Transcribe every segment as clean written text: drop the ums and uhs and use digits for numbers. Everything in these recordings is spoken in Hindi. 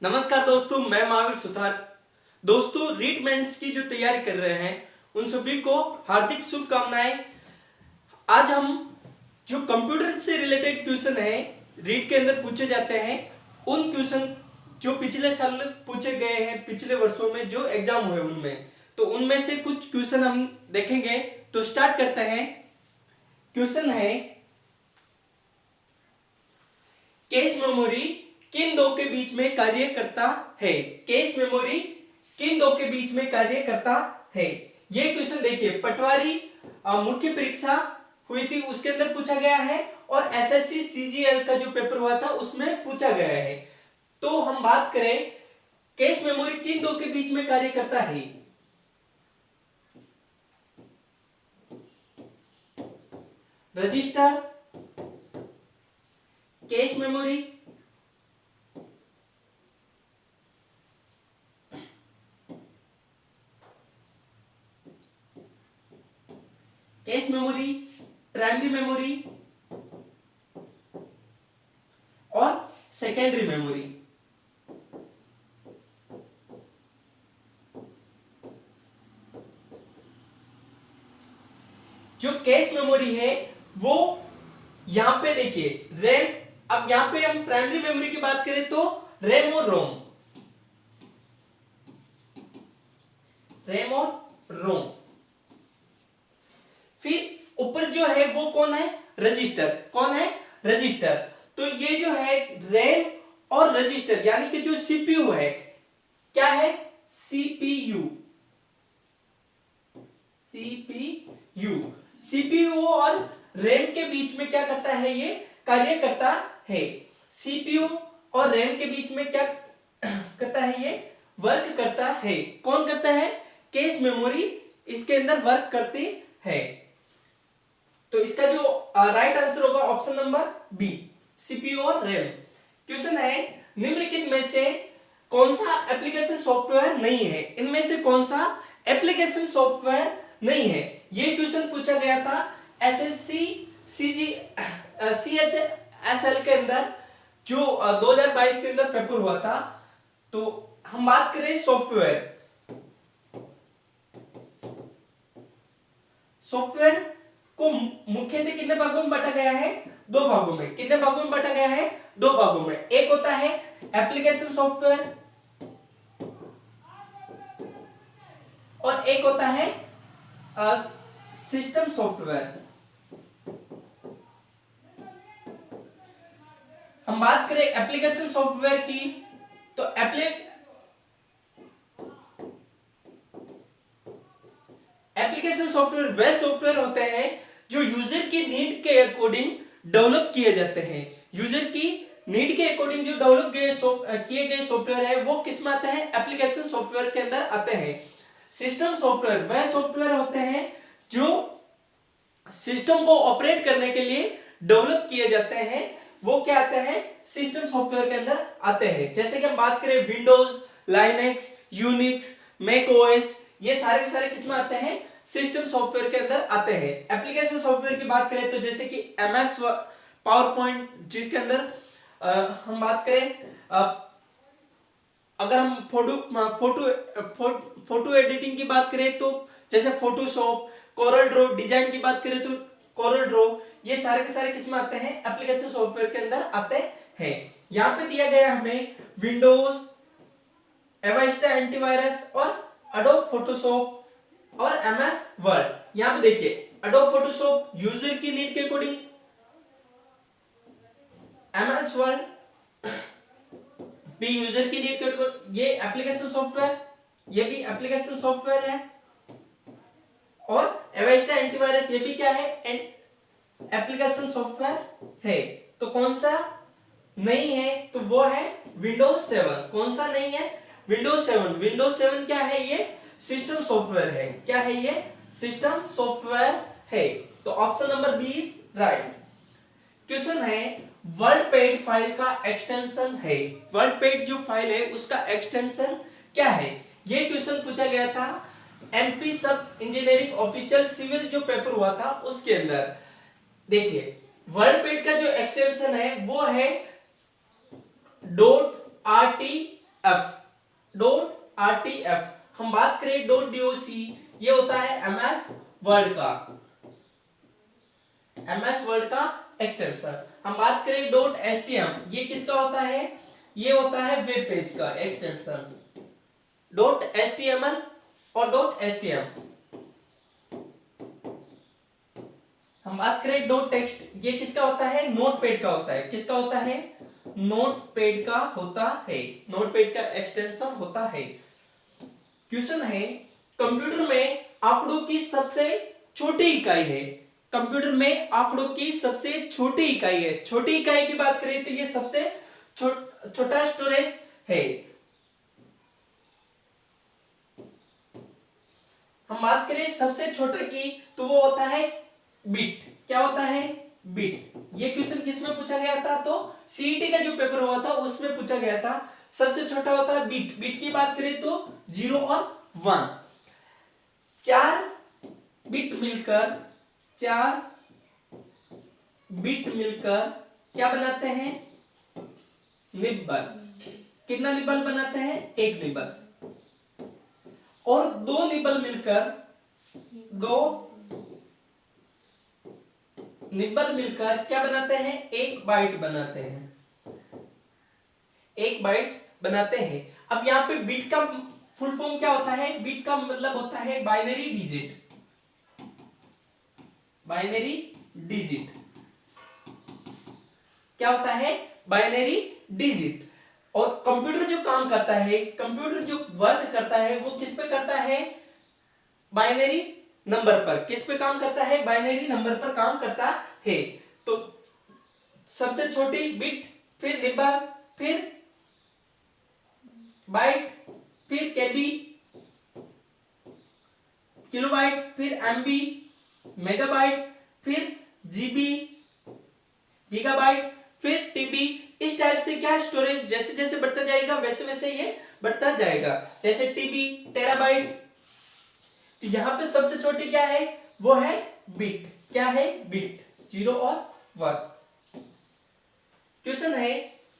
नमस्कार दोस्तों, मैं महावीर सुथार। दोस्तों, रीट मेंस की जो तैयारी कर रहे हैं उन सभी को हार्दिक शुभकामनाएं। आज हम जो कंप्यूटर से रिलेटेड क्वेश्चन है रीट के अंदर पूछे जाते हैं, उन क्वेश्चन जो पिछले साल पूछे गए हैं, पिछले वर्षों में जो एग्जाम हुए उनमें, तो उनमें से कुछ क्वेश्चन हम देखेंगे। तो स्टार्ट करते हैं। क्वेश्चन है, कैश मेमोरी किन दो के बीच में कार्य करता है? कैश मेमोरी किन दो के बीच में कार्य करता है? ये क्वेश्चन देखिए, पटवारी मुख्य परीक्षा हुई थी उसके अंदर पूछा गया है, और एसएससी सीजीएल का जो पेपर हुआ था उसमें पूछा गया है। तो हम बात करें, कैश मेमोरी किन दो के बीच में कार्य करता है? Register, cache memory, cache memory, primary memory और सेकेंडरी मेमोरी। जो कैश मेमोरी है वो यहां पे देखिए रैम। अब यहां पे हम प्राइमरी मेमोरी की बात करें तो रैम और रोम, रैम और रोम। फिर ऊपर जो है वो कौन है? रजिस्टर। कौन है? रजिस्टर। तो ये जो है रैम और रजिस्टर, यानी कि जो सीपीयू है, क्या है? सीपीयू। सीपीयू सीपीयू और रैम के बीच में क्या करता है? ये कार्य करता है। सीपीयू और रैम के बीच में क्या करता है? ये वर्क करता है। कौन करता है? कैश मेमोरी इसके अंदर वर्क करती है। तो इसका जो राइट आंसर होगा ऑप्शन नंबर बी, सीपीयू और रैम। क्वेश्चन है, निम्नलिखित में से कौन सा एप्लीकेशन सॉफ्टवेयर नहीं है? इनमें से कौन सा एप्लीकेशन सॉफ्टवेयर नहीं है? ये क्वेश्चन पूछा गया था एसएससी सीएचएसएल के अंदर, जो 2022 के अंदर पेपर हुआ था। तो हम बात करें सॉफ्टवेयर। सॉफ्टवेयर को मुख्यतः कितने भागों में बांटा गया है? दो भागों में। कितने भागों में बांटा गया है? दो भागों में। एक होता है एप्लीकेशन सॉफ्टवेयर और एक होता है सिस्टम सॉफ्टवेयर। हम बात करें एप्लीकेशन सॉफ्टवेयर की, तो एप्लीकेशन सॉफ्टवेयर वे सॉफ्टवेयर होते हैं जो यूजर की नीड के अकॉर्डिंग डेवलप किए जाते हैं। यूजर की नीड के अकॉर्डिंग जो डेवलप किए गए सॉफ्टवेयर है वो किस में आते हैं? एप्लीकेशन सॉफ्टवेयर के अंदर आते हैं। सिस्टम सॉफ्टवेयर वे सॉफ्टवेयर होते हैं जो सिस्टम को ऑपरेट करने के लिए डेवलप किए जाते हैं। वो क्या आते हैं? सिस्टम सॉफ्टवेयर के अंदर आते हैं। जैसे कि हम बात करें Windows, Linux, Unix, Mac OS, ये सारे के सारे किसमें आते हैं? सिस्टम सॉफ्टवेयर के अंदर आते हैं। एप्लीकेशन सॉफ्टवेयर की बात करें तो जैसे कि एमएस पावर पॉइंट, जिसके अंदर हम बात करें, अगर हम फोटो एडिटिंग की बात करें तो जैसे फोटोशॉप, कोरल ड्रॉ, डिजाइन की बात करें तो कोरल ड्रॉ, ये सारे के सारे किसमें आते हैं? एप्लीकेशन सॉफ्टवेयर के अंदर आते हैं। यहां पे दिया गया हमें विंडोज, एवास्टा एंटीवायरस और एडोब फोटोशॉप और एमएस वर्ड। यहां पे देखिए एडोब फोटोशॉप यूजर की नीड के अकॉर्डिंग, एमएस वर्ड भी यूजर की नीड के अकॉर्डिंग, ये एप्लीकेशन सॉफ्टवेयर, ये भी एप्लीकेशन सॉफ्टवेयर है। और एवास्टा एंटीवायरस, ये भी क्या है? एप्लीकेशन सॉफ्टवेयर है। तो कौन सा नहीं है? तो वो है विंडोज 7। कौन सा नहीं है? विंडोज 7। विंडोज 7 क्या है? ये सिस्टम सॉफ्टवेयर है। क्या है? ये सिस्टम सॉफ्टवेयर है। तो ऑप्शन नंबर 20 राइट। क्वेश्चन है, वर्डपैड फाइल का एक्सटेंशन है। वर्डपैड जो फाइल है उसका एक्सटेंशन क्या है? ये क्वेश्चन पूछा गया था एमपी सब इंजीनियरिंग ऑफिशियल सिविल जो पेपर हुआ था उसके अंदर। देखिए वर्डपैड का जो एक्सटेंशन है वो है .rt एफ डॉट RTF। हम बात करें डॉट DOC, ये होता है MS वर्ड का, MS वर्ड का एक्सटेंशन। हम बात करें डॉट HTM, ये किसका होता है, ये होता है वेब पेज का एक्सटेंशन। डॉट HTML और डॉट HTM। हम बात करें डॉट टेक्स्ट, ये किसका होता है, नोटपैड का होता है। किसका होता है, नोटपैड का होता है, नोटपैड का एक्सटेंशन होता है। क्वेश्चन है, कंप्यूटर में आंकड़ों की सबसे छोटी इकाई है, कंप्यूटर में आंकड़ों की सबसे छोटी इकाई है। छोटी इकाई की बात करें तो ये सबसे छोटा स्टोरेज है। हम बात करें सबसे छोटे की तो वो होता है बिट। क्या होता है, बिट। ये क्वेश्चन किसमें पूछा गया था, तो CET का जो पेपर हुआ था उसमें पूछा गया था। सबसे छोटा होता है बिट। बिट की बात करें तो 0 और 1। 4 बिट मिलकर क्या बनाते हैं, निब्बल। कितना निब्बल बनाते हैं, 1 निब्बल। और 2 निब्बल मिलकर क्या बनाते हैं, 1 बाइट बनाते हैं, 1 बाइट बनाते हैं। अब यहाँ पे बिट का फुल फॉर्म क्या होता है, बिट का मतलब होता है बाइनरी डिजिट, बाइनरी डिजिट। क्या होता है, बाइनरी डिजिट। और कंप्यूटर जो काम करता है, कंप्यूटर जो वर्क करता है वो किस पे करता है, बाइनरी नंबर पर। किस पे काम करता है, बाइनरी नंबर पर काम करता है। तो सबसे छोटी बिट, फिर निब्बल, फिर बाइट, फिर केबी किलोबाइट, फिर एमबी मेगाबाइट, फिर जीबी गीगाबाइट, फिर टीबी। इस टाइप से क्या स्टोरेज जैसे जैसे बढ़ता जाएगा वैसे वैसे ये बढ़ता जाएगा। जैसे टीबी टेराबाइट। तो यहां पे सबसे छोटी क्या है, वो है बिट। क्या है, बिट, 0 और 1। क्वेश्चन है,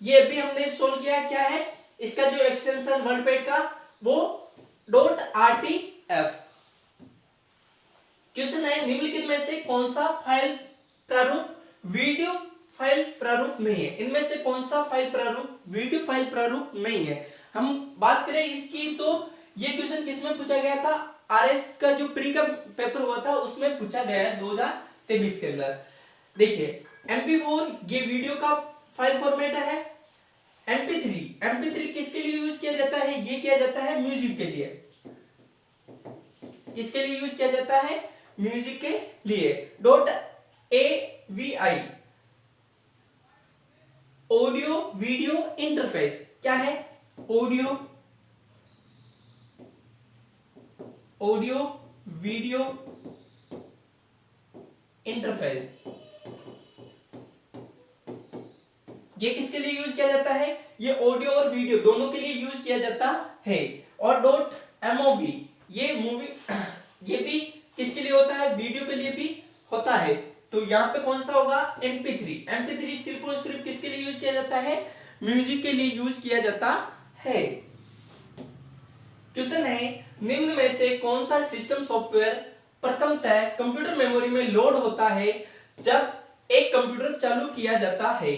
ये भी हमने सोल्व किया। क्या है इसका जो एक्सटेंशन वर्डपैड का, वो डॉट RTF। क्वेश्चन है, निम्नलिखित में से कौन सा फाइल प्रारूप वीडियो फाइल प्रारूप नहीं है। इनमें से कौन सा फाइल प्रारूप वीडियो फाइल प्रारूप नहीं है। हम बात करें इसकी तो ये क्वेश्चन किसमें पूछा गया था, RS का जो प्री का पेपर हुआ था उसमें पूछा गया है 2023 के अंदर। देखिए MP4 ये वीडियो का फाइल फॉर्मेट है। MP3 किसके लिए यूज किया जाता है, ये किया जाता है म्यूजिक के लिए। किसके लिए यूज किया जाता है, म्यूजिक के लिए। Dot AVI audio video interface. क्या है, ऑडियो वीडियो इंटरफेस। ये किसके लिए यूज किया जाता है, ये ऑडियो और वीडियो दोनों के लिए यूज किया जाता है। और डॉट MOV ये मूवी ये भी किसके लिए होता है, वीडियो के लिए भी होता है। तो यहाँ पे कौन सा होगा, MP3 सिर्फ और सिर्फ किसके लिए यूज किया जाता है, म्यूजिक के लिए यूज किया जाता है। क्वेश्चन है, निम्न में से कौन सा सिस्टम सॉफ्टवेयर प्रथमतः कंप्यूटर मेमोरी में लोड होता है जब एक कंप्यूटर चालू किया जाता है।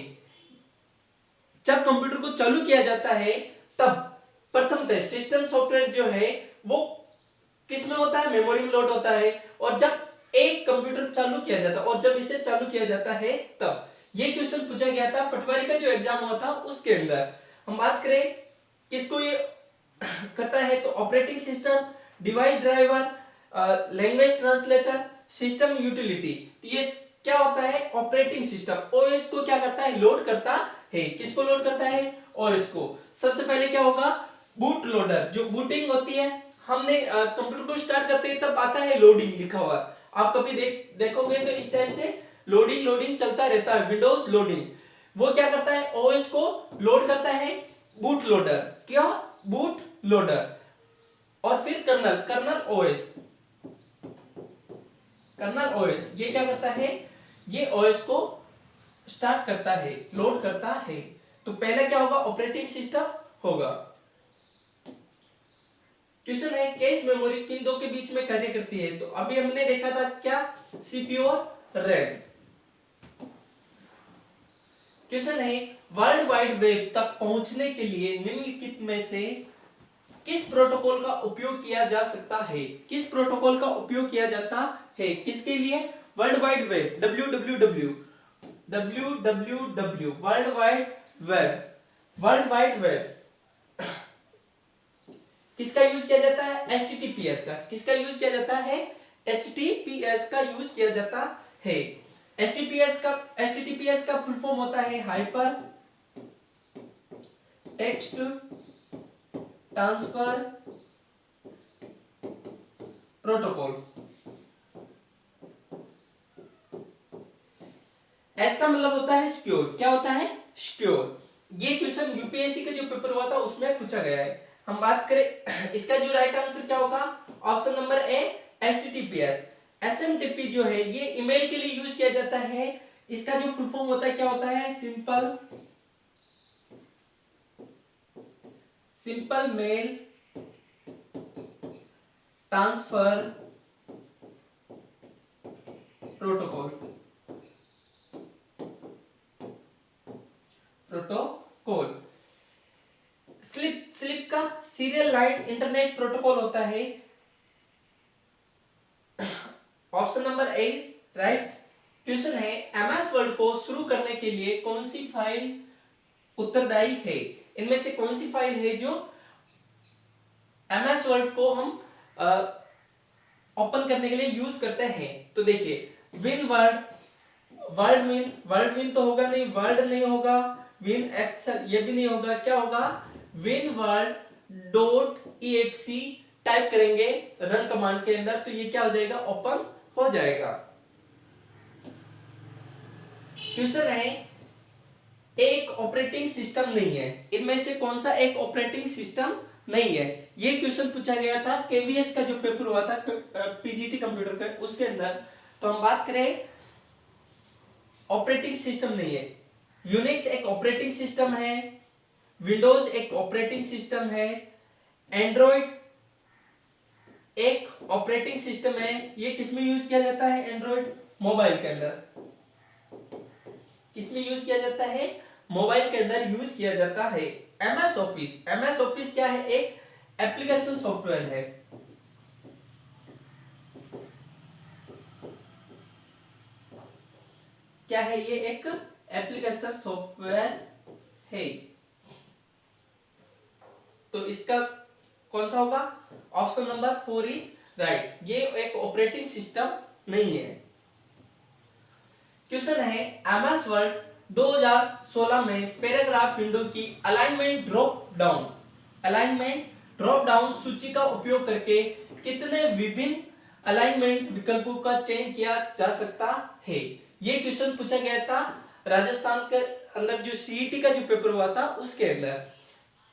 जब कंप्यूटर को चालू किया जाता है तब प्रथमतः सिस्टम सॉफ्टवेयर जो है वो किसमें होता है, मेमोरी में लोड होता है। और जब एक कंप्यूटर चालू किया जाता है और जब इसे चालू किया जाता है तब। ये क्वेश्चन पूछा गया था पटवारी का जो एग्जाम हुआ था उसके अंदर। हम बात करें किसको ये करता है, तो operating system, device driver, language translator, system utility. तो ये क्या होता है, ऑपरेटिंग सिस्टम OS को क्या करता है, लोड करता है। किसको लोड करता है, OS को। सबसे पहले क्या होगा, बूट लोडर, जो बूटिंग होती है, हमने कंप्यूटर को स्टार्ट करते हैं तब आता है लोडिंग लिखा हुआ। आप कभी देखोगे तो इस टाइप से लोडिंग चलता रहता है, विंडोज लोडिंग। वो क्या करता है, OS को लोड करता है बूट लोडर। क्या, बूट लोडर। और फिर कर्नल OS ये क्या करता है, ये OS को स्टार्ट करता है, लोड करता है। तो पहले क्या होगा, ऑपरेटिंग सिस्टम होगा। क्वेश्चन है कैश मेमोरी किन दो के बीच में कार्य करती है? तो अभी हमने देखा था क्या, सीपीयू और रैम। क्वेश्चन है वर्ल्ड वाइड वेब तक पहुंचने के लिए निम्नलिखित में से किस प्रोटोकॉल का उपयोग किया जा सकता है? किस प्रोटोकॉल का उपयोग किया जाता है किसके लिए? World wide web, www, www, world wide web, world wide web किसका यूज किया जाता है? HTTPS का। किसका यूज किया जाता है? HTTPS का यूज किया जाता है। HTTPS का फुल फॉर्म होता है hyper text transfer protocol. S का मतलब होता है सिक्योर। क्या होता है? सिक्योर। ये क्वेश्चन यूपीएससी का जो पेपर हुआ था उसमें पूछा गया है। हम बात करें इसका जो राइट आंसर क्या होगा? ऑप्शन नंबर ए, HTTPS। SMTP जो है ये ईमेल के लिए यूज किया जाता है। इसका जो फुल फॉर्म होता है क्या होता है? Simple mail transfer protocol. SLIP का सीरियल लाइन इंटरनेट प्रोटोकॉल होता है। Option number A is right. Question है एमएस वर्ड को शुरू करने के लिए कौन सी फाइल उत्तरदायी है? इनमें से कौन सी फाइल है जो एमएस वर्ड को हम ओपन करने के लिए यूज करते हैं? तो देखिए विन वर्ड, वर्ड विन तो होगा नहीं, वर्ड नहीं होगा, विन एक्सेल ये भी नहीं होगा। क्या होगा? Win word dot exe type करेंगे रन कमांड के अंदर तो ये क्या हो जाएगा? ओपन हो जाएगा। क्वेश्चन है एक ऑपरेटिंग सिस्टम नहीं है, इनमें से कौन सा एक ऑपरेटिंग सिस्टम नहीं है? ये क्वेश्चन पूछा गया था केवीएस का जो पेपर हुआ था पीजीटी कंप्यूटर का, उसके अंदर। तो हम बात करें ऑपरेटिंग सिस्टम नहीं है। यूनिक्स एक ऑपरेटिंग सिस्टम है, विंडोज एक ऑपरेटिंग सिस्टम है, एंड्रॉइड एक ऑपरेटिंग सिस्टम है। ये किसमें यूज किया जाता है? एंड्रॉइड मोबाइल के अंदर। किसमें यूज किया जाता है? मोबाइल के अंदर यूज किया जाता है। एमएस ऑफिस क्या है? एक एप्लीकेशन सॉफ्टवेयर है। क्या है ये? एक एप्लीकेशन सॉफ्टवेयर है। तो इसका कौन सा होगा? Option number 4 is right. ये एक ऑपरेटिंग सिस्टम नहीं है। क्वेश्चन है एमएस वर्ड 2016 में पैराग्राफ विंडो की अलाइनमेंट ड्रॉप डाउन सूची का उपयोग करके कितने विभिन्न अलाइनमेंट विकल्पों का चयन किया जा सकता है? ये क्वेश्चन पूछा गया था राजस्थान के अंदर जो सीईटी का जो पेपर हुआ था उसके अंदर।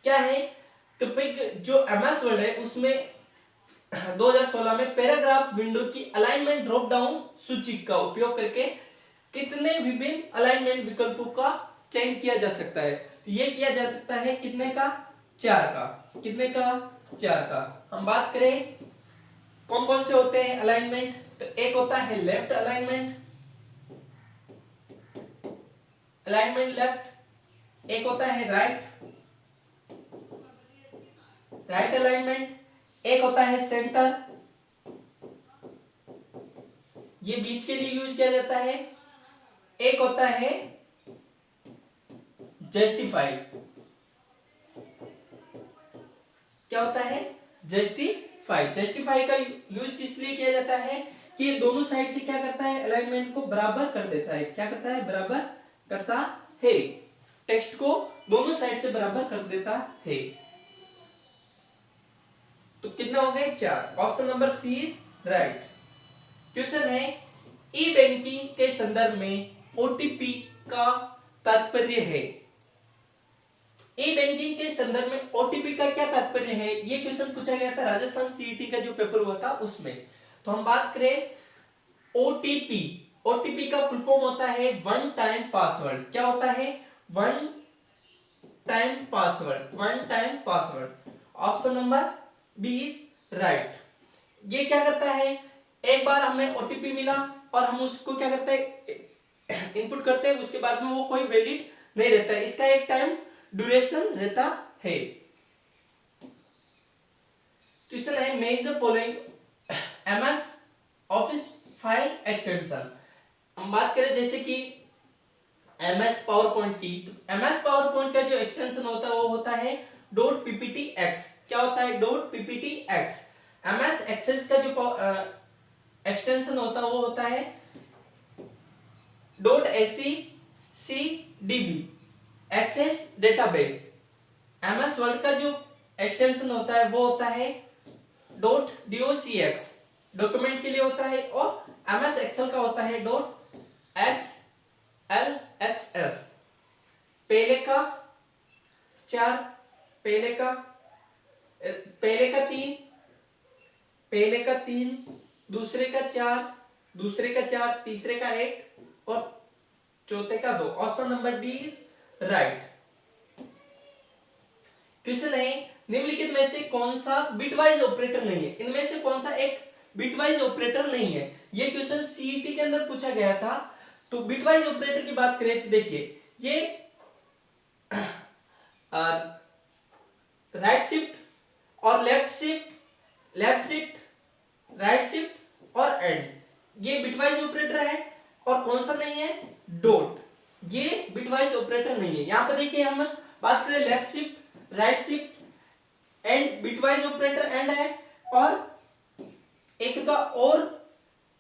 क्या है? टॉपिक जो एमएस वर्ड है उसमें 2016 में पैराग्राफ विंडो की अलाइनमेंट ड्रॉप डाउन सूची का उपयोग करके कितने विभिन्न अलाइनमेंट विकल्पों का चयन किया जा सकता है? तो ये किया जा सकता है कितने का? 4 का। कितने का? 4 का। हम बात करें कौन कौन से होते हैं अलाइनमेंट, तो एक होता है लेफ्ट अलाइनमेंट लेफ्ट, एक होता है राइट अलाइनमेंट, एक होता है सेंटर, ये बीच के लिए यूज किया जाता है, एक होता है जस्टिफाइड। क्या होता है? जस्टिफाई का यूज किस लिए किया जाता है कि ये दोनों साइड से क्या करता है? अलाइनमेंट को बराबर कर देता है। क्या करता है? बराबर करता है। टेक्स्ट को दोनों साइड से बराबर कर देता है। तो कितना हो गए? 4। Option number C is right. Question है ई बैंकिंग के संदर्भ में ओटीपी का तात्पर्य है। ई बैंकिंग के संदर्भ में ओटीपी का क्या तात्पर्य है? ये क्वेश्चन पूछा गया था राजस्थान सीईटी का जो पेपर हुआ था उसमें। तो हम बात करें ओटीपी का फुल फॉर्म होता है वन टाइम पासवर्ड। क्या होता है? One time password. Option number B is right. ये क्या करता है, एक बार हमें ओटीपी मिला और हम उसको क्या करते हैं, इनपुट करते हैं, उसके बाद में वो कोई वैलिड नहीं रहता है, इसका एक टाइम ड्यूरेशन रहता है। क्वेश्चन है make the following MS office file extension. हम बात करें जैसे कि एमएस पावर पॉइंट की, तो एमएस पावर पॉइंट का जो एक्सटेंशन होता है वो होता है डॉट पीपीटी एक्स। क्या होता है, dot PPT X. MS Access का जो एक्सटेंशन होता है वो होता है dot AC C DB, Access database. MS Word का जो एक्सटेंशन होता है वो होता है डॉट डॉक्स, डॉक्यूमेंट के लिए होता है, और एमएस एक्सेल का होता है dot x L x S. पहले का 4, पहले का 3, पहले का 3, दूसरे का 4, दूसरे का 4, तीसरे का 1 और चौथे का 2। Option number D is right. Question है निम्नलिखित में से कौन सा बिटवाइज ऑपरेटर नहीं है, इनमें से कौन सा एक बिटवाइज ऑपरेटर नहीं है। ये क्वेश्चन सीईटी के अंदर पूछा गया था। तो बिटवाइज ऑपरेटर की बात करें तो देखिए ये राइट शिफ्ट और left shift, left shift, right shift और एंड, ये बिटवाइज ऑपरेटर है। और कौन सा नहीं है, डॉट, ये बिटवाइज ऑपरेटर नहीं है। यहां पर देखिए हम बात करें left shift, right shift and bitwise operator and है, और एक का और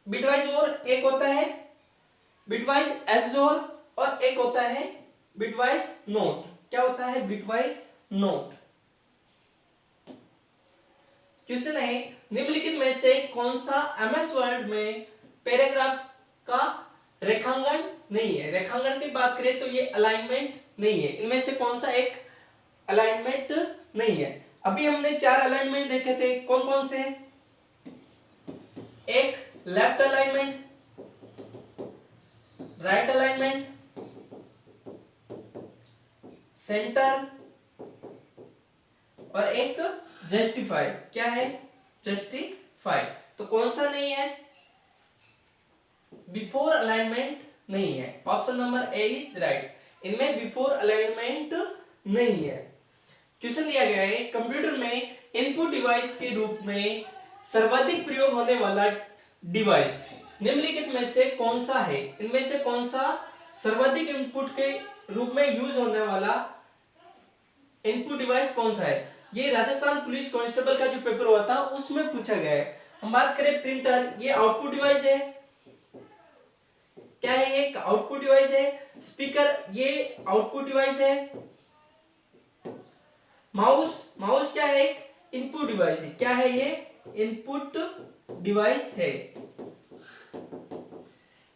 बिटवाइज और एक होता है बिटवाइज एक्सओर, और एक होता है बिटवाइज नोट। क्या होता है, बिटवाइज नोट। क्वेश्चन है निम्नलिखित में से कौन सा एमएस वर्ड में पैराग्राफ का रेखांकन नहीं है। रेखांकन की बात करें तो ये अलाइनमेंट नहीं है, इनमें से कौन सा एक अलाइनमेंट नहीं है। अभी हमने 4 अलाइनमेंट देखे थे, कौन कौन से, एक left alignment, right alignment, centre और एक जस्टिफाई। क्या है, जस्टिफाई। तो कौन सा नहीं है, बिफोर अलाइनमेंट नहीं है। Option number A is right. इनमें बिफोर अलाइनमेंट नहीं है। क्वेश्चन दिया गया है कंप्यूटर में इनपुट डिवाइस के रूप में सर्वाधिक प्रयोग होने वाला डिवाइस निम्नलिखित में से कौन सा है। इनमें से कौन सा सर्वाधिक इनपुट के रूप में यूज होने वाला इनपुट डिवाइस कौन सा है। ये राजस्थान पुलिस कांस्टेबल का जो पेपर हुआ था उसमें पूछा गया है। हम बात करें प्रिंटर, ये आउटपुट डिवाइस है। क्या है, ये आउटपुट डिवाइस है। स्पीकर, ये आउटपुट डिवाइस है। माउस, माउस क्या है, एक इनपुट डिवाइस है। क्या है, ये इनपुट डिवाइस है।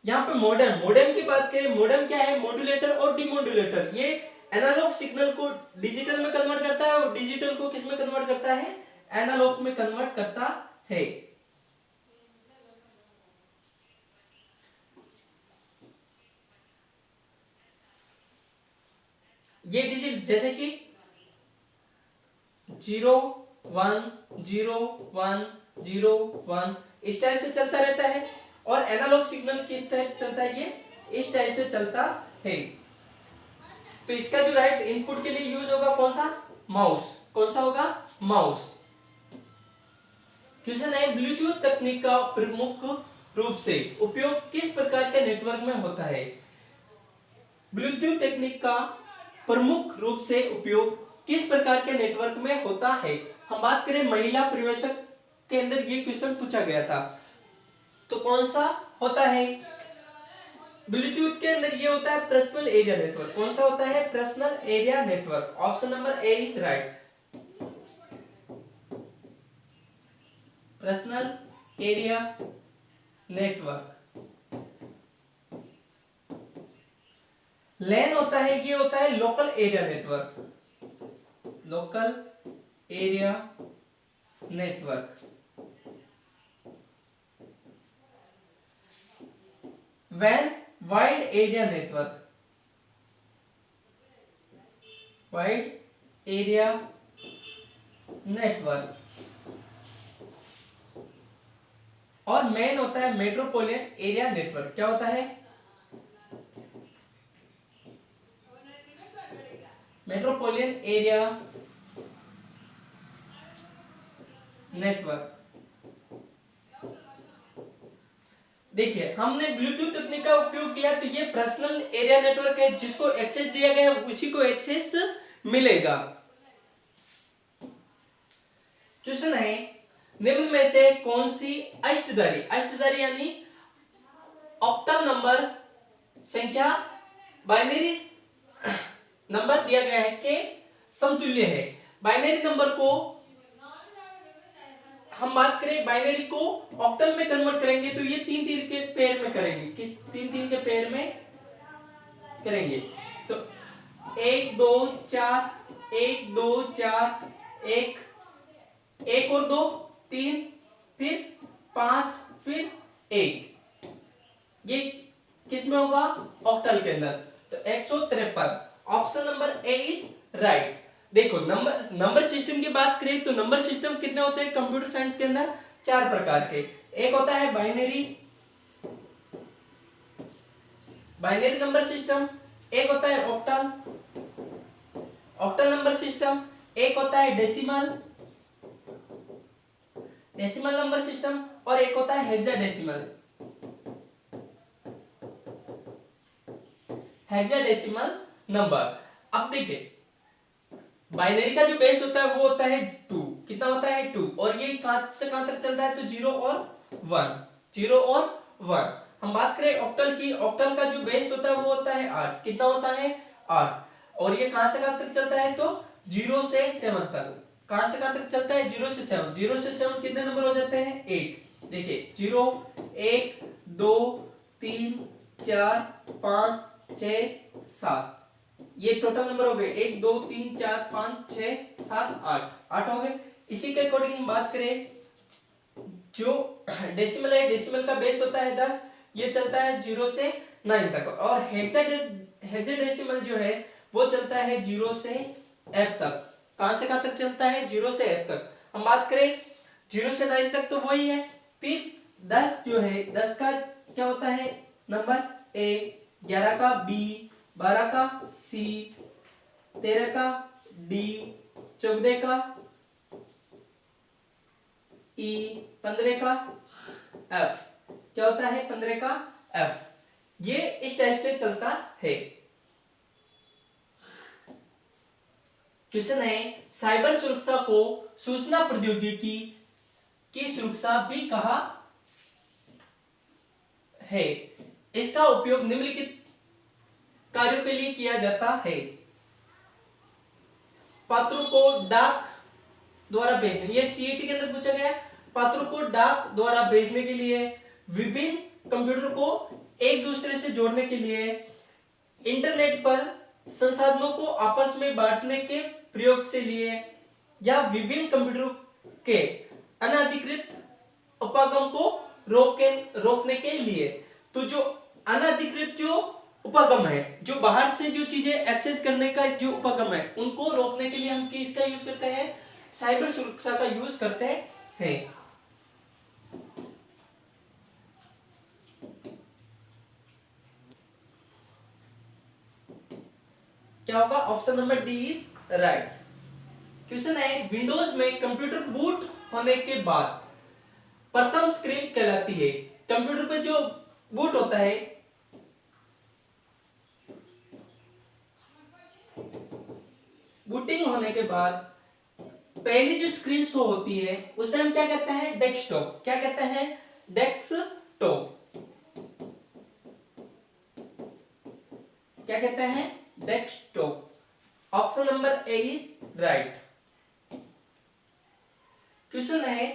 यहां पे मॉडेम, मॉडेम की बात करें, मॉडेम क्या है, मॉड्यूलेटर और डिमॉड्यूलेटर। ये एनालॉग सिग्नल को डिजिटल में कन्वर्ट करता है और डिजिटल को किस में कन्वर्ट करता है, एनालॉग में कन्वर्ट करता है। ये डिजिट जैसे कि 0 1 0 1 0 1 इस टाइप से चलता रहता है, और एनालॉग सिग्नल किस टाइप से चलता है, ये इस टाइप से चलता है। तो इसका जो राइट इनपुट के लिए यूज होगा कौन सा, माउस। कौन सा होगा, माउस। क्वेश्चन है ब्लूटूथ तकनीक का प्रमुख रूप से उपयोग किस प्रकार के नेटवर्क में होता है। ब्लूटूथ तकनीक का प्रमुख रूप से उपयोग किस प्रकार के नेटवर्क में होता है। हम बात करें महिला प्रवेशक के अंदर ये क्वेश्चन पूछा गया था, तो कौन सा होता है, ब्लूटूथ के अंदर ये होता है पर्सनल एरिया नेटवर्क। कौन सा होता है, personal area network. Option number A is right. Personal area network. LAN होता है, ये होता है local area network. Local area network. वैन wide area network. Wide area network. और मेन होता है मेट्रोपोलियन एरिया नेटवर्क। क्या होता है? Metropolitan area network. देखिए, हमने ब्लूटूथ तकनीक का उपयोग किया तो ये पर्सनल एरिया नेटवर्क है, जिसको एक्सेस दिया गया है उसी को एक्सेस मिलेगा। क्वेश्चन है, निम्न में से कौन सी अष्टधारी, अष्टधारी यानी ऑक्टल नंबर संख्या बाइनरी नंबर दिया गया है के समतुल्य है। बाइनरी नंबर को हम बात करें, बाइनरी को ऑक्टल में कन्वर्ट करेंगे तो ये तीन तीन के पेयर में करेंगे। किस तीन तीन के पेयर में करेंगे? तो 1 2 4, 1 2 4, 1 और 2 3, फिर 5, फिर 1। ये किस में होगा? ऑक्टल के अंदर। तो 153। Option number A is right. देखो, नंबर सिस्टम की बात करें तो नंबर सिस्टम कितने होते हैं कंप्यूटर साइंस के अंदर? 4 प्रकार के। एक होता है बाइनरी नंबर सिस्टम, एक होता है ऑक्टल नंबर सिस्टम, एक होता है डेसिमल नंबर सिस्टम, और एक होता है हेक्साडेसिमल नंबर। अब देखिए, बाइनरी का जो बेस होता है वो होता है 2। कितना होता है? 2। और ये कहां से कहां तक चलता है? तो 0 और 1। हम बात करें ऑक्टल की, ऑक्टल का जो बेस होता है वो होता है 8। कितना होता है? 8। और ये कहां से कहां तक चलता है? तो 0 से 7 तक। कहां से कहां तक चलता है? 0 से 7। 0 से 7 कितने नंबर हो जाते हैं? 8। देखिए, 0 1 2 3 4 5 6 7, ये टोटल नंबर हो गए। 1 2 3 4 5 6 7 8 हो गए। इसी के अकॉर्डिंग हम बात करें, जो डेसिमल है, डेसिमल का बेस होता है 10। ये चलता है 0 से 9 तक। और हेक्साडेसिमल जो है वो चलता है 0 से f तक। कहां से कहां तक चलता है? 0 से f तक। हम बात करें 0 से 9 तक तो वही है। फिर 10 जो है, 10 का क्या होता है? नंबर a, 11 का b, 12 का C, 13 का D, 14 का E, 15 का F। क्या होता है? 15 का F। ये इस टाइप से चलता है। क्वेश्चन है, साइबर सुरक्षा को सूचना प्रौद्योगिकी की सुरक्षा भी कहा है। इसका उपयोग निम्नलिखित कार्यों के लिए किया जाता है। पत्रों को डाक द्वारा भेजने, ये सीईटी के अंदर पूछा गया। पत्रों को डाक द्वारा भेजने के लिए, विभिन्न कंप्यूटर को एक दूसरे से जोड़ने के लिए, इंटरनेट पर संसाधनों को आपस में बांटने के प्रयोग से लिए, या विभिन्न कंप्यूटरों के अनधिकृत उपागम को रोकने के लिए। तो जो अनधिकृत जो उपगम है, जो बाहर से जो चीजें एक्सेस करने का जो उपगम है, उनको रोकने के लिए हम किसका यूज करते हैं? साइबर सुरक्षा का यूज करते हैं। क्या होगा? Option number D is right. Question है, विंडोज में कंप्यूटर बूट होने के बाद प्रथम स्क्रीन कहलाती है। कंप्यूटर पे जो बूट होता है, बूटिंग होने के बाद पहली जो स्क्रीन शो होती है उसे हम क्या कहते हैं? डेस्कटॉप। क्या कहते हैं? डेस्कटॉप। क्या कहते हैं? Desktop. Option number A is right. Question है,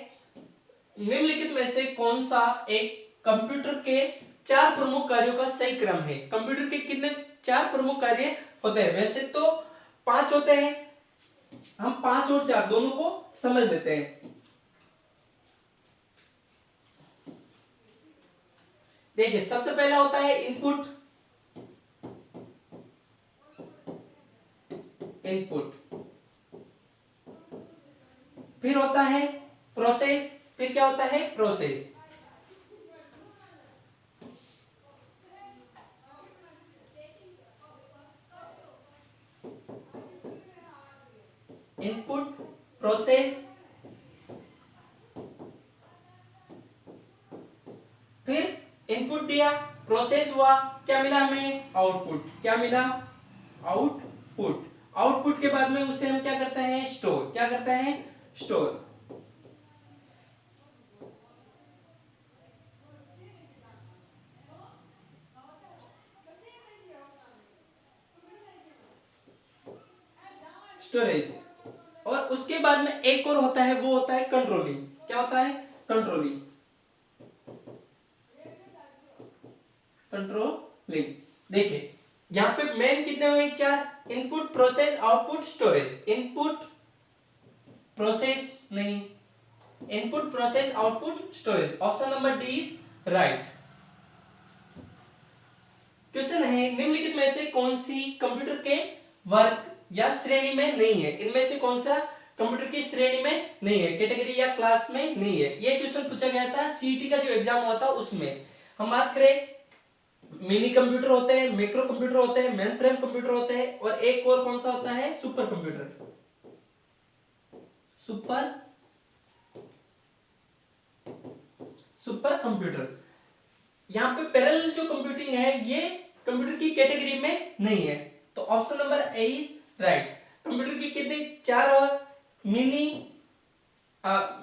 निम्नलिखित में से कौन सा एक कंप्यूटर के 4 प्रमुख कार्यों का सही क्रम है? कंप्यूटर के कितने 4 प्रमुख कार्य होते हैं? वैसे तो 5 होते हैं, हम 5 और 4 दोनों को समझ लेते हैं। देखिए, सबसे पहला होता है इनपुट। फिर होता है प्रोसेस। फिर क्या होता है? प्रोसेस। इनपुट प्रोसेस, फिर इनपुट दिया, प्रोसेस हुआ, क्या मिला हमें? आउटपुट। क्या मिला? आउटपुट। आउटपुट के बाद में उसे हम क्या करते हैं? स्टोर। क्या करते हैं? स्टोर। स्टोरेज। और उसके बाद में एक और होता है, वो होता है कंट्रोलिंग। क्या होता है? कंट्रोलिंग। कंट्रोलिंग। देखिए यहां पे मेन कितने हुए? 4। Input process output storage. Input process नहीं, input process output storage. Option number D is right. Question है निम्नलिखित में से कौन सी कंप्यूटर के वर्ग या श्रेणी में नहीं है? इनमें से कौन सा कंप्यूटर की श्रेणी में नहीं है, कैटेगरी या क्लास में नहीं है? ये क्वेश्चन पूछा गया था सीईटी का जो एग्जाम हुआ था उसमें। हम बात करें, मिनी कंप्यूटर होते हैं, मैक्रो कंप्यूटर होते हैं, मेन फ्रेम कंप्यूटर होते हैं, और एक और कौन सा होता है? Super computer. Super computer. यहां पे पैरेलल जो कंप्यूटिंग है ये कंप्यूटर की कैटेगरी में नहीं है, तो option number A is right. Computer की कितनी? 4। Mini,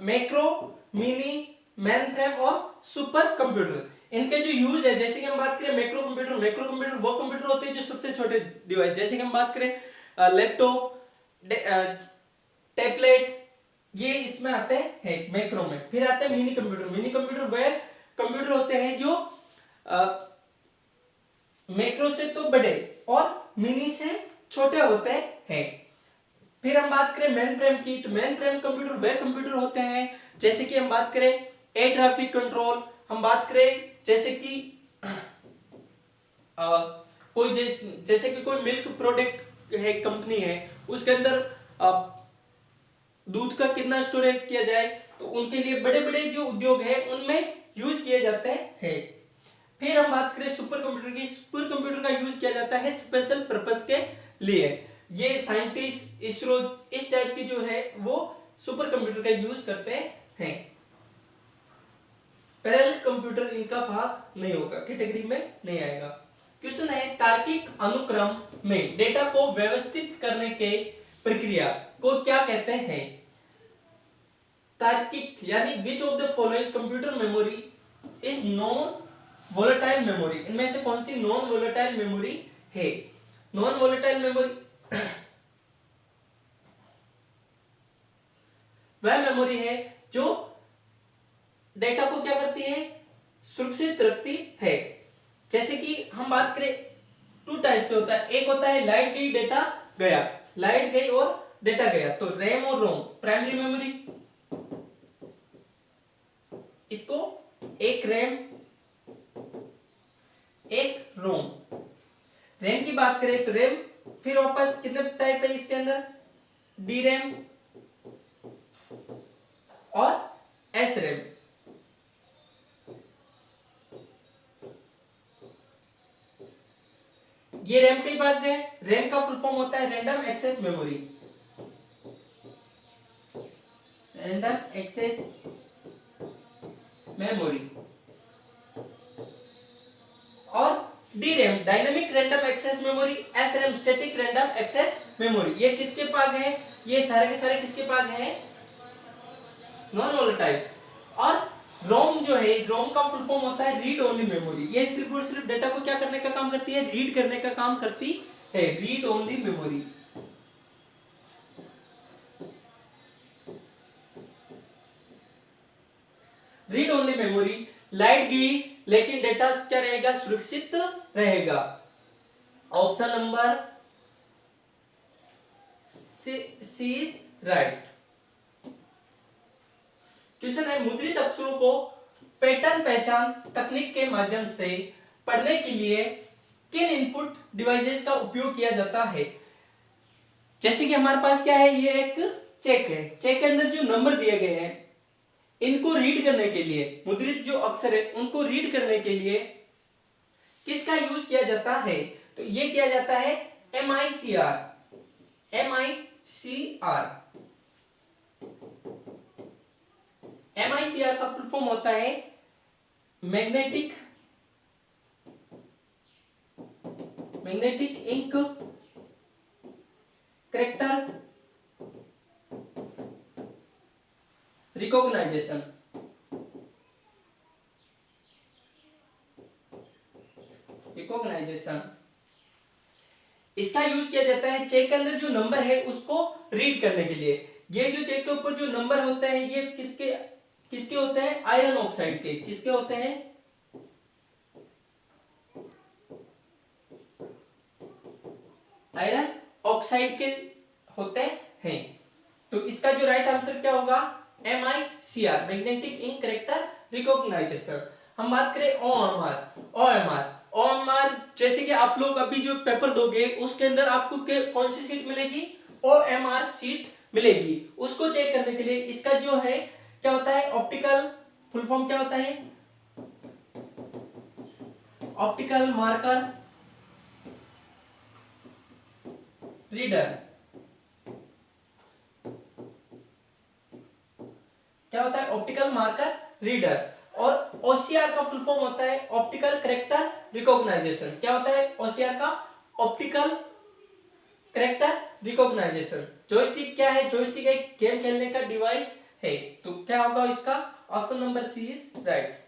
macro, mini, main frame और सुपर कंप्यूटर। इनके जो यूज है, जैसे कि हम बात करें मैक्रो कंप्यूटर, मैक्रो कंप्यूटर वो कंप्यूटर होते हैं जो सबसे छोटे डिवाइस, जैसे कि हम बात करें लैपटॉप, टैबलेट, ये इसमें आते हैं मैक्रो में। फिर आते हैं मिनी कंप्यूटर। मिनी कंप्यूटर वे कंप्यूटर होते हैं जो मैक्रो से तो बड़े और मिनी से छोटे होते हैं। फिर हम बात करें मेन फ्रेम की, तो मेन फ्रेम कंप्यूटर वे कंप्यूटर होते हैं जैसे कि हम बात करें एयर ट्रैफिक कंट्रोल, हम बात करें जैसे कि कोई जैसे कि कोई मिल्क प्रोडक्ट है, कंपनी है, उसके अंदर दूध का कितना स्टोरेज किया जाए, तो उनके लिए बड़े बड़े जो उद्योग है उनमें यूज किए जाते हैं। फिर हम बात करें सुपर कंप्यूटर की, सुपर कंप्यूटर का यूज किया जाता है स्पेशल पर्पस के लिए। ये साइंटिस्ट, इसरो, इस टाइप की जो है वो सुपर कंप्यूटर का यूज करते हैं। पैरेलल कंप्यूटर इनका भाग नहीं होगा, कैटेगरी में नहीं आएगा। क्वेश्चन है तार्किक अनुक्रम में डेटा को व्यवस्थित करने के प्रक्रिया को क्या कहते हैं? तार्किक यानी which of the following computer memory is non volatile memory? इनमें से कौन सी नॉन वोलेटाइल मेमोरी है? नॉन वोलेटाइल मेमोरी वह मेमोरी है जो डेटा को क्या करती है? सुरक्षित रखती है। जैसे कि हम बात करें, 2 टाइप से होता है। एक होता है लाइट गई डेटा गया, लाइट गई और डेटा गया, तो रैम और रोम, प्राइमरी मेमोरी। इसको एक रैम एक रोम। रैम की बात करें तो रैम, फिर वापस कितने टाइप है इसके अंदर? डी रैम और एस रैम। ये रैम की बात है, रैम का फुल फॉर्म होता है random access memory. Random access memory. और D RAM dynamic random access memory, S RAM static random access memory. ये किसके भाग है? ये सारे के सारे किसके भाग है? Non volatile. और रोम जो है, रोम का फुल फॉर्म होता है रीड ओनली मेमोरी। ये सिर्फ और सिर्फ डेटा को क्या करने का काम करती है? रीड करने का काम करती है, read only memory. Read only memory. Light गई लेकिन डेटा क्या रहेगा? सुरक्षित रहेगा। Option number C is right. Question है मुद्रित अक्षरों को पैटर्न पहचान तकनीक के माध्यम से पढ़ने के लिए किन इनपुट डिवाइसेस का उपयोग किया जाता है? जैसे कि हमारे पास क्या है, ये एक चेक है, चेक के अंदर जो नंबर दिए गए हैं इनको रीड करने के लिए, मुद्रित जो अक्षर है उनको रीड करने के लिए किसका यूज किया जाता है? तो ये किया जाता है MICR। MICR MICR का फुल फॉर्म होता है मैग्नेटिक इंक कैरेक्टर रिकॉग्नाइजेशन। इसका यूज किया जाता है चेक के अंदर जो नंबर है उसको रीड करने के लिए। ये जो चेक के ऊपर जो नंबर होते हैं ये किसके किसके होते हैं? आयरन ऑक्साइड के। किसके होते हैं? आयरन ऑक्साइड के होते हैं। तो इसका जो राइट आंसर क्या होगा? MICR magnetic ink character recognition. हम बात करें OMR जैसे कि आप लोग अभी जो पेपर दोगे उसके अंदर आपको कौन सी सीट मिलेगी? OMR सीट मिलेगी। उसको चेक करने के लिए इसका जो है क्या होता है? ऑप्टिकल फुल फॉर्म क्या होता है? Optical marker reader. क्या होता है? Optical marker reader. और OCR का फुल फॉर्म होता है ऑप्टिकल कैरेक्टर रिकॉग्नाइजेशन। क्या होता है OCR का? Optical character recognition. जॉयस्टिक क्या है? जॉयस्टिक एक गेम खेलने का डिवाइस है। तो क्या होगा इसका? Option number C is right.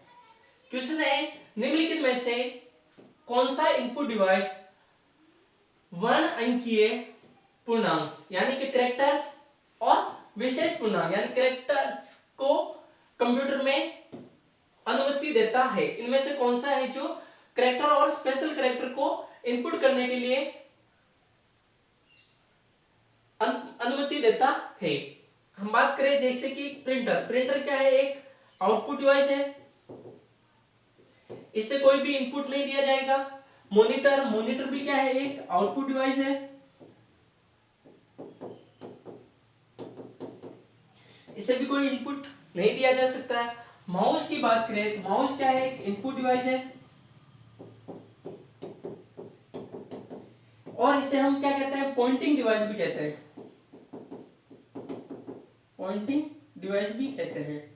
Question है निम्नलिखित में से कौन सा इनपुट डिवाइस वर्ण अंकीय पूर्णांक यानी कि कैरेक्टर्स और विशेष पूर्णांक यानी कैरेक्टर्स को कंप्यूटर में अनुमति देता है? इनमें से कौन सा है जो कैरेक्टर और स्पेशल कैरेक्टर को इनपुट करने के लिए अनुमति देता है? हम बात करें जैसे कि प्रिंटर क्या है? एक आउटपुट डिवाइस है, इससे कोई भी इनपुट नहीं दिया जाएगा। मॉनिटर भी क्या है? एक आउटपुट डिवाइस है, इससे भी कोई इनपुट नहीं दिया जा सकता है। माउस की बात करें तो माउस क्या है? एक इनपुट डिवाइस है और इसे हम क्या कहते हैं? पॉइंटिंग डिवाइस भी कहते हैं। पॉइंटिंग डिवाइस भी कहते हैं।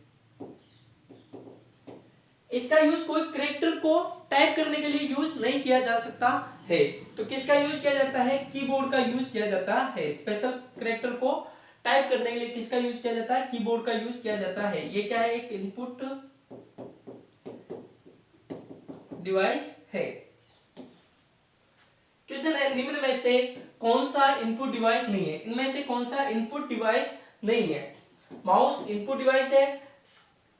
इसका यूज कोई कैरेक्टर को टाइप करने के लिए यूज नहीं किया जा सकता है। तो किसका यूज किया जाता है? कीबोर्ड का यूज किया जाता है। स्पेशल कैरेक्टर को टाइप करने के लिए किसका यूज किया जाता है? कीबोर्ड का यूज किया जाता है। ये क्या है? एक इनपुट डिवाइस है। क्वेश्चन है निम्न में से कौन सा इनपुट डिवाइस नहीं है? इनमें से कौन सा इनपुट डिवाइस नहीं है? माउस इनपुट डिवाइस है,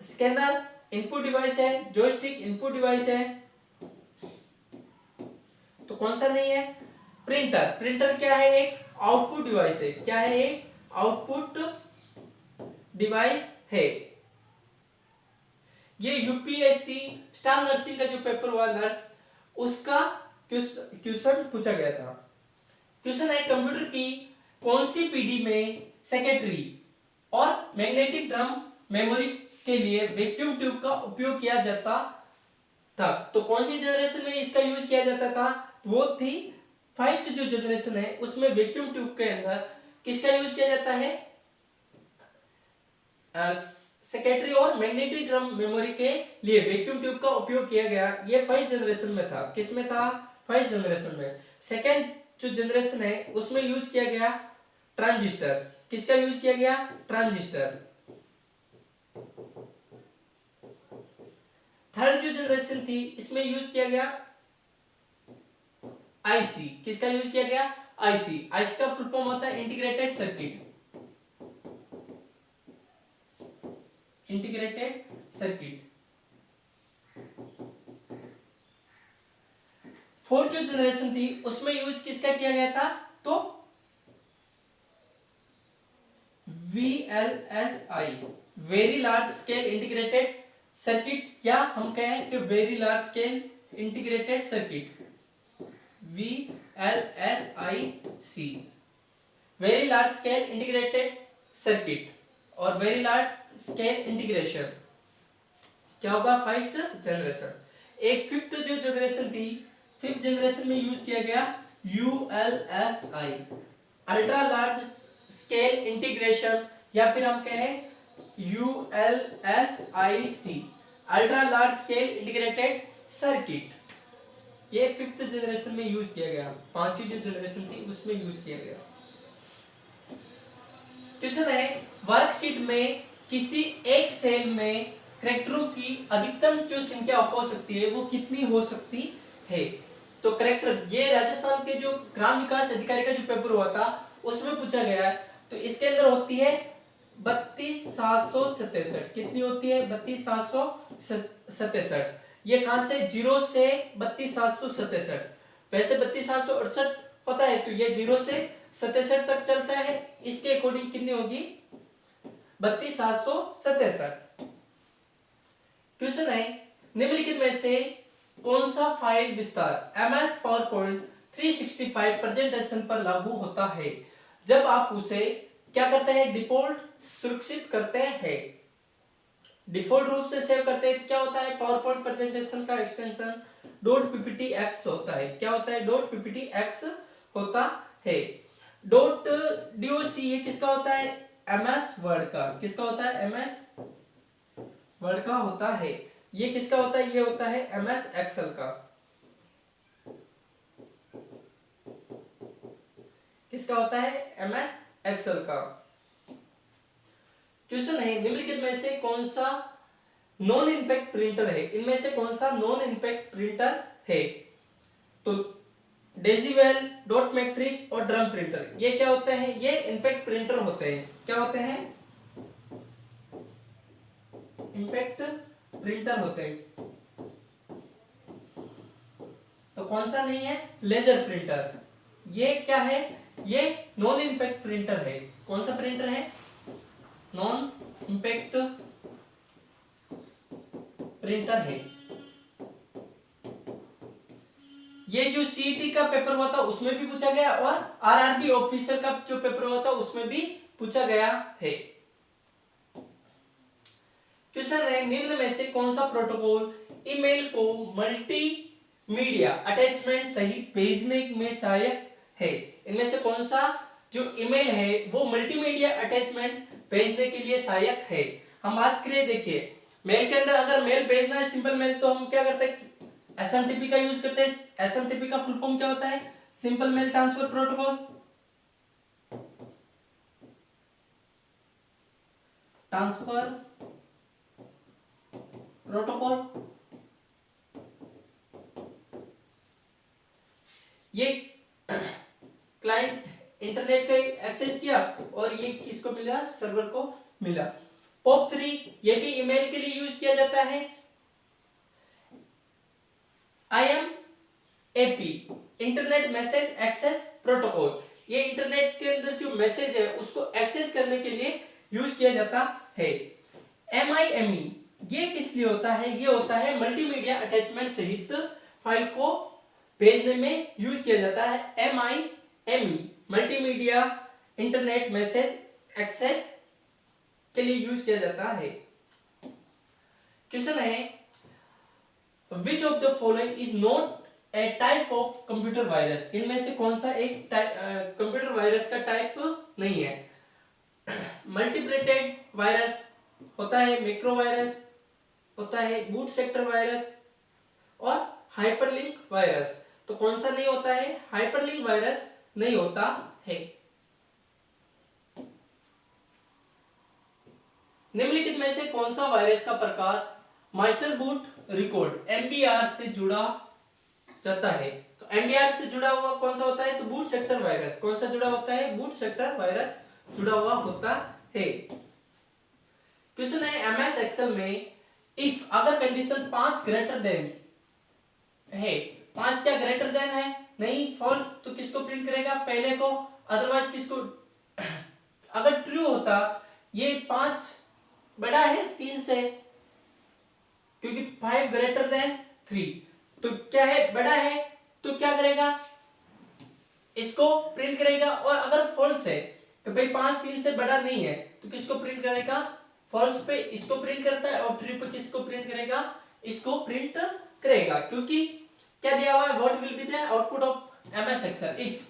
स्कैनर इनपुट डिवाइस है, जॉयस्टिक इनपुट डिवाइस है, तो कौन सा नहीं है? प्रिंटर क्या है? एक आउटपुट डिवाइस है। क्या है? एक आउटपुट डिवाइस है। ये यूपीएससी स्टाफ नर्सिंग का जो पेपर हुआ नर्स उसका क्वेश्चन पूछा गया था। क्वेश्चन है कंप्यूटर की कौन सी पीढ़ी में सेक्रेटरी और मैग्नेटिक ड्रम मेमोरी के लिए वैक्यूम ट्यूब का उपयोग किया जाता था? तो कौन सी जनरेशन में इसका यूज किया जाता था? वो थी फर्स्ट जो जनरेशन है उसमें वैक्यूम ट्यूब के अंदर किसका यूज किया जाता है? सेक्रेटरी और मैग्नेटिक ड्रम मेमोरी के लिए वैक्यूम ट्यूब का उपयोग किया गया। ये फर्स्ट जनरेशन में था। किस में था? फर्स्ट जनरेशन में। सेकंड जो जनरेशन है उसमें यूज किया गया ट्रांजिस्टर। किसका यूज किया गया? ट्रांजिस्टर। थर्ड जो जनरेशन थी इसमें यूज किया गया आईसी। किसका यूज किया गया? आईसी। आईसी का फुल फॉर्म होता है integrated circuit. Integrated circuit. Fourth जो जनरेशन थी उसमें यूज किसका किया गया था? तो VLSI very large scale integrated circuit, या हम कहें कि very large scale integrated circuit, VLSIC very large scale integrated circuit और वेरी लार्ज स्केल इंटीग्रेशन क्या होगा? First generation. एक फिफ्थ जो जनरेशन थी, फिफ्थ जनरेशन में यूज किया गया ULSI ultra large scale integration, या फिर हम कहें ULSIC, ultra large scale integrated circuit. ये 5th जनरेशन में यूज किया गया, 5वीं जो जनरेशन थी उसमें यूज किया गया। क्वेश्चन है, वर्कशीट में किसी एक सेल में कैरेक्टरों की अधिकतम जो संख्या हो सकती है वो कितनी हो सकती है? तो कैरेक्टर, ये राजस्थान के जो ग्राम विकास अधिकारी का जो पेपर हुआ था उसमें पूछा गया है। तो इसके अंदर होती है 32,767। कितनी होती है? 32,767। ये कहां से? 0 से 32,767। वैसे 32,768 होता है, तो ये 0 से 67 तक चलता है। इसके अकॉर्डिंग कितनी होगी? 32,767। क्वेश्चन है, निम्नलिखित में से कौन सा फाइल विस्तार MS PowerPoint 365 प्रेजेंटेशन पर लागू होता है? जब आप उसे क्या करते हैं? डिफॉल्ट सुरक्षित करते हैं, डिफॉल्ट रूप से सेव करते हैं, तो क्या होता है? PowerPoint प्रेजेंटेशन का एक्सटेंशन .pptx होता है। क्या होता है? .pptx होता है। .doc ये किसका होता है? MS वर्ड का। किसका होता है? MS वर्ड का होता है। ये किसका होता है? ये होता है MS एक्सेल का। किसका होता है? MS एक्सेल का। क्वेश्चन है, निम्नलिखित में से कौन सा नॉन इंपैक्ट प्रिंटर है? इनमें से कौन सा नॉन इंपैक्ट प्रिंटर है? तो डेजिवेल, डॉट मैट्रिक्स और ड्रम प्रिंटर, ये क्या होते हैं? ये इंपैक्ट प्रिंटर होते हैं। क्या होते हैं? इंपैक्ट प्रिंटर होते हैं। तो कौन सा नहीं है? Laser printer. ये क्या है? ये नॉन इंपैक्ट प्रिंटर है। कौन सा प्रिंटर है? नॉन इंपैक्ट प्रिंटर है। ये जो सीईटी का पेपर हुआ था उसमें भी पूछा गया और आरआरबी ऑफिसर का जो पेपर हुआ था उसमें भी पूछा गया है। क्वेश्चन है, निम्न में से कौन सा प्रोटोकॉल ईमेल को मल्टीमीडिया अटैचमेंट सहित भेजने में सहायक है? इनमें से कौन सा जो ईमेल है वो मल्टीमीडिया अटैचमेंट भेजने के लिए सहायक है? हम बात करें, देखिए मेल के अंदर अगर मेल भेजना है सिंपल मेल, तो हम क्या करते हैं? SMTP का यूज करते हैं। SMTP का फुल फॉर्म क्या होता है? Simple mail transfer protocol. Transfer protocol. ये क्लाइंट इंटरनेट का एक्सेस किया और ये किसको मिला? सर्वर को मिला। POP3 ये भी ईमेल के लिए यूज किया जाता है। IMAP internet message access protocol, ये इंटरनेट के अंदर जो मैसेज है उसको एक्सेस करने के लिए यूज किया जाता है। MIME ये किस लिए होता है? ये होता है मल्टीमीडिया अटैचमेंट सहित फाइल को भेजने में यूज किया जाता है। MIME multimedia internet message access के लिए यूज किया जाता है। क्वेश्चन है, Which of the following is not a type of computer virus? इनमें से कौन सा एक कंप्यूटर वायरस का टाइप नहीं है? मल्टीप्लेटेड वायरस होता है, मैक्रो वायरस होता है, बूट सेक्टर वायरस और हाइपरलिंक वायरस। तो कौन सा नहीं होता है? हाइपरलिंक वायरस नहीं होता है। निम्नलिखित में से कौन सा वायरस का प्रकार मास्टर बूट रिकॉर्ड MBR से जुड़ा जाता है? तो MBR से जुड़ा हुआ कौन सा होता है? तो बूट सेक्टर वायरस। कौन सा जुड़ा होता है? बूट सेक्टर वायरस जुड़ा हुआ होता है। क्वेश्चन है, MS एक्सेल में इफ अगर कंडीशन 5 ग्रेटर देन है, 5 क्या ग्रेटर देन है? नहीं, फॉल्स, तो किसको प्रिंट करेगा? पहले को। अदरवाइज किसको? अगर ट्रू होता, ये 5 बड़ा है 3 से, क्योंकि 5 ग्रेटर देन 3, तो क्या है? बड़ा है, तो क्या करेगा? इसको प्रिंट करेगा। और अगर फॉल्स है कि भाई 5 3 से बड़ा नहीं है, तो किसको प्रिंट करेगा? फॉल्स पे इसको प्रिंट करता है और ट्रू पे किसको प्रिंट करेगा? इसको प्रिंट करेगा। क्योंकि क्या दिया हुआ है? What will be the output of MS Excel if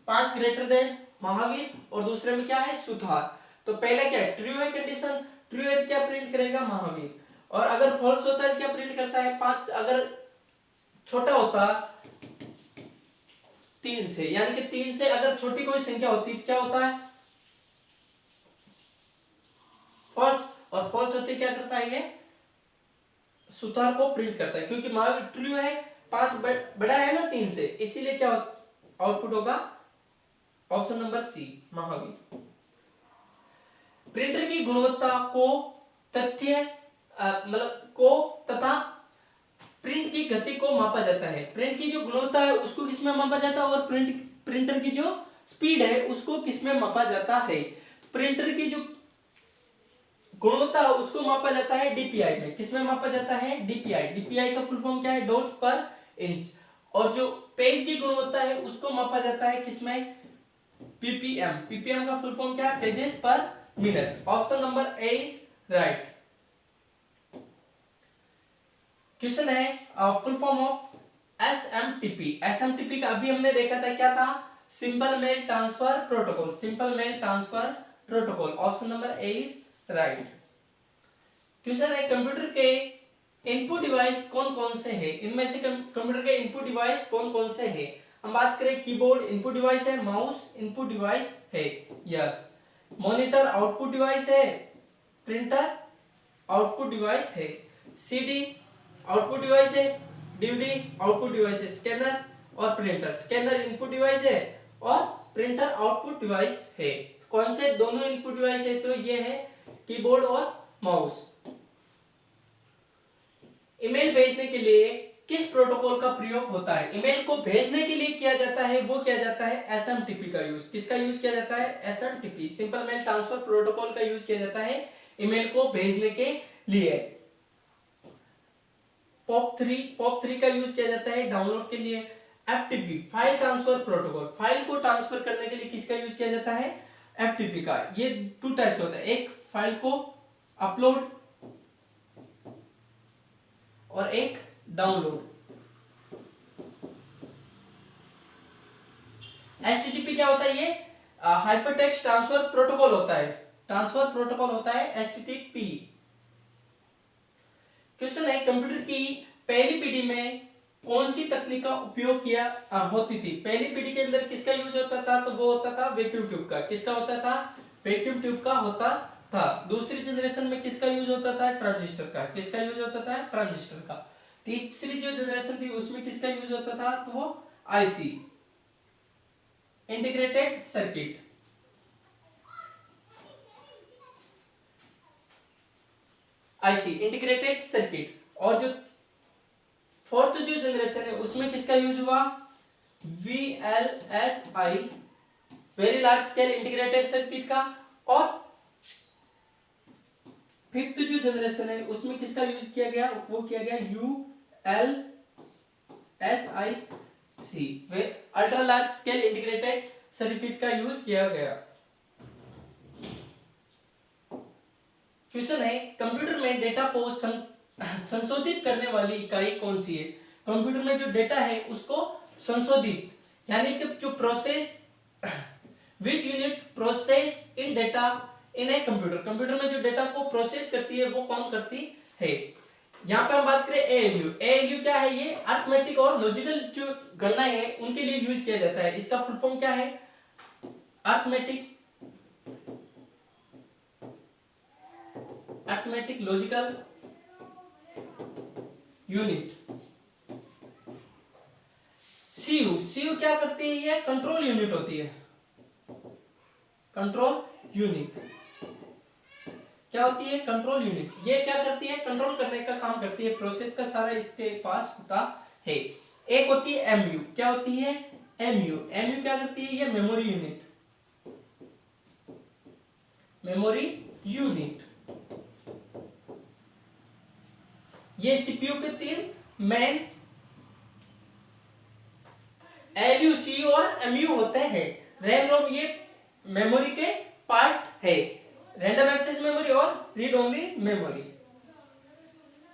5 greater than Mahavir और दूसरे में क्या है? सुधार। तो पहले क्या है? ट्रू है कंडीशन, ट्रू है तो क्या प्रिंट करेगा, महावीर। और अगर फॉल्स होता है तो क्या प्रिंट करता है, 5 अगर छोटा होता 3 से, यानी कि 3 से अगर छोटी कोई संख्या होती तो क्या होता है, फॉल्स। और फॉल्स होते क्या करता है, ये सुतार को प्रिंट करता है, क्योंकि महावीर ट्रू है, 5 बड़ा है ना 3 से, इसीलिए क्या आउटपुट होगा, option number C, Mahavir. Printer की गुणवत्ता को तथ्य मतलब को तथा प्रिंट की गति को मापा जाता है। प्रिंट की जो गुणवत्ता है उसको किसमें मापा जाता है, और प्रिंटर की जो स्पीड है उसको किसमें मापा जाता है। प्रिंटर की जो गुणवत्ता है उसको मापा जाता है डीपीआई में। किसमें मापा जाता है, डीपीआई। डीपीआई का फुल फॉर्म क्या है, डॉट पर इंच। और जो पेज की गुणवत्ता है उसको मापा जाता है किसमें, पीपीएम। पीपीएम का फुल फॉर्म क्या है, pages per minute. Option number A is right. Question है full form of SMTP. SMTP का अभी हमने देखा था, क्या था, simple mail transfer protocol. Simple mail transfer protocol, option number A is right. Question है कंप्यूटर के इनपुट डिवाइस कौन कौन से हैं, इनमें से कंप्यूटर के इनपुट डिवाइस कौन कौन से हैं। हम बात करें, कीबोर्ड इनपुट डिवाइस है, माउस इनपुट डिवाइस है, यस। मॉनिटर आउटपुट डिवाइस है, प्रिंटर आउटपुट डिवाइस है, सीडी आउटपुट डिवाइस है, डीवीडी आउटपुट डिवाइस है, स्कैनर और प्रिंटर। स्कैनर इनपुट डिवाइस है और प्रिंटर आउटपुट डिवाइस है। कौन से दोनों इनपुट डिवाइस है, तो ये है कीबोर्ड और माउस। ईमेल भेजने के लिए किस प्रोटोकॉल का प्रयोग होता है। ईमेल को भेजने के लिए किया जाता है, वो किया जाता है एसएमटीपी का यूज। किसका यूज किया जाता है, SMTP, simple mail transfer protocol का यूज किया जाता है ईमेल को भेजने के लिए। पॉप3 का यूज किया जाता है डाउनलोड के लिए। FTP file transfer protocol, file को ट्रांसफर करने के लिए किसका यूज किया जाता है, एफटीपी का। ये 2 टाइप्स होता है, एक फाइल को अपलोड और एक डाउनलोड। एचटीटीपी क्या होता है, ये हाइपरटेक्स्ट ट्रांसफर प्रोटोकॉल होता है, ट्रांसफर प्रोटोकॉल होता है एचटीटीपी। क्वेश्चन है कंप्यूटर की पहली पीढ़ी में कौन सी तकनीक का उपयोग किया होती थी। पहली पीढ़ी के अंदर किसका यूज होता था, तो वो होता था वैक्यूम ट्यूब का। किसका होता था, वैक्यूम ट्यूब का होता था। दूसरी जनरेशन में किसका यूज होता था, ट्रांजिस्टर का। किसका यूज होता था, ट्रांजिस्टर का। तीसरी जो जनरेशन थी उसमें किसका यूज होता था, तो वो IC, integrated circuit. IC integrated circuit. और जो फोर्थ जो जनरेशन है उसमें किसका यूज हुआ, VLSI, very large scale integrated circuit का। और फिफ्थ जो जनरेशन है उसमें किसका यूज किया गया, वो किया गया यूएलएसआईसी, वे ultra large scale integrated circuit का यूज किया गया। क्वेश्चन है कंप्यूटर में डेटा को संशोधित करने वाली इकाई कौन सी है। कंप्यूटर में जो डेटा है उसको संशोधित, यानी कि जो process, which unit process in data in a computer. Computer में जो डेटा को प्रोसेस करती है वो कौन करती है। यहाँ पे हम बात करें एएलयू। एएलयू क्या है, ये अरिथमेटिक और लॉजिकल जो गणनाएं हैं उनके लिए यूज किया जाता है। इसका फुल फॉर्म क्या है, अरिथमेटिक लॉजिकल यूनिट। सीयू क्या करती है, ये कंट्रोल यूनिट होती है। कंट्रोल यूनिट क्या होती है, कंट्रोल यूनिट। ये क्या करती है, कंट्रोल करने का काम करती है, प्रोसेस का सारा इसके पास होता है। एक होती है एमयू। क्या होती है, एमयू। एमयू क्या करती है, ये मेमोरी यूनिट, मेमोरी यूनिट। ये सीपीयू के 3 मेन एलयू, सीयू और एमयू होते हैं। रैम रोम ये मेमोरी के पार्ट है, रैंडम एक्सेस मेमोरी और रीड ओनली मेमोरी।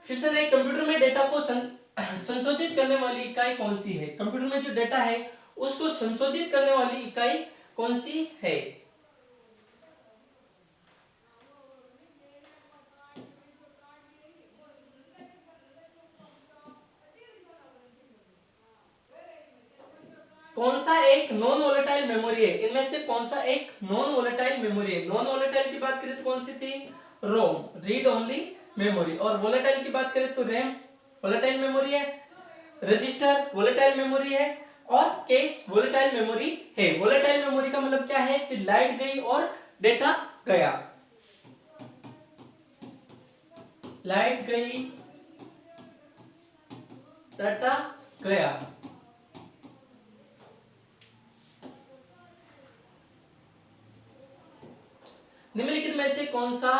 क्वेश्चन है कंप्यूटर में डेटा को संशोधित करने वाली इकाई कौन सी है। कंप्यूटर में जो डेटा है उसको संशोधित करने वाली इकाई कौन सी है। कौन सा एक नॉन वोलेटाइल मेमोरी है, इनमें से कौन सा एक नॉन वोलेटाइल मेमोरी है? नॉन वोलेटाइल की बात करें तो कौन सी थी? रोम, रीड ओनली मेमोरी। और वोलेटाइल की बात करें तो रैम वोलेटाइल मेमोरी है, रजिस्टर वोलेटाइल मेमोरी है, और केस वोलेटाइल मेमोरी है। वोलेटाइल मेमोरी का मतलब क्या है कि लाइट गई और डेटा गया, लाइट गई डाटा गया। निम्नलिखित में से कौन सा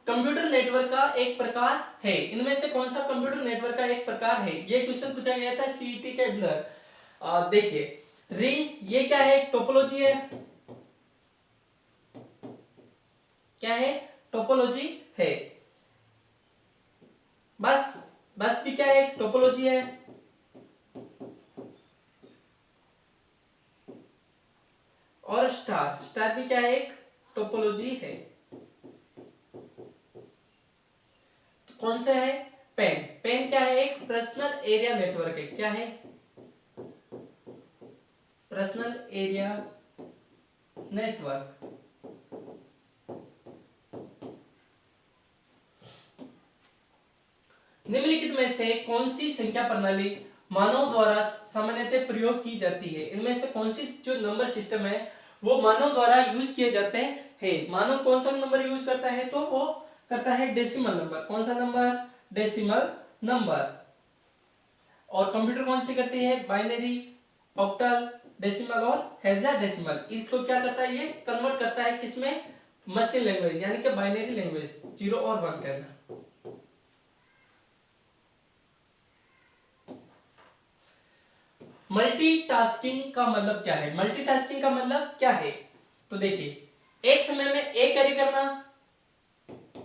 कंप्यूटर नेटवर्क का एक प्रकार है? इनमें से कौन सा कंप्यूटर नेटवर्क का एक प्रकार है? ये क्वेश्चन पूछा गया था सीईटी के अंदर। देखिए, रिंग ये क्या है? टोपोलॉजी है। क्या है? टोपोलॉजी है। बस भी क्या है? टोपोलॉजी है। और स्टार भी क्या है? एक टोपोलॉजी है। तो कौन सा है? पेन क्या है? एक पर्सनल एरिया नेटवर्क है। क्या है? Personal area network. निम्नलिखित में से कौन सी संख्या प्रणाली मानव द्वारा सामान्यतः प्रयोग की जाती है? इनमें से कौन सी जो नंबर सिस्टम है वो मानव द्वारा यूज किए जाते हैं? मानव कौन सा नंबर यूज करता है? तो वो करता है डेसिमल नंबर। कौन सा नंबर? Decimal number. और कंप्यूटर कौन सी करती है? बाइनरी, ऑक्टल, डेसिमल और हेक्साडेसिमल। इसको क्या करता है? ये कन्वर्ट करता है किसमें? मशीन लैंग्वेज, यानी कि बाइनरी लैंग्वेज, 0 और 1 के अंदर। मल्टीटास्किंग का मतलब क्या है? मल्टीटास्किंग का मतलब क्या है? तो देखिए, एक समय में एक कार्य करना,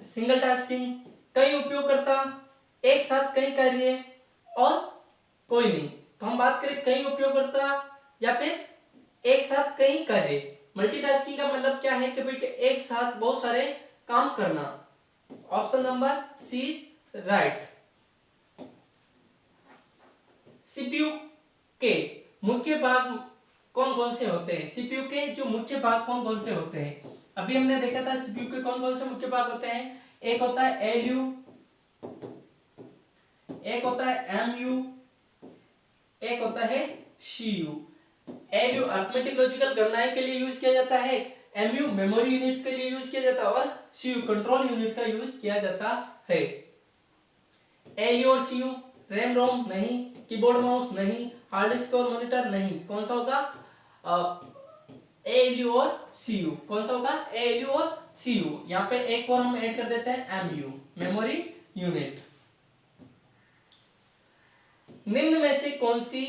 सिंगल टास्किंग। कई उपयोगकर्ता, एक साथ कई कार्य, और कोई नहीं। तो हम बात करें कई उपयोगकर्ता या फिर एक साथ कई कार्य। मल्टीटास्किंग का मतलब क्या है कि भाई एक साथ बहुत सारे काम करना। Option number C is right. CPU के मुख्य भाग कौन कौन से होते हैं? सीपीयू के जो मुख्य भाग कौन कौन से होते हैं? अभी हमने देखा था सीपीयू के कौन कौन से मुख्य भाग होते हैं। एक होता है एलयू, एक होता है एमयू, एक होता है सीयू। एलयू अरिथमेटिक लॉजिकल गणनाएं के लिए यूज किया जाता है, एमयू मेमोरी यूनिट के लिए यूज किया जाता है, और सीयू कंट्रोल यूनिट का यूज किया जाता है। एलयू और सीयू, रैम रोम नहीं, कीबोर्ड माउस नहीं, हार्ड डिस्क और मॉनिटर नहीं। कौन सा होगा? एलयू और सीयू। कौन सा होगा? एलयू और सीयू। यहाँ पे एक और हम ऐड कर देते हैं एमयू, मेमोरी यूनिट। निम्न में से कौन सी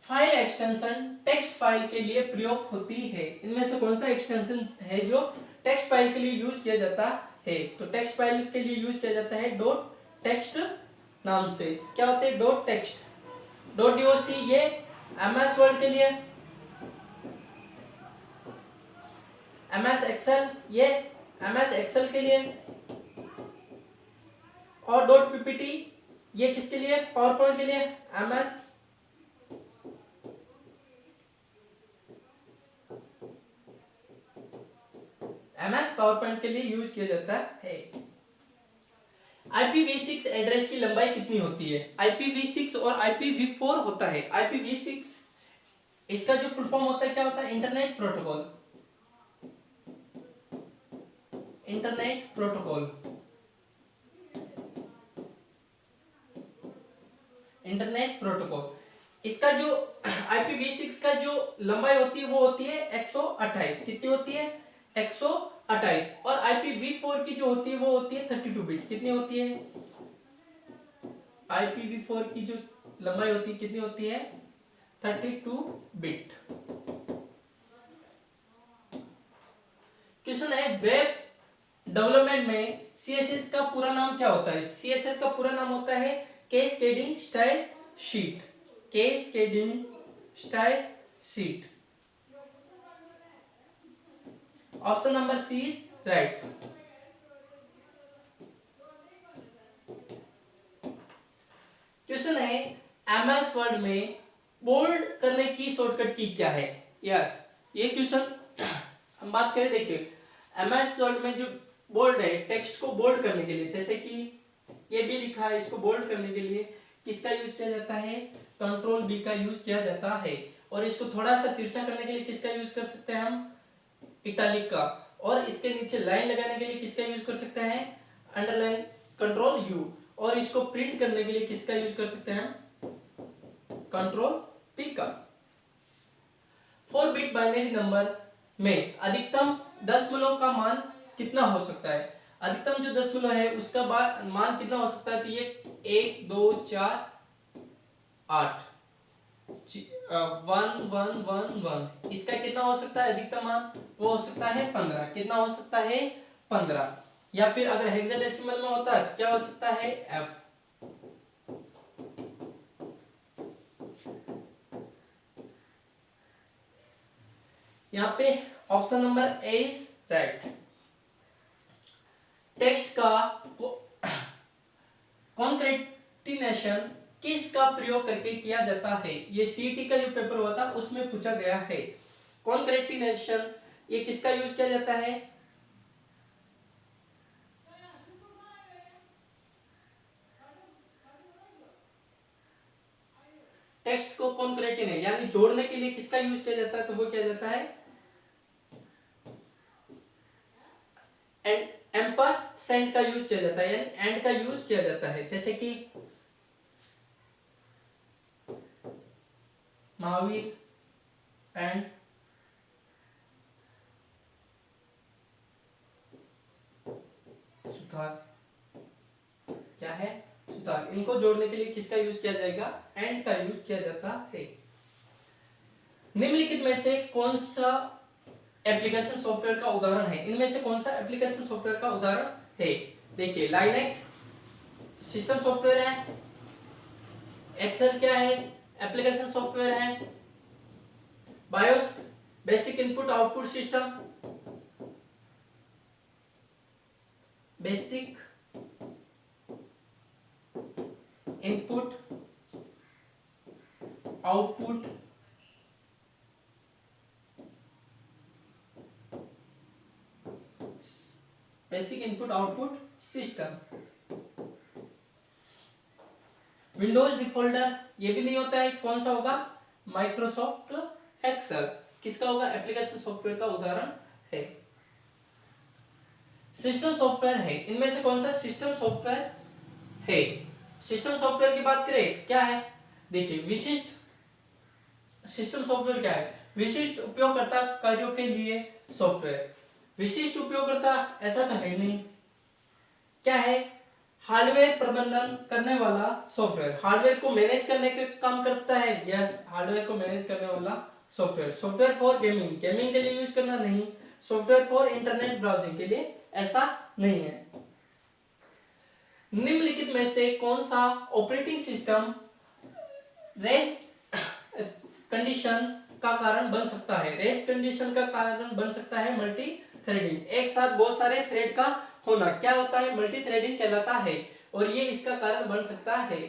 फाइल एक्सटेंशन टेक्स्ट फाइल के लिए प्रयोग होती है? इनमें से कौन सा एक्सटेंशन है जो टेक्स्ट फाइल के लिए यूज किया जाता है? तो टेक्स्ट फाइल के लिए यूज किया जाता है डॉट टेक्स्ट नाम से। क्या होते हैं? डॉट टेक्स्ट, डॉट डॉक, ये एमएस वर्ड के लिए, एमएस एक्सेल, ये एमएस एक्सेल के लिए, और डॉट पीपीटी ये किसके लिए? पावर पॉइंट के लिए, एमएस पावर पॉइंट के लिए यूज किया जाता है। IPv6 एड्रेस की लंबाई कितनी होती है? IPv6 और IPv4 होता है। IPv6 इसका जो फुल फॉर्म होता है क्या होता है? Internet protocol, internet protocol, internet protocol. इसका जो IPv6 का जो लंबाई होती है वो होती है 128। कितनी होती है? 128। और IPv4 की जो होती है वो होती है 32 बिट। कितनी होती है? IPv4 की जो लंबाई होती है कितनी होती है? 32 बिट। क्वेश्चन है, वेब डेवलपमेंट में CSS का पूरा नाम क्या होता है? CSS का पूरा नाम होता है cascading style sheet, cascading style sheet. Option number C is right. Question है, MS वर्ड में बोल्ड करने की शॉर्टकट की क्या है? यस, ये क्वेश्चन हम बात करें, देखिए एमएस वर्ड में जो बोल्ड है, टेक्स्ट को बोल्ड करने के लिए, जैसे कि ये भी लिखा है, इसको बोल्ड करने के लिए किसका यूज किया जाता है? कंट्रोल बी का यूज किया जाता है। और इसको थोड़ा सा तिरछा करने के लिए किसका यूज कर सकते हैं हम? इटैलिक का। और इसके नीचे लाइन लगाने के लिए किसका यूज कर सकते हैं? Underline, control you. और इसको प्रिंट करने के लिए किसका यूज कर सकते हैं? कंट्रोल पी का। 4 बिट बाइनरी नंबर में अधिकतम दशमलव का मान कितना हो सकता है? अधिकतम जो दशमलव है उसका मान कितना हो सकता है? तो ये 1 2 4 8 1 1 1 1, इसका कितना हो सकता है अधिकतम मान? वो हो सकता है 15। कितना हो सकता है? 15। या फिर अगर हेक्साडेसिमल में होता है तो क्या हो सकता है? f। यहाँ पे option number A is right. Text का कॉन्कैटिनेशन किसका प्रयोग करके किया जाता है? ये सीटी का जो पेपर हुआ था उसमें पूछा गया है। कॉन्कैटिनेशन ये किसका यूज किया जाता है? टेक्स्ट को कॉन्कैटिनेट यानी जोड़ने के लिए किसका यूज किया जाता है? तो वो किया जाता है एम्परसेंड का यूज किया जाता है, यानी एंड का यूज किया जाता है। जैसे कि महावीर एंड सुधार, क्या है? सुधार। इनको जोड़ने के लिए किसका यूज किया जाएगा? एंड का यूज किया जाता है। निम्नलिखित में से कौन सा एप्लीकेशन सॉफ्टवेयर का उदाहरण है? इनमें से कौन सा एप्लीकेशन सॉफ्टवेयर का उदाहरण है? देखिए लाइनक्स सिस्टम सॉफ्टवेयर है, एक्सेल क्या है? एप्लीकेशन सॉफ्टवेयर है, BIOS basic input output system, basic input output basic input output system. Windows defaulter ये भी नहीं होता है, कौन सा होगा? माइक्रोसॉफ्ट एक्सेल किसका होगा? एप्लीकेशन सॉफ्टवेयर का उदाहरण है। सिस्टम सॉफ्टवेयर है, इनमें से कौन सा सिस्टम सॉफ्टवेयर है? सिस्टम सॉफ्टवेयर की बात करें क्या है? देखिए विशिष्ट सिस्टम सॉफ्टवेयर क्या है? विशिष्ट उपयोगकर्ता कार्यों के लिए सॉफ्टवेयर। विशिष्ट उपयोगकर्ता ऐसा तो है नहीं, क्या है? हार्डवेयर प्रबंधन करने वाला सॉफ्टवेयर, हार्डवेयर को मैनेज करने का काम करता है। यस, हार्डवेयर को मैनेज करने वाला software. Software for gaming, gaming के लिए यूज करना नहीं। सॉफ्टवेयर फॉर इंटरनेट ब्राउजिंग के लिए ऐसा नहीं है। निम्नलिखित में से कौन सा ऑपरेटिंग सिस्टम रेस कंडीशन का कारण बन सकता है? रेट कंडीशन का कारण बन सकता है मल्टी थ्रेडिंग, एक साथ बहुत सारे थ्रेड का होना क्या होता है? मल्टी थ्रेडिंग कहलाता है, और ये इसका कारण बन सकता है।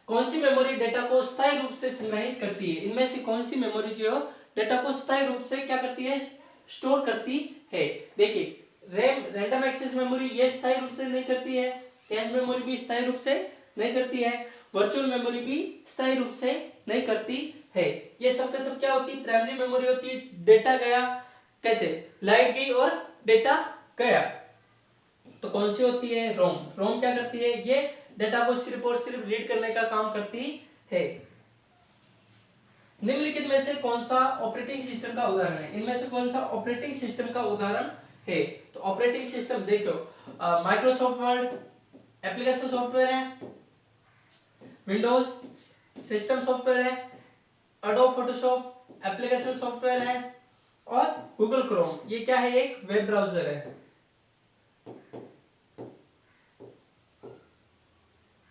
कौन सी मेमोरी डेटा को स्थायी रूप से संग्रहित करती है? इनमें से कौन सी मेमोरी जो डेटा को स्थायी रूप से क्या करती है? स्टोर करती है। देखिए रैम रैंडम एक्सेस मेमोरी ये स्थायी रूप से नहीं करती है, कैश मेमोरी भी स्थायी रूप से नहीं करती है, वर्चुअल मेमोरी भी स्थायी रूप से नहीं करती है। ये सब का सब क्या होती है? प्राइमरी मेमोरी होती है। डेटा गया कैसे? लाइट गई और डेटा गया, तो कौन सी होती है? रोम। रोम क्या करती है? ये डेटा को सिर्फ और सिर्फ रीड करने का काम करती है। निम्नलिखित में से कौन सा ऑपरेटिंग सिस्टम का उदाहरण है? इनमें से कौन सा ऑपरेटिंग सिस्टम का उदाहरण है? तो ऑपरेटिंग सिस्टम देखो, माइक्रोसॉफ्ट वर्ड एप्लीकेशन सॉफ्टवेयर है, विंडोज सिस्टम सॉफ्टवेयर है, एडोब फोटोशॉप एप्लीकेशन सॉफ्टवेयर है, और गूगल क्रोम ये क्या है? एक वेब ब्राउजर है।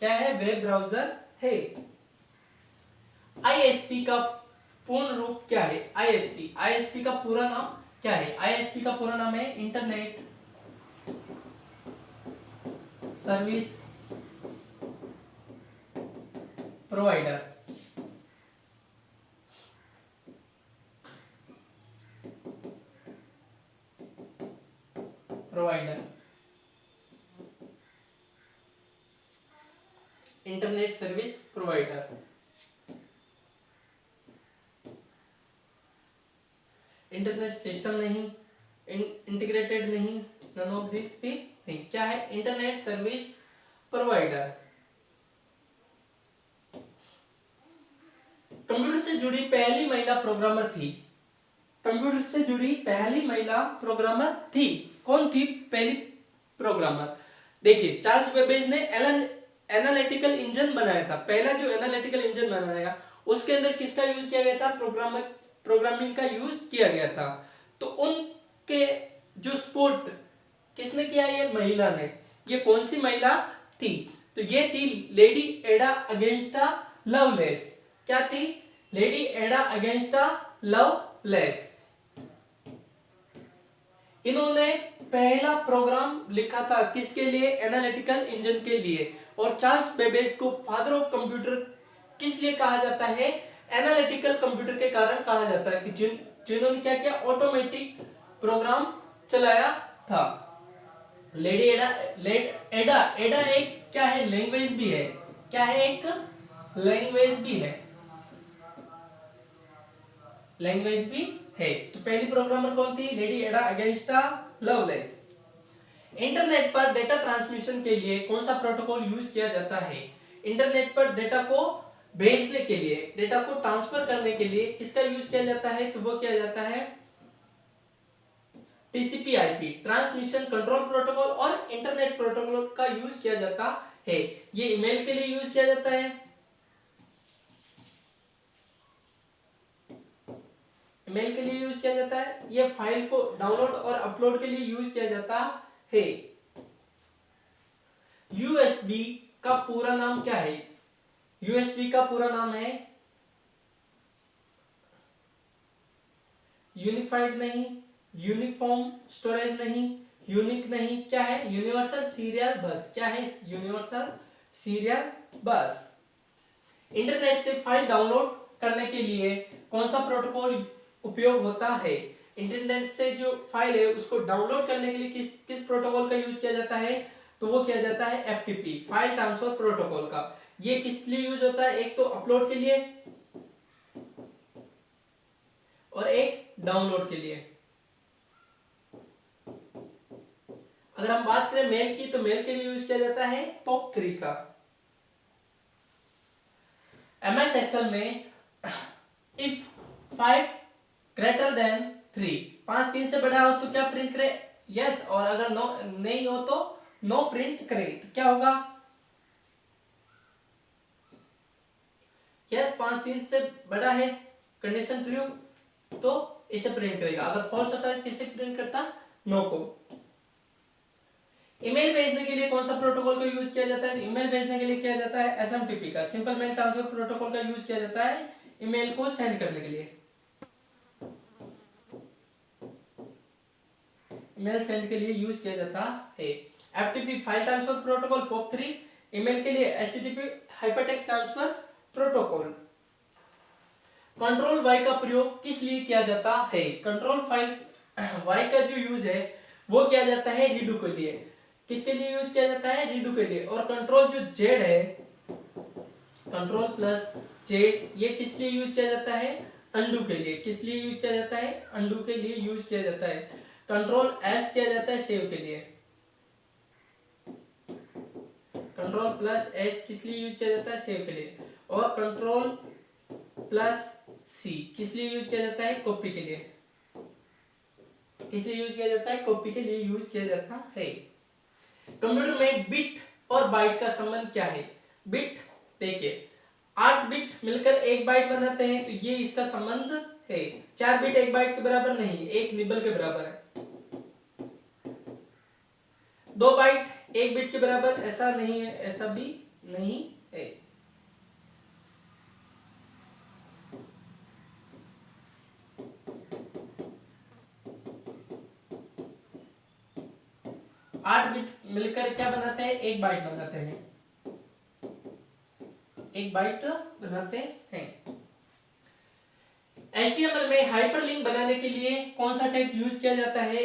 क्या है? वेब ब्राउजर है। आईएसपी का पूर्ण रूप क्या है? आईएसपी, आईएसपी का पूरा नाम क्या है? आईएसपी का पूरा नाम है internet service provider, provider, internet service provider, internet system नहीं, इंटीग्रेटेड नहीं, नन ऑफ दिस भी नहीं, क्या है, इंटरनेट सर्विस प्रोवाइडर। कंप्यूटर से जुड़ी पहली महिला प्रोग्रामर थी, कंप्यूटर से जुड़ी पहली महिला प्रोग्रामर थी, कौन थी पहली प्रोग्रामर? देखिए, चार्ल्स बेबेज ने एनालिटिकल इंजन बनाया था, पहला जो एनालिटिकल इंजन बनाया गया उसके अंदर किसका यूज किया गया था? प्रोग्रामिंग का यूज किया गया था। तो उनके जो सपोर्ट किसने किया? ये महिला ने। ये कौन सी महिला थी? तो ये थी लेडी एडा अगेंस्टा लवलेस। क्या थी? लेडी एडा अगेंस्टा लवलेस। इन्होंने पहला प्रोग्राम लिखा था किसके लिए? एनालिटिकल इंजन के लिए। और चार्ल्स बेबेज को फादर ऑफ कंप्यूटर किस लिए कहा जाता है? एनालिटिकल कंप्यूटर के कारण कहा जाता है कि जिन्होंने क्या किया? ऑटोमेटिक प्रोग्राम चलाया था। लेडी एडा एडा एक क्या है? लैंग्वेज भी है। क्या है? एक लैंग्वेज भी है, लैंग्वेज भी है। तो पहली प्रोग्रामर कौन थी? लेडी एडा अगेंस्टा लवलेस। इंटरनेट पर डेटा ट्रांसमिशन के लिए कौन सा प्रोटोकॉल यूज किया जाता है? इंटरनेट पर डेटा को भेजने के लिए, डेटा को ट्रांसफर करने के लिए किसका यूज किया जाता है? तो वो किया जाता है टीसीपी/आईपी, ट्रांसमिशन कंट्रोल प्रोटोकॉल और इंटरनेट प्रोटोकॉल का यूज किया जाता है। ये ईमेल के लिए यूज किया जाता है, ईमेल के लिए यूज किया जाता है। ये फाइल को डाउनलोड और अपलोड के लिए यूज किया जाता है। यूएसबी का पूरा नाम क्या है? यूएसबी का पूरा नाम है यूनिफाइड नहीं, यूनिफॉर्म स्टोरेज नहीं, यूनिक नहीं, क्या है? यूनिवर्सल सीरियल बस। क्या है? यूनिवर्सल सीरियल बस। इंटरनेट से फाइल डाउनलोड करने के लिए कौन सा प्रोटोकॉल उपयोग होता है? इंटरनेट से जो फाइल है उसको डाउनलोड करने के लिए किस प्रोटोकॉल का यूज किया जाता है? तो वो किया जाता है एफटीपी, फाइल ट्रांसफर प्रोटोकॉल का। ये किस लिए यूज होता है? एक तो अपलोड के लिए और एक डाउनलोड के लिए। अगर हम बात करें मेल की, तो मेल के लिए यूज किया जाता है POP3 का। MS एक्सेल में इफ 5 ग्रेटर देन 3, 5 3 से बड़ा हो तो क्या प्रिंट करे? यस। और अगर नो नहीं हो तो नो प्रिंट करे। तो क्या होगा? यस, 5 3 से बड़ा है, कंडीशन ट्रू, तो इसे प्रिंट करेगा। अगर फॉल्स होता है किसे प्रिंट करता? नो को। ईमेल भेजने के लिए कौन सा प्रोटोकॉल का यूज किया जाता है? ईमेल भेजने के लिए किया जाता है SMTP का, सिंपल मेल ट्रांसफर प्रोटोकॉल का यूज किया जाता है ईमेल को सेंड करने के लिए। ईमेल सेंड के लिए यूज किया जाता है। FTP file transfer protocol, POP3 email के लिए, HTTP hypertext transfer protocol. Control Y का प्रयोग किस लिए किया जाता है? कंट्रोल फाइल Y का जो यूज है वो किया जाता है रीडू के लिए। किसके लिए यूज किया जाता है? रीडू के लिए। और कंट्रोल जो Z है, कंट्रोल प्लस Z, ये किस लिए यूज किया जाता है? अंडू के लिए। किस लिए यूज किया जाता है? अंडू के लिए यूज किया जाता है। कंट्रोल S किया जाता है सेव के लिए। कंट्रोल प्लस S किस लिए यूज किया जाता है? सेव के लिए। और कंट्रोल प्लस C किस लिए यूज किया जाता है? कॉपी के लिए। किस लिए यूज किया जाता है? कॉपी के लिए यूज किया जाता है। कंप्यूटर में बिट और बाइट का संबंध क्या है? बिट, देखिए 8 बिट मिलकर 1 बाइट बनाते हैं, तो ये इसका संबंध है। 4 बिट 1 बाइट के बराबर नहीं, 1 निबल के बराबर है। 2 बाइट 1 बिट के बराबर ऐसा नहीं है, ऐसा भी नहीं है। 8 बिट मिलकर क्या बनाते हैं? 1 बाइट बनाते हैं। एक बाइट बनाते हैं। HTML में हाइपरलिंक बनाने के लिए कौन सा टैग यूज किया जाता है?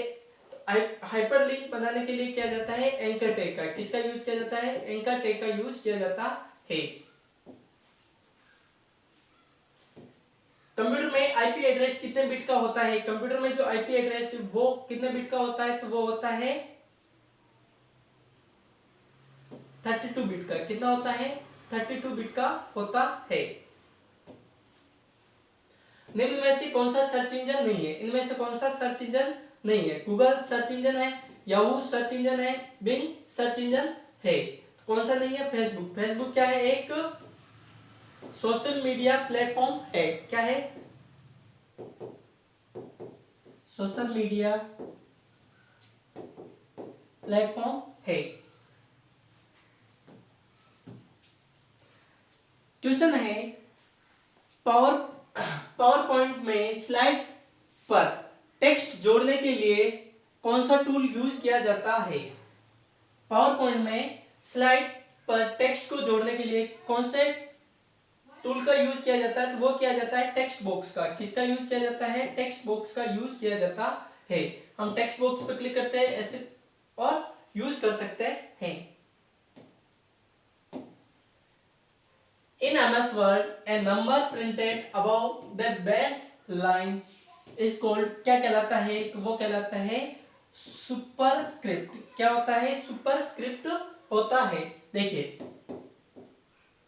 हाइपरलिंक बनाने के लिए किया जाता है एंकर टैग का। किसका यूज किया जाता है? एंकर टैग का यूज किया जाता है। कंप्यूटर में आईपी एड्रेस कितने बिट का होता है? कंप्यूटर में जो आईपी एड्रेस वो कितने बिट का होता है? तो वो होता है 32 बिट का। कितना होता है? 32 बिट का होता है। निम्न में से कौन सा सर्च इंजन नहीं है? इनमें से कौन सा सर्च इंजन नहीं है? गूगल सर्च इंजन है, याहू सर्च इंजन है, बिंग सर्च इंजन है। कौन सा नहीं है? फेसबुक। फेसबुक क्या है? एक सोशल मीडिया प्लेटफॉर्म है। क्या है? सोशल मीडिया प्लेटफॉर्म है। क्वेश्चन है, पावर पॉइंट में स्लाइड पर टेक्स्ट जोड़ने के लिए कौन सा टूल यूज किया जाता है? पावर पॉइंट में स्लाइड पर टेक्स्ट को जोड़ने के लिए कौन से टूल का यूज किया जाता है? तो वो किया जाता है टेक्स्ट बॉक्स का। किसका यूज किया जाता है? टेक्स्ट बॉक्स का यूज किया जाता है। हम टेक्स्ट बॉक्स पर क्लिक करते हैं ऐसे और यूज कर सकते हैं। In MS Word, a number printed above the base line is called, क्या कहलाता है? तो वो कहलाता है सुपरस्क्रिप्ट। क्या होता है? सुपरस्क्रिप्ट होता है। देखिए,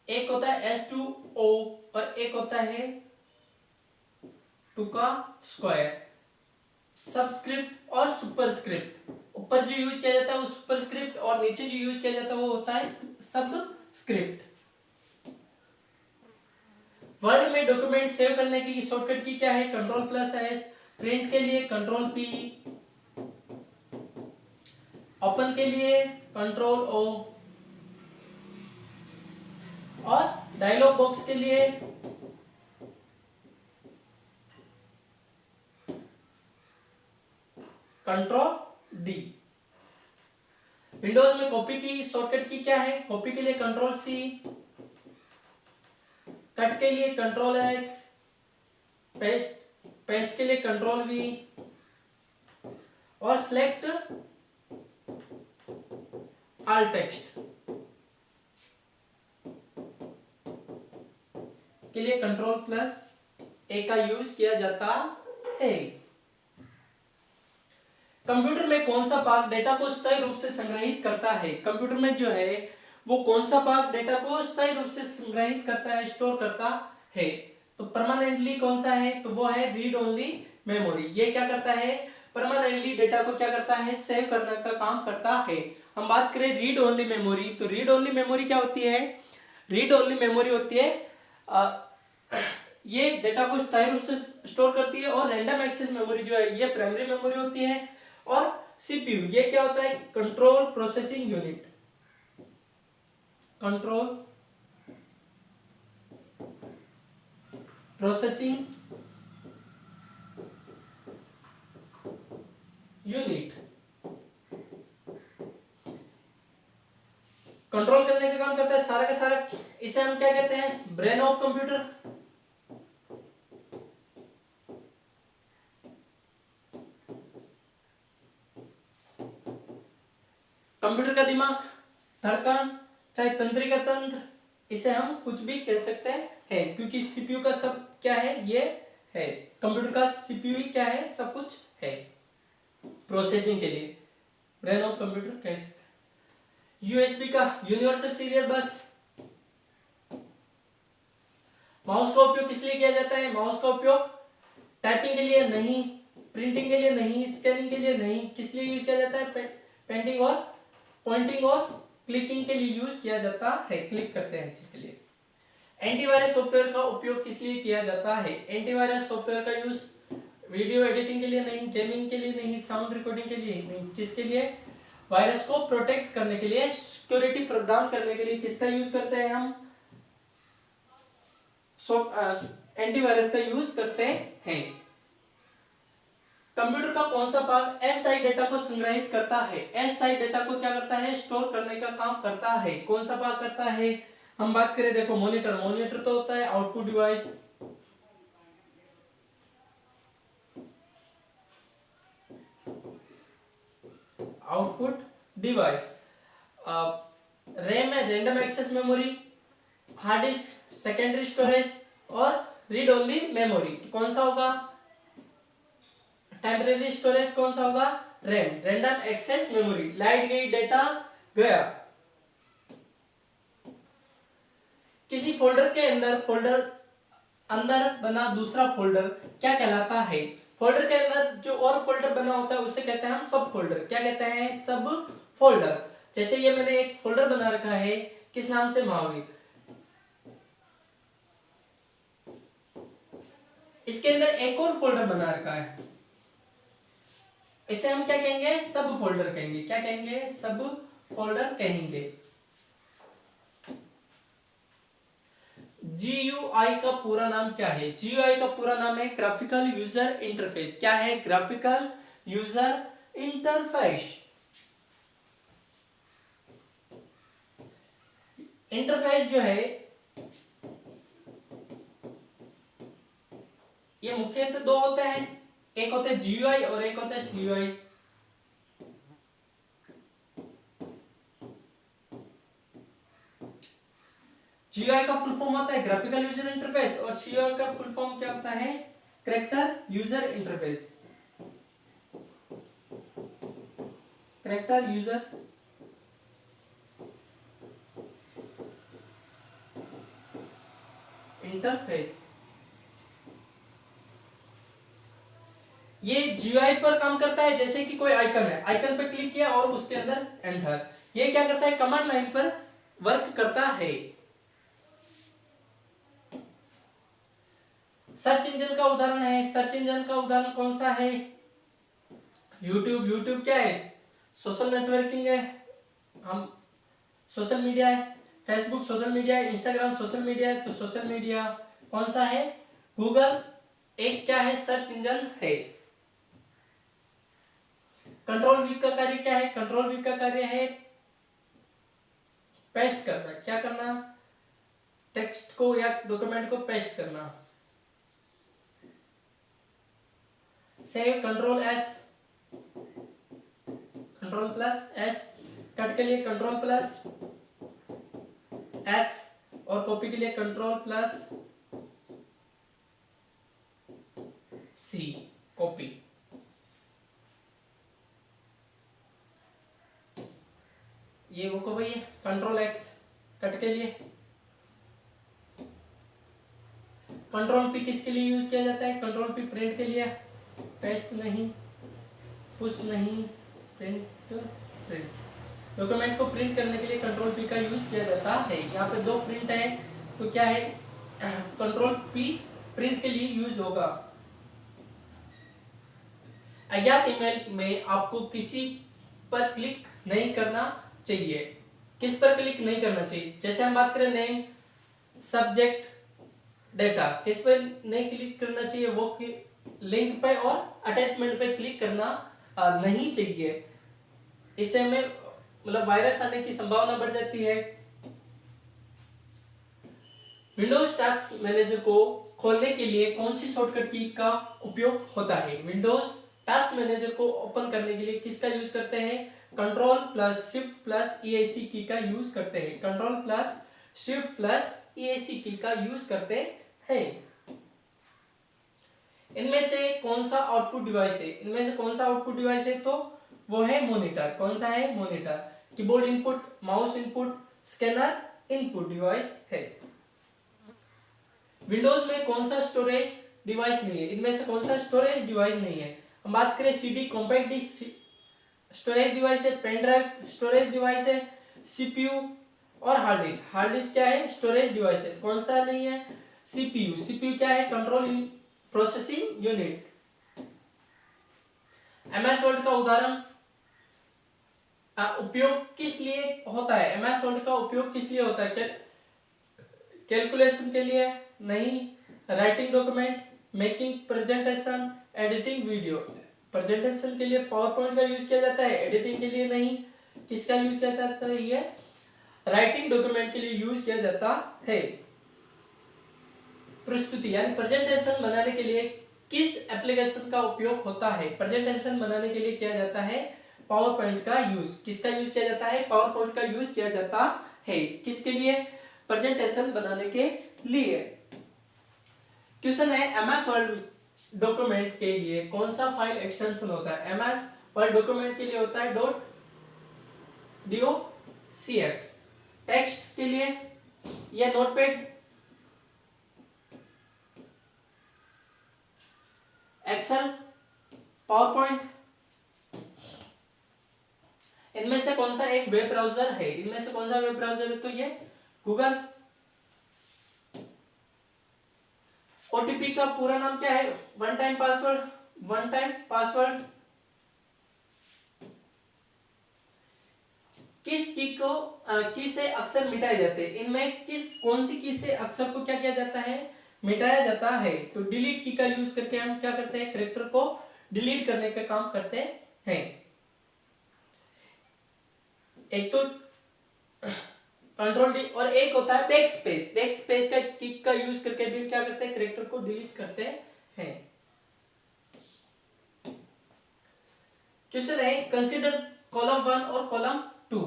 एक होता है S2O और एक होता है 2 का स्क्वायर। सबस्क्रिप्ट और सुपरस्क्रिप्ट, ऊपर जो यूज किया जाता है वो सुपरस्क्रिप्ट और नीचे जो यूज किया जाता है वो होता है सबस्क्रिप्ट। वर्ड में डॉक्यूमेंट सेव करने की शॉर्टकट की क्या है? Ctrl+S। प्रिंट के लिए Ctrl+P। ओपन के लिए Ctrl+O और डायलॉग बॉक्स के लिए Ctrl+D। विंडोज में कॉपी की शॉर्टकट की क्या है? कॉपी के लिए Ctrl+C, कट के लिए Ctrl+X, पेस्ट के लिए Ctrl+V और सिलेक्ट ऑल टेक्स्ट के लिए Ctrl+A का यूज किया जाता है। कंप्यूटर में कौन सा भाग डेटा को स्थायी रूप से संग्रहित करता है? कंप्यूटर में जो है वो कौन सा भाग डेटा को स्थायी रूप से संग्रहित करता है, स्टोर करता है? तो परमानेंटली कौन सा है? तो वो है रीड ओनली मेमोरी। ये क्या करता है? परमानेंटली डेटा को क्या करता है? सेव करने का काम करता है। हम बात करें रीड ओनली मेमोरी, तो रीड ओनली मेमोरी क्या होती है? रीड ओनली मेमोरी होती है ये डेटा को स्थायी रूप से स्टोर करती है। और रैंडम एक्सेस मेमोरी जो है ये प्राइमरी मेमोरी होती है। और सीपीयू ये क्या होता है? Control processing unit. Control processing unit control करने का काम करता है सारा का सारा। इसे हम क्या कहते हैं? Brain of computer. कंप्यूटर का दिमाग, धड़कन, चाहे तंत्रिका तंत्र, इसे हम कुछ भी कह सकते हैं क्योंकि सीपीयू का सब क्या है? ये है कंप्यूटर का सीपीयू ही क्या है? सब कुछ है प्रोसेसिंग के लिए। ब्रेन ऑफ कंप्यूटर कह सकते हैं। यूएसबी का यूनिवर्सल सीरियल बस। माउस का उपयोग किस लिए किया जाता है? माउस का उपयोग टाइपिंग के लिए नहीं, प्रिंटिंग के लिए नहीं, स्कैनिंग के लिए नहीं। किस लिए यूज किया जाता है? पेंटिंग और पॉइंटिंग और क्लिकिंग के लिए यूज किया जाता है। क्लिक करते हैं जिसके लिए। एंटीवायरस सॉफ्टवेयर का उपयोग किस लिए किया जाता है? एंटीवायरस सॉफ्टवेयर का यूज वीडियो एडिटिंग के लिए नहीं, गेमिंग के लिए नहीं, साउंड रिकॉर्डिंग के लिए नहीं। किसके लिए? वायरस को प्रोटेक्ट करने के लिए, सिक्योरिटी प्रदान करने के लिए किसका यूज करते हैं हम? एंटीवायरस का यूज करते हैं। कंप्यूटर का कौन सा भाग अस्थायी डेटा को संग्रहित करता है? अस्थायी डेटा को क्या करता है? स्टोर करने का काम करता है। कौन सा भाग करता है? हम बात करें, देखो मॉनिटर, मॉनिटर तो होता है output device, output device. RAM है random access memory, hard disk secondary storage, और रीड ओनली मेमोरी। कौन सा होगा? टेम्परेरी स्टोरेज कौन सा होगा? RAM, random access memory. Light गई, डेटा गया। किसी फोल्डर के अंदर, फोल्डर अंदर बना दूसरा फोल्डर क्या कहलाता है? फोल्डर के अंदर जो और फोल्डर बना होता है उसे कहते हैं हम सब फोल्डर। क्या कहते हैं? सब फोल्डर। जैसे ये मैंने एक फोल्डर बना रखा है, किस नाम से? महावीर। इसके अंदर एक और फोल्डर बना रखा है, इसे हम क्या कहेंगे? सब फोल्डर कहेंगे। क्या कहेंगे? सब फोल्डर कहेंगे। GUI का पूरा नाम क्या है? GUI का पूरा नाम है ग्राफिकल यूजर इंटरफेस। क्या है? Graphical user interface. इंटरफेस जो है ये मुख्यतः दो होते हैं, एक होता है GUI और एक होता है CUI। GUI का फुल फॉर्म होता है ग्राफिकल यूजर इंटरफेस, और CUI का फुल फॉर्म क्या होता है? Character user interface. Character user interface. ये GUI पर काम करता है। जैसे कि कोई आइकन है, आइकन पर क्लिक किया और उसके अंदर एंटर, ये क्या करता है? कमांड लाइन पर वर्क करता है। सर्च इंजन का उदाहरण है, सर्च इंजन का उदाहरण कौन सा है? यूट्यूब। यूट्यूब क्या है? सोशल नेटवर्किंग है, हम सोशल मीडिया है। फेसबुक सोशल मीडिया है, इंस्टाग्राम सोशल मीडिया है, तो सोशल मीडिया कौन सा है? गूगल एक क्या है? सर्च इंजन है। कंट्रोल वी का कार्य क्या है? कंट्रोल वी का कार्य है पेस्ट करना। क्या करना? टेक्स्ट को या डॉक्यूमेंट को पेस्ट करना। Save, control S, control plus S। Cut के लिए कंट्रोल प्लस X, और कॉपी के लिए कंट्रोल प्लस C, कॉपी। ये वो को भाई कंट्रोल X कट के लिए। कंट्रोल P किसके लिए यूज किया जाता है? कंट्रोल P प्रिंट के लिए, पेस्ट नहीं, पुश नहीं, प्रिंट। प्रिंट डॉक्यूमेंट को प्रिंट करने के लिए कंट्रोल P का यूज किया जाता है। यहाँ पे दो प्रिंट है, तो क्या है? कंट्रोल P प्रिंट के लिए यूज होगा। अज्ञात ईमेल में आपको किसी पर क्लिक नहीं करना चाहिए। किस पर क्लिक नहीं करना चाहिए? जैसे हम बात करें नेम, सब्जेक्ट, डेटा, किस पर नहीं क्लिक करना चाहिए? वो लिंक पे और अटैचमेंट पे क्लिक करना नहीं चाहिए। इससे हमें मतलब वायरस आने की संभावना बढ़ जाती है। विंडोज टास्क मैनेजर को खोलने के लिए कौन सी शॉर्टकट की का उपयोग होता है? विंडोज टास्क मैनेजर को ओपन करने के लिए किसका यूज करते हैं? Control plus shift plus EAC की का यूज करते हैं। Control plus shift plus EAC की का यूज करते हैं। इनमें से कौन सा आउटपुट डिवाइस है? इनमें से कौन सा आउटपुट डिवाइस है? तो वो है मॉनिटर। कौन सा है? Monitor. Keyboard input, mouse input, scanner input device है। विंडोज में कौन सा स्टोरेज डिवाइस नहीं है? इनमें से कौन सा स्टोरेज डिवाइस नहीं है? हम बात करें CD compact disk storage device है, पेन ड्राइव स्टोरेज डिवाइस है, CPU और हार्ड डिस्क। हार्ड डिस्क क्या है? स्टोरेज डिवाइस है। कौन सा नहीं है? CPU। CPU क्या है? Control processing unit. MS word का उदाहरण उपयोग किस लिए होता है? MS वर्ड का उपयोग किस लिए होता है? कैलकुलेशन के लिए नहीं, writing document, making presentation, editing video. Presentation के लिए पावर पॉइंट का यूज किया जाता है, एडिटिंग के लिए नहीं। किसका यूज किया जाता है? ये राइटिंग डॉक्यूमेंट के लिए यूज किया जाता है। प्रस्तुति यानी प्रेजेंटेशन बनाने के लिए किस एप्लीकेशन का उपयोग होता है? प्रेजेंटेशन बनाने के लिए किया जाता है पावर पॉइंट का यूज। किसका यूज किया जाता है? पावर पॉइंट का यूज किया जाता है। किसके लिए? प्रेजेंटेशन बनाने के लिए। क्वेश्चन है एमएस वर्ड डॉक्यूमेंट के लिए कौन सा फाइल एक्सटेंशन होता है? एमएस वर्ड डॉक्यूमेंट के लिए होता है .docx। टेक्स्ट के लिए या नोटपैड, एक्सेल, पावर पॉइंट, इनमें से कौन सा एक वेब ब्राउजर है? इनमें से कौन सा वेब ब्राउजर है? तो ये गूगल। ओटीपी का पूरा नाम क्या है? One time password. One time password. किस की से अक्षर मिटाए जाते हैं? इनमें कौन सी की से अक्षर को क्या किया जाता है? मिटाया जाता है। तो डिलीट की का यूज करके हम क्या करते हैं? कैरेक्टर को डिलीट करने का काम करते हैं। एक तो कंट्रोल डी और एक होता है बैक स्पेस। बैक स्पेस का किक का यूज करके भी क्या करते हैं? कैरेक्टर को डिलीट करते हैं। क्वेश्चन है कंसीडर कॉलम 1 और कॉलम 2।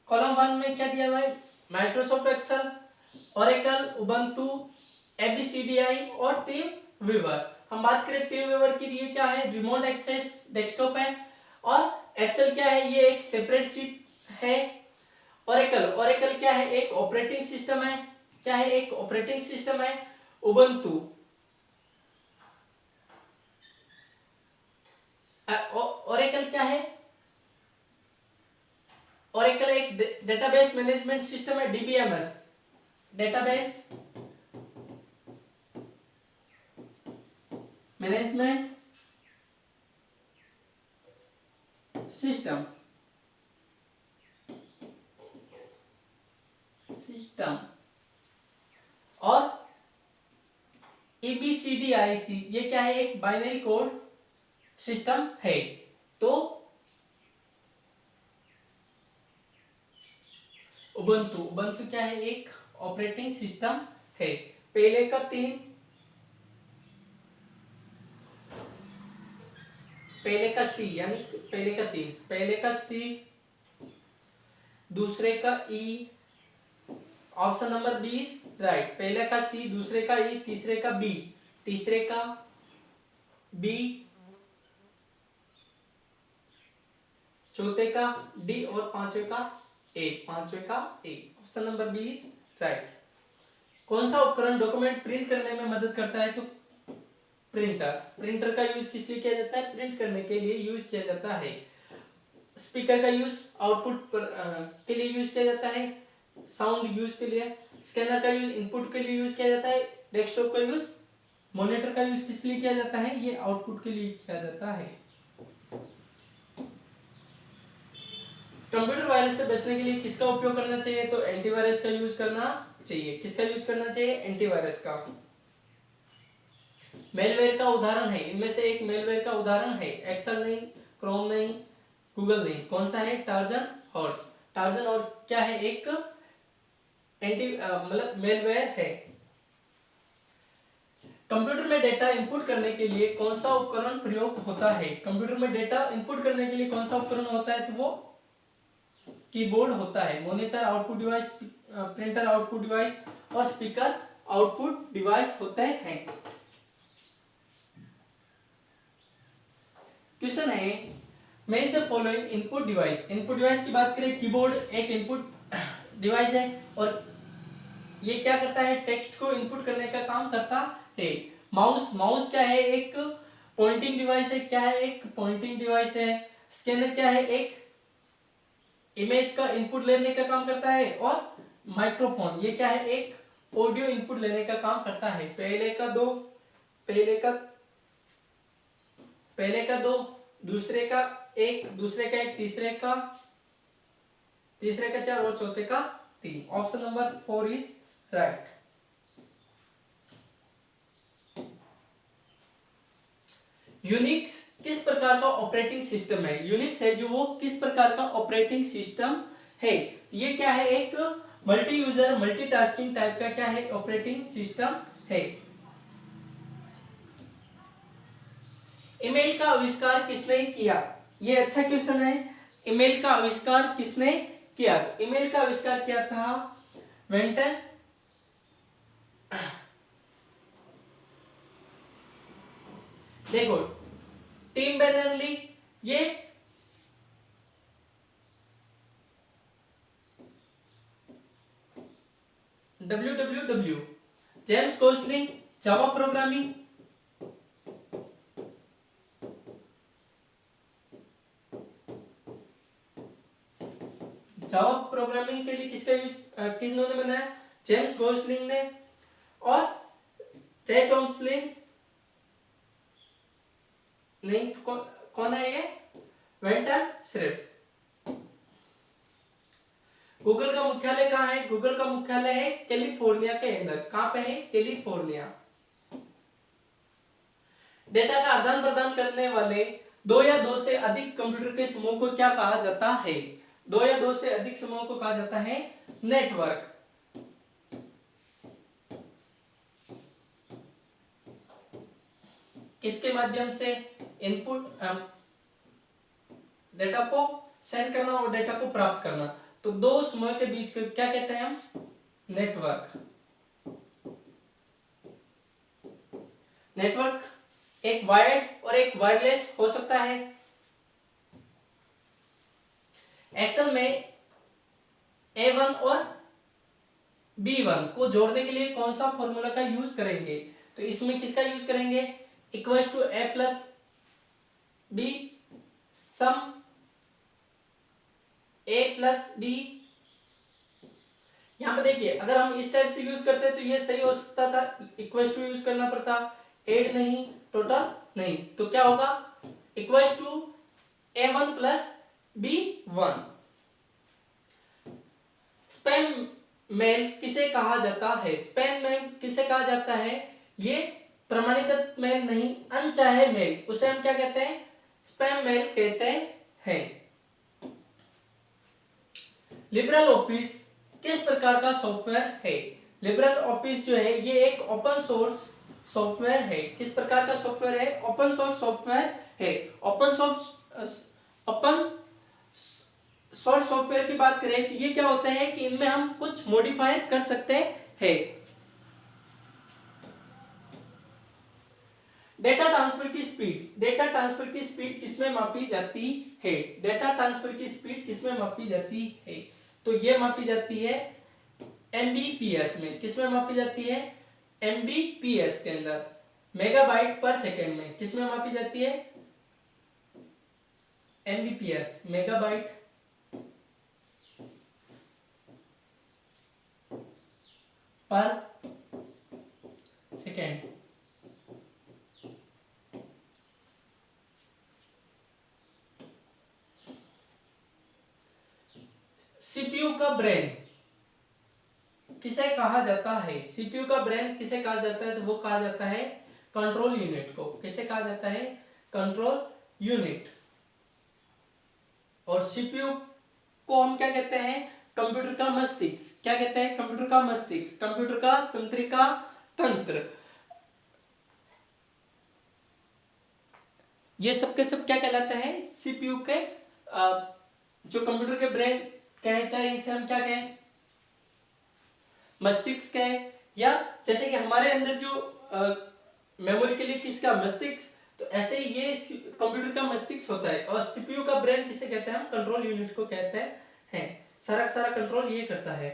कॉलम 1 में क्या दिया हुआ है? माइक्रोसॉफ्ट एक्सेल, ओरेकल, उबंटू, एबीसीडीआई और टीम वीवर। हम बात करें टीम वीवर की, ये क्या है? रिमोट एक्सेस डेस्कटॉप है। और एक्सेल क्या है? ये एक सेपरेट शीट है। ओरेकल क्या है? एक ऑपरेटिंग सिस्टम है। क्या है? एक ऑपरेटिंग सिस्टम है। उबंटू ओरेकल क्या है? ओरेकल एक डेटाबेस मैनेजमेंट सिस्टम है, डीबीएमएस, डेटाबेस मैनेजमेंट सिस्टम। और एबीसीडीआईसी ये क्या है? एक बाइनरी कोड सिस्टम है। तो उबंटू क्या है? एक ऑपरेटिंग सिस्टम है। पहले का तीन, पहले का सी यानी पहले का तीन, पहले का सी, दूसरे का ई, ऑप्शन नंबर 20 राइट। पहले का सी, दूसरे का ई, तीसरे का बी, तीसरे का बी, चौथे का डी और पांचवे का ए, पांचवे का ए। Option number 20 right. कौन सा उपकरण डॉक्यूमेंट प्रिंट करने में मदद करता है? तो प्रिंटर। प्रिंटर का यूज किस लिए किया जाता है? प्रिंट करने के लिए यूज किया जाता है। स्पीकर का यूज आउटपुट के लिए यूज किया जाता है, साउंड यूज के लिए। स्कैनर का यूज इनपुट के लिए यूज किया जाता है। डेस्कटॉप का यूज, मॉनिटर का यूज किस लिए किया जाता है? ये आउटपुट के लिए किया जाता है। कंप्यूटर वायरस से बचने के लिए किसका उपयोग करना चाहिए? तो एंटीवायरस का यूज करना चाहिए। किसका यूज करना चाहिए? एंटीवायरस का। मेलवेयर का उदाहरण है, इनमें से एक मेलवेयर का उदाहरण है। एक्सेल नहीं, क्रोम नहीं, गूगल नहीं, कौन सा है? Torsion horse. टार्जन और क्या है? एक एंटी मतलब मेलवेयर है। कंप्यूटर में डेटा इनपुट करने के लिए कौन सा उपकरण प्रयोग होता है? कंप्यूटर में डेटा इनपुट करने के लिए कौन सा उपकरण होता है? तो वो कीबोर्ड होता है। Monitor output device, printer output device और स्पीकर आउटपुट डिवाइस होते हैं। क्वेश्चन है match the following input device. Input device की बात करें, कीबोर्ड एक इनपुट डिवाइस है और ये क्या करता है? टेक्स्ट को इनपुट करने का काम करता है। माउस क्या है? एक पॉइंटिंग डिवाइस है। क्या है? एक पॉइंटिंग डिवाइस है। स्कैनर क्या है? एक इमेज का इनपुट लेने का काम करता है। और माइक्रोफोन ये क्या है? एक ऑडियो इनपुट लेने का काम करता है। पहले का दो, दूसरे का एक, तीसरे का चार और चौथे का तीन। Option number 4 is right. Unix किस प्रकार का ऑपरेटिंग सिस्टम है? यूनिक्स है जो वो किस प्रकार का ऑपरेटिंग सिस्टम है। ये क्या है, एक मल्टी यूजर मल्टीटास्किंग टाइप का क्या है, ऑपरेटिंग सिस्टम है। ईमेल का आविष्कार किसने किया, ये अच्छा क्वेश्चन है। ईमेल का आविष्कार किसने किया, तो ईमेल का आविष्कार किया था वेंटन देखो टिम बेर्नर्ली, ये WWW, James Gosling Java programming, Java programming के लिए किसका यूज किन्होंने बनाया, जेम्स गोस्लिंग ने, और रे टॉम्सलिन नहीं तो कौन है ये, वेंटन श्रिप। गूगल का मुख्यालय कहाँ है, गूगल का मुख्यालय है कैलिफोर्निया के अंदर। कहां पे है, कैलिफोर्निया। डेटा का आदान प्रदान करने वाले दो या दो से अधिक कंप्यूटर के समूह को क्या कहा जाता है, दो या दो से अधिक समूह को कहा जाता है नेटवर्क। किसके माध्यम से, इनपुट डेटा को सेंड करना और डेटा को प्राप्त करना, तो दो समूह के बीच को क्या कहते हैं हम, नेटवर्क। नेटवर्क एक वायर्ड और एक वायरलेस हो सकता है। एक्सेल में A1 और B1 को जोड़ने के लिए कौन सा फॉर्मूला का यूज करेंगे, तो इसमें किसका यूज करेंगे, equals to A plus B sum A plus B। यहां पे देखिए अगर हम इस टाइप से यूज करते तो ये सही हो सकता था, इक्वल्स टू यूज करना पड़ता, एड नहीं टोटल नहीं, तो क्या होगा, equals to A1 plus B1। Spam mail किसे कहा जाता है, स्पैम मेल किसे कहा जाता है, ये प्रमाणित मेल नहीं, अनचाहे मेल, उसे हम क्या कहते हैं, स्पैम मेल कहते हैं। लिबरल ऑफिस किस प्रकार का सॉफ्टवेयर है, लिबरल ऑफिस जो है ये एक ओपन सोर्स सॉफ्टवेयर है। किस प्रकार का सॉफ्टवेयर है, ओपन सोर्स सॉफ्टवेयर है। ओपन सोर्स सॉफ्टवेयर की बात करें तो ये क्या होता है कि इनमें हम कुछ मॉडिफायर कर सकते हैं। डेटा ट्रांसफर की स्पीड, डेटा ट्रांसफर की स्पीड किसमें मापी जाती है, डेटा ट्रांसफर की स्पीड किसमें मापी जाती है, तो ये मापी जाती है MBPS में। किसमें मापी जाती है, MBPS के अंदर, मेगाबाइट पर सेकेंड में। किसमें मापी जाती है, MBPS मेगाबाइट पर सेकेंड। सीपीयू का ब्रेन किसे कहा जाता है, सीपीयू का ब्रेन किसे कहा जाता है, तो वो कहा जाता है कंट्रोल यूनिट को। किसे कहा जाता है, कंट्रोल यूनिट। और सीपीयू को हम क्या कहते हैं, कंप्यूटर का मस्तिष्क। क्या कहते हैं, कंप्यूटर का मस्तिष्क, कंप्यूटर का तंत्रिका तंत्र। ये सब के सब क्या कहलाते हैं, सीपीयू के जो कंप्यूटर के ब्रेन कहे, चाहे इसे हम क्या कहें, मस्तिष्क कहें, या जैसे कि हमारे अंदर जो मेमोरी के लिए किसका मस्तिष्क, तो ऐसे ही ये कंप्यूटर का मस्तिष्क होता है। और सीपीयू का ब्रेन किसे कहते हैं, हम कंट्रोल यूनिट को कहते हैं। सारा सारा कंट्रोल ये करता है।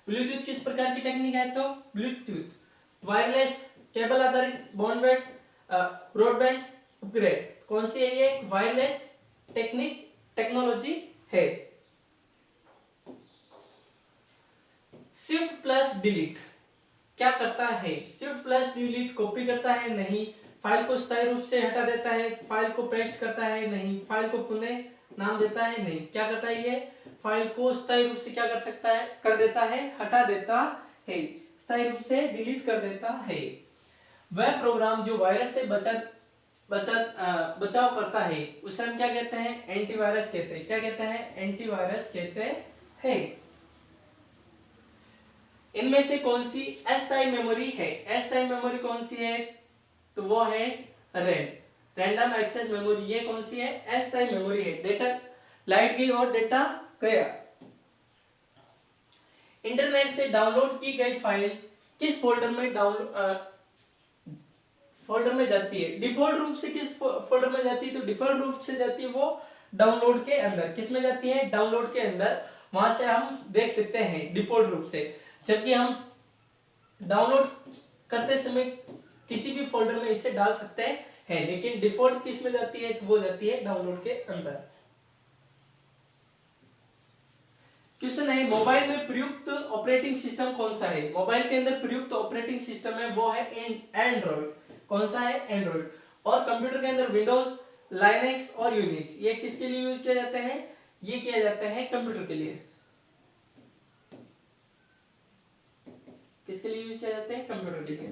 ब्लूटूथ किस प्रकार की टेक्निक है, तो ब्लूटूथ वायरलेस केबल आधारित बॉन्डवेड ब्रॉडबैंड अपग्रेड। कौन सी है ये, वायरलेस टेक्नोलॉजी है। शिफ्ट प्लस डिलीट क्या करता है, शिफ्ट प्लस डिलीट कॉपी करता है, नहीं। फाइल को स्थायी रूप से हटा देता है, फाइल को पेस्ट करता है, नहीं। फाइल को पुनः नाम देता है, नहीं। क्या करता है ये, फाइल को स्थायी रूप से क्या कर सकता है, कर देता है, हटा देता है, स्थायी रूप से डिलीट कर देता है। वह प्रोग्राम जो वायरस से बचाव करता है उसे हम क्या कहते हैं, एंटीवायरस कहते हैं। क्या कहते हैं, एंटीवायरस कहते है। इनमें से कौन सी अस्थायी मेमोरी है? अस्थायी मेमोरी कौन सी है? तो वो है रैम, रैंडम एक्सेस मेमोरी। ये कौन सी है? अस्थायी मेमोरी है। डेटा लाइट गई और डेटा गया। इंटरनेट से डाउनलोड की गई फाइल किस फोल्डर में फोल्डर में जाती है? डिफॉल्ट रूप से किस फोल्डर में जाती है? तो डिफॉल्ट रूप से जाती है वो डाउनलोड के अंदर। किस में जाती है? डाउनलोड के अंदर। वहां से हम देख सकते हैं डिफॉल्ट रूप से। जबकि हम डाउनलोड करते समय किसी भी फोल्डर में इसे डाल सकते हैं, लेकिन डिफॉल्ट किस में जाती है? तो वो जाती है डाउनलोड के अंदर। क्वेश्चन है, मोबाइल में प्रयुक्त ऑपरेटिंग सिस्टम कौन सा है? मोबाइल के अंदर प्रयुक्त ऑपरेटिंग सिस्टम है वो है एंड्रॉइड। कौन सा है? एंड्रॉइड। और कंप्यूटर के अंदर विंडोज, लाइनेक्स और यूनिक्स। ये किसके लिए यूज किया जाता है? ये किया जाता है कंप्यूटर के लिए। किसके लिए यूज किया जाता है? कंप्यूटर के लिए।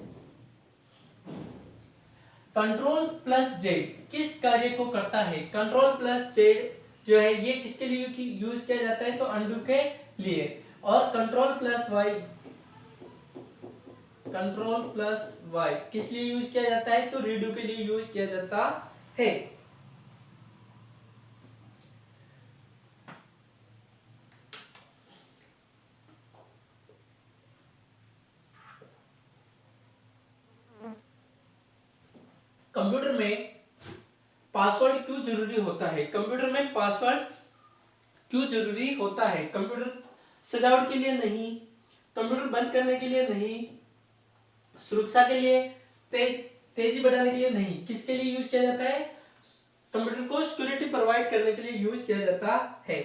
कंट्रोल प्लस जेड किस कार्य को करता है? कंट्रोल प्लस जेड जो है ये किसके लिए यूज किया जाता है? तो अनडू के लिए। और कंट्रोल प्लस वाई किस लिए यूज किया जाता है? तो रीडू के लिए यूज किया जाता है। कंप्यूटर में पासवर्ड क्यों जरूरी होता है? कंप्यूटर में पासवर्ड क्यों जरूरी होता है? कंप्यूटर सजावट के लिए नहीं, कंप्यूटर बंद करने के लिए नहीं, सुरक्षा के लिए, तेजी बढ़ाने के लिए नहीं। किसके लिए यूज किया जाता है? कंप्यूटर को सिक्योरिटी प्रोवाइड करने के लिए यूज किया जाता है।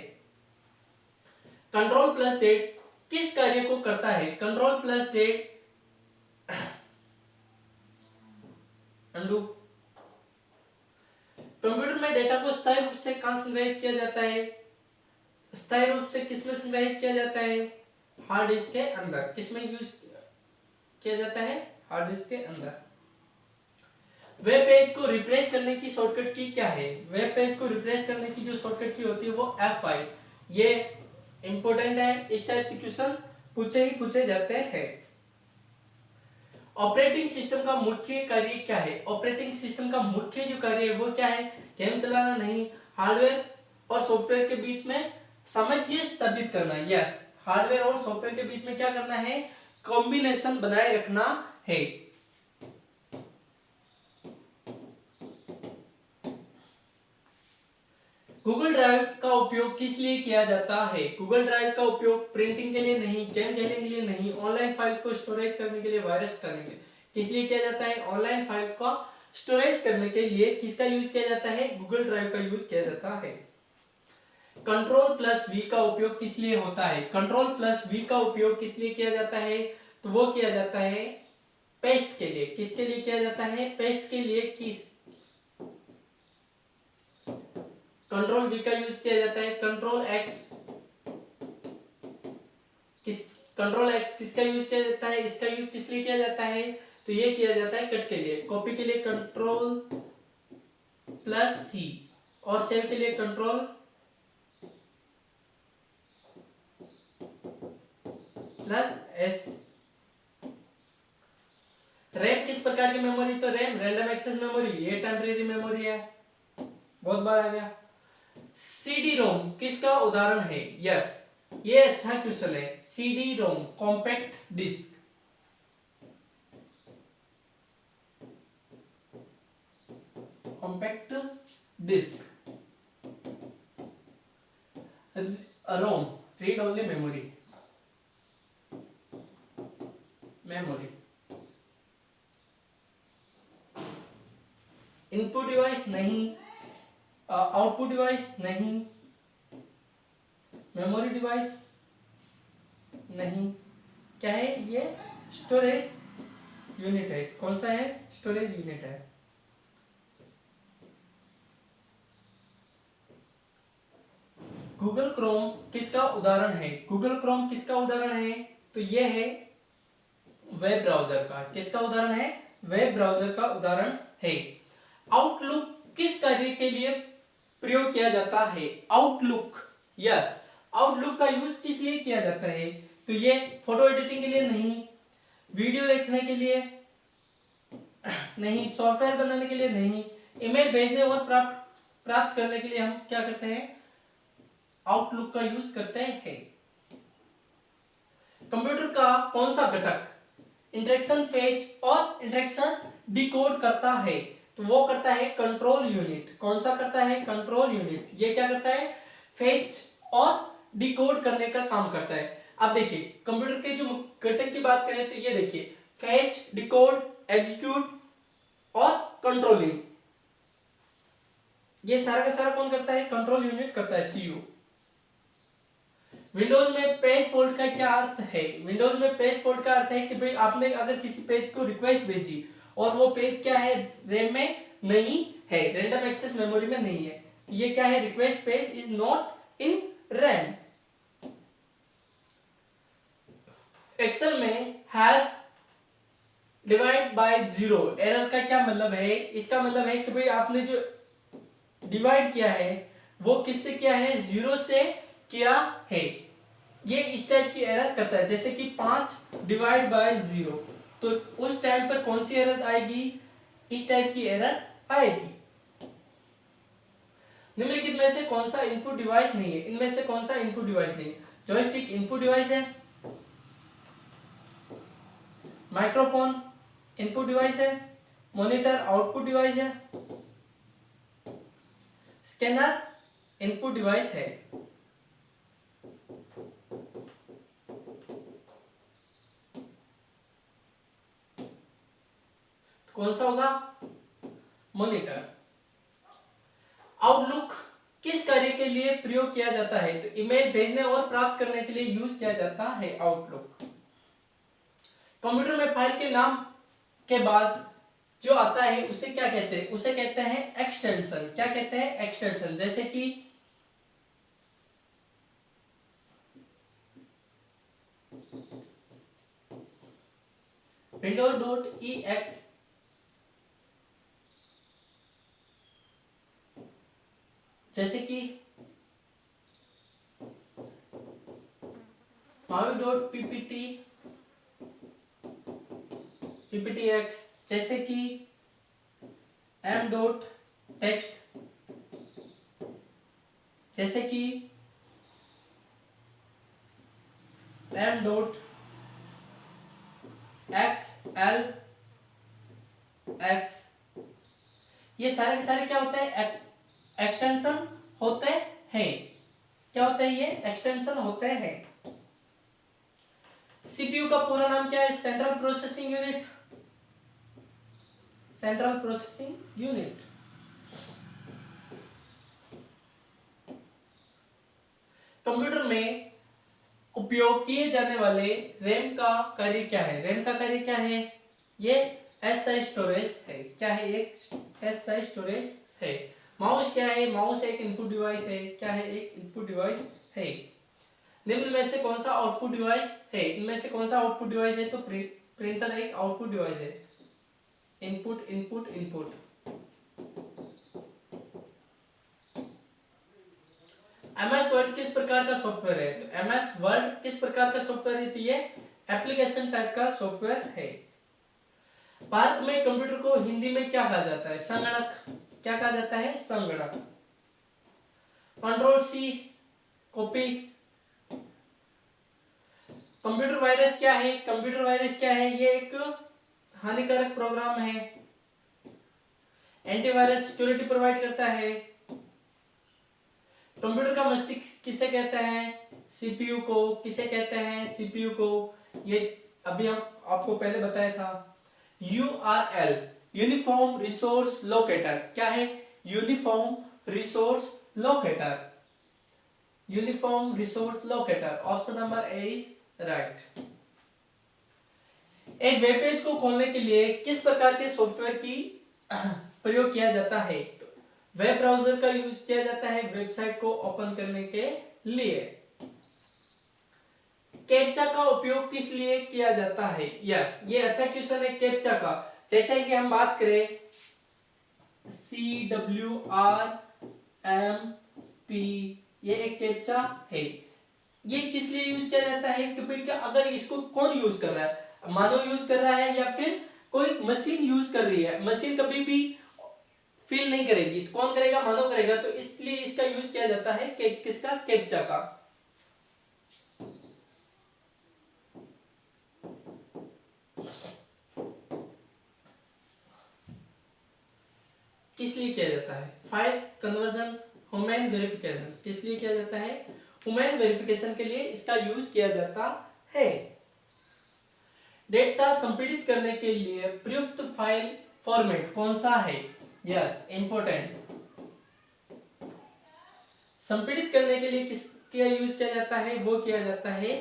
कंट्रोल प्लस जेड किस कार्य को करता है? Control plus Z undo. Computer में डेटा को स्थायी रूप से कहां संग्रहित किया जाता है? स्थायी रूप से किसमें संग्रहित किया जाता है? हार्ड डिस्क के अंदर। किसमें यूज किया जाता है? हार्ड डिस्क के अंदर। वेब पेज को रिफ्रेश करने की शॉर्टकट की क्या है? वेब पेज को रिफ्रेश करने की जो शॉर्टकट की होती है वो F5। ये इंपॉर्टेंट है, इस टाइप से क्वेश्चन पूछे जाते हैं। ऑपरेटिंग सिस्टम का मुख्य कार्य क्या है? ऑपरेटिंग सिस्टम का मुख्य जो कार्य है वो क्या है? गेम चलाना नहीं, हार्डवेयर और सॉफ्टवेयर के बीच में सामंजस्य स्थापित करना। यस, हार्डवेयर और सॉफ्टवेयर के बीच में क्या करना है? कॉम्बिनेशन बनाए रखना है। गूगल ड्राइव का उपयोग किस लिए किया जाता है? गूगल ड्राइव का उपयोग प्रिंटिंग के लिए नहीं, गेम खेलने के लिए नहीं, ऑनलाइन फाइल को स्टोरेज करने के लिए, वायरस करने के लिए। किस लिए किया जाता है? ऑनलाइन फाइल का स्टोरेज करने के लिए किसका यूज किया जाता है? गूगल ड्राइव का यूज किया जाता है। कंट्रोल प्लस वी का उपयोग किस लिए होता है? कंट्रोल प्लस वी का उपयोग किस लिए किया जाता है? तो वो किया जाता है पेस्ट के लिए। किसके लिए किया जाता है? पेस्ट के लिए। किस कंट्रोल वी का यूज किया जाता है। कंट्रोल एक्स किसका यूज किया जाता है? इसका यूज किस लिए किया जाता है? तो ये किया जाता है कट के लिए। कॉपी के लिए कंट्रोल प्लस सी और सेव के लिए कंट्रोल प्लस एस। रैम किस प्रकार की मेमोरी? तो रैम रैंडम एक्सेस मेमोरी, ये टेम्परेरी मेमोरी है। बहुत बार आ गया। सीडी रोम किसका उदाहरण है? यस, ये अच्छा क्वेश्चन है। CD ROM compact disc. Compact disc. ROM read only memory. Input device नहीं, आउटपुट डिवाइस नहीं, मेमोरी डिवाइस नहीं। क्या है ये? स्टोरेज यूनिट है। कौन सा है? स्टोरेज यूनिट है। गूगल क्रोम किसका उदाहरण है? गूगल क्रोम किसका उदाहरण है? तो ये है वेब ब्राउजर का। किसका उदाहरण है? वेब ब्राउजर का उदाहरण है। आउटलुक किस कार्य के लिए प्रयोग किया जाता है? आउटलुक, यस, आउटलुक का यूज किस लिए किया जाता है? तो ये फोटो एडिटिंग के लिए नहीं, वीडियो देखने के लिए नहीं, सॉफ्टवेयर बनाने के लिए नहीं, ईमेल भेजने और प्राप्त करने के लिए हम क्या करते हैं? आउटलुक का यूज करते हैं। कंप्यूटर का कौन सा घटक इंटरेक्शन फेच और इंटरेक्शन डिकोड करता है? तो वो करता है कंट्रोल यूनिट। कौन सा करता है? Control unit. ये क्या करता है? फेच और डिकोड करने का काम करता है। अब देखिए कंप्यूटर के जो घटक की बात करें तो ये देखिए, फेच, डिकोड, एग्जीक्यूट और कंट्रोलिंग, ये सारा का सारा कौन करता है? कंट्रोल यूनिट करता है, सीयू। विंडोज में पेज फॉल्ट का क्या अर्थ है? विंडोज में पेज फॉल्ट का अर्थ है कि भाई आपने अगर किसी पेज को रिक्वेस्ट भेजी और वो पेज क्या है? रैम में नहीं है, रैंडम एक्सेस मेमोरी में नहीं है, ये क्या है? Request page is not in RAM. Excel में hash divide by zero error का क्या मतलब है? इसका मतलब है कि भाई आपने जो डिवाइड किया है वो किससे किया है? जीरो से किया है। ये इस टाइप की एरर करता है, जैसे कि 5 डिवाइड बाय 0, तो उस टाइम पर कौन सी एरर आएगी? इस टाइप की एरर आएगी। निम्नलिखित में से कौन सा इनपुट डिवाइस नहीं है? इनमें से कौन सा इनपुट डिवाइस नहीं है? जॉयस्टिक इनपुट डिवाइस है, माइक्रोफोन इनपुट डिवाइस है, मॉनिटर आउटपुट डिवाइस है, स्कैनर इनपुट डिवाइस है। कौन सा होगा? मॉनिटर। आउटलुक किस कार्य के लिए प्रयोग किया जाता है? तो ईमेल भेजने और प्राप्त करने के लिए यूज किया जाता है आउटलुक। कंप्यूटर में फाइल के नाम के बाद जो आता है उसे क्या कहते हैं? उसे कहते हैं एक्सटेंशन। क्या कहते हैं? एक्सटेंशन। जैसे कि windows.ex, जैसे कि mavi.ppt, pptx, जैसे कि m.text, जैसे कि m.xlx, ये सारे के सारे क्या होते हैं? एक्सटेंशन होते हैं। क्या होते हैं? ये एक्सटेंशन होते हैं। सीपीयू का पूरा नाम क्या है? Central processing unit. Central processing unit. Computer में उपयोग किए जाने वाले रैम का कार्य क्या है? रैम का कार्य क्या है? ये अस्थायी स्टोरेज है। क्या है? एक अस्थायी स्टोरेज है। माउस क्या है? माउस एक इनपुट डिवाइस है। क्या है? एक इनपुट डिवाइस है। निम्न में से कौन सा आउटपुट डिवाइस है? इनमें से कौन सा आउटपुट डिवाइस है? तो प्रिंटर एक आउटपुट डिवाइस है। Input input input. MS word किस प्रकार का सॉफ्टवेयर है? तो MS वर्ड किस प्रकार का सॉफ्टवेयर है? तो ये एप्लीकेशन टाइप का सॉफ्टवेयर है। भारत में कंप्यूटर को हिंदी में क्या कहा जाता है? संगणक। क्या कहा जाता है? संगणक। Control C copy. Computer virus क्या है? कंप्यूटर वायरस क्या है? ये एक हानिकारक प्रोग्राम है। एंटीवायरस सिक्योरिटी प्रोवाइड करता है। कंप्यूटर का मस्तिष्क किसे कहते हैं? सीपीयू को। किसे कहते हैं? सीपीयू को। ये अभी हम आपको पहले बताया था। URL uniform resource locator. क्या है? Uniform resource locator. Uniform resource locator. Option number A is right. एक वेब पेज को खोलने के लिए किस प्रकार के सॉफ्टवेयर की प्रयोग किया जाता है? वेब ब्राउजर का यूज किया जाता है वेबसाइट को ओपन करने के लिए। कैप्चा का उपयोग किस लिए किया जाता है? यस, ये अच्छा क्वेश्चन है कैप्चा का। जैसे कि हम बात करें CWRMP, ये एक कैप्चा है। ये किस लिए यूज किया जाता है कि भाई अगर इसको कौन यूज कर रहा है, मानव यूज कर रहा है या फिर कोई मशीन यूज कर रही है, मशीन कभी भी फील नहीं करेगी, तो कौन करेगा, मानव करेगा, तो इसलिए इसका यूज किया जाता है किसका, कैप्चा का। किस लिए किया जाता है, फाइल कन्वर्जन, ह्यूमन वेरिफिकेशन, किस लिए किया जाता है, ह्यूमन वेरिफिकेशन के लिए इसका यूज किया जाता है। डेटा संपीड़ित करने के लिए प्रयुक्त फाइल फॉर्मेट कौन सा है, यस इंपॉर्टेंट। संपीड़ित करने के लिए किसका यूज किया जाता है, वो किया जाता है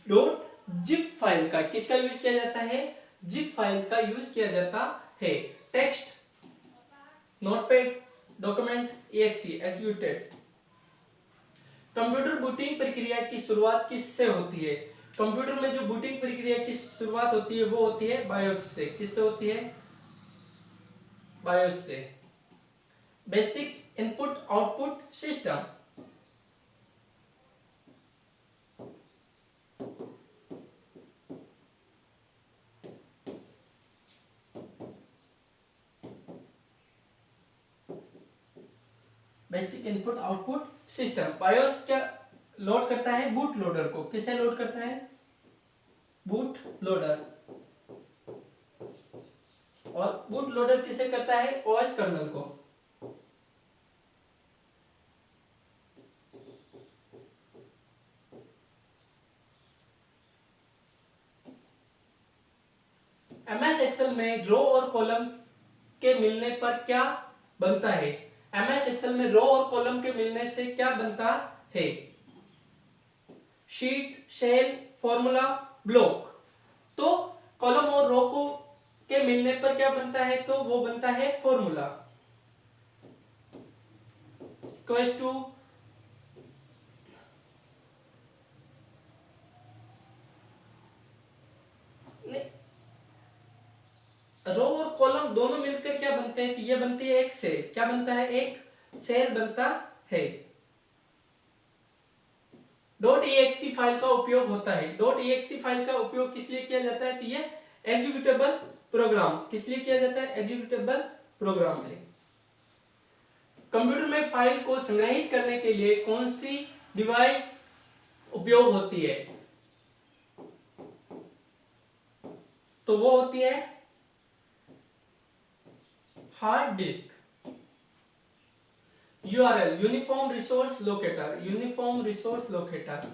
डॉट जिप फाइल का। किसका यूज किया जाता है, जिप फाइल का यूज किया जाता है। Text, notepad, document, EXE executed. Computer booting प्रक्रिया की शुरुआत किससे होती है, कंप्यूटर में जो बूटिंग प्रक्रिया की शुरुआत होती है वो होती है बायोस से। किससे होती है, बायोस से। Basic input output system, basic input output system. BIOS क्या लोड करता है, बूट लोडर को। किसे लोड करता है, बूट लोडर। और बूट लोडर किसे करता है, ओएस कर्नल को। एमएस एक्सेल में रो और कॉलम के मिलने पर क्या बनता है, एमएस एक्सेल में रो और कॉलम के मिलने से क्या बनता है, शीट, सेल, फॉर्मूला, ब्लॉक। तो कॉलम और रो को के मिलने पर क्या बनता है, तो वो बनता है फॉर्मूला इक्वल्स टू रो और कॉलम दोनों मिलकर क्या बनते हैं, तो ये बनती है एक सेल। क्या बनता है, एक सेल बनता है। डॉट एक्सी फाइल का उपयोग होता है। डॉट एक्सी फाइल का उपयोग किस लिए किया जाता है, तो ये एग्जीक्यूटेबल प्रोग्राम, किस लिए किया जाता है, एग्जीक्यूटेबल प्रोग्राम के लिए। कंप्यूटर में फाइल को संग्रहित करने के लिए कौन सी डिवाइस उपयोग होती है, तो वो होती है hard disk. URL, uniform resource locator, uniform resource locator.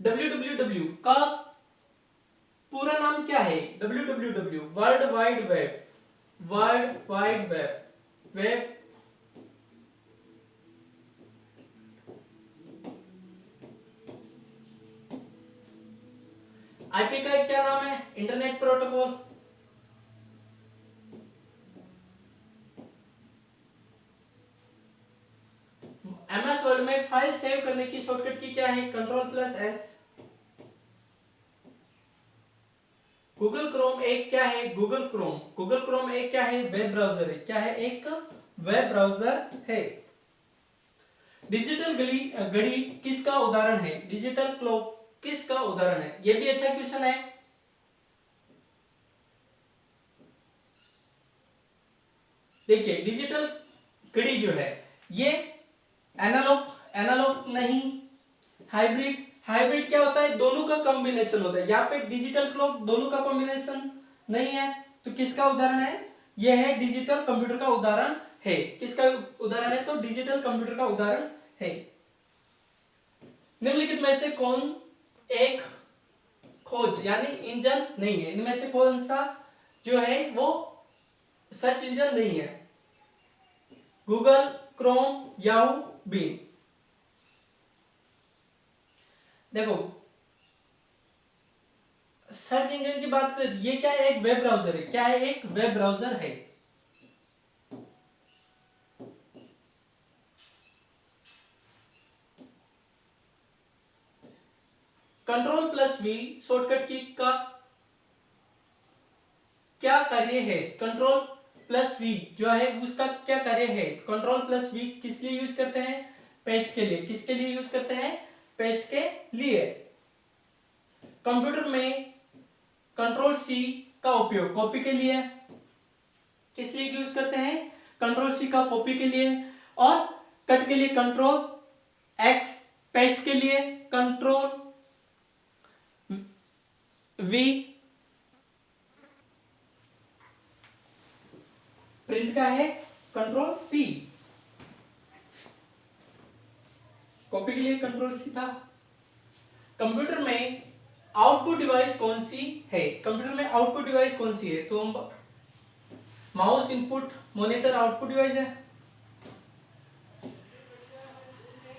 www का पूरा नाम क्या है, www world wide web, world wide web, web IP का क्या नाम है, इंटरनेट प्रोटोकॉल। एमएस वर्ड में फाइल सेव करने की शॉर्टकट की क्या है, Ctrl+S। गूगल क्रोम एक क्या है, गूगल क्रोम, गूगल क्रोम एक क्या है, वेब ब्राउजर है। क्या है, एक वेब ब्राउजर है। डिजिटल घड़ी किसका उदाहरण है, डिजिटल क्लॉक किसका उदाहरण है, यह भी अच्छा क्वेश्चन है। देखिए डिजिटल घड़ी जो है ये एनालॉग नहीं, हाइब्रिड। हाइब्रिड क्या होता है, दोनों का कॉम्बिनेशन होता है। यहाँ पे डिजिटल क्लॉक दोनों का कॉम्बिनेशन नहीं है, तो किसका उदाहरण है, यह है डिजिटल कंप्यूटर का उदाहरण है। किसका उदाहरण है, तो डिजिटल कंप्यूटर का उदाहरण है। निम्नलिखित में से कौन एक खोज यानी इंजन नहीं है, इनमें से कौन सा जो है वो सर्च इंजन नहीं है, गूगल, क्रोम, याहू, बिंग। देखो सर्च इंजन की बात करें, ये क्या है, एक वेब ब्राउजर है। क्या है, एक वेब ब्राउजर है। Ctrl+V शॉर्टकट की का क्या कार्य है, Ctrl+V जो है उसका क्या कार्य है, Ctrl+V किस लिए यूज करते हैं, पेस्ट के लिए, किसके लिए यूज करते हैं? पेस्ट के लिए। कंप्यूटर में कंट्रोल सी का उपयोग कॉपी के लिए, किस लिए यूज करते हैं? कंट्रोल सी का कॉपी के लिए, और कट के लिए कंट्रोल एक्स, पेस्ट के लिए कंट्रोल वी, प्रिंट का है कंट्रोल पी, कॉपी के लिए कंट्रोल सी था। कंप्यूटर में आउटपुट डिवाइस कौन सी है? कंप्यूटर में आउटपुट डिवाइस कौन सी है? तो हम mouse input, monitor output device है।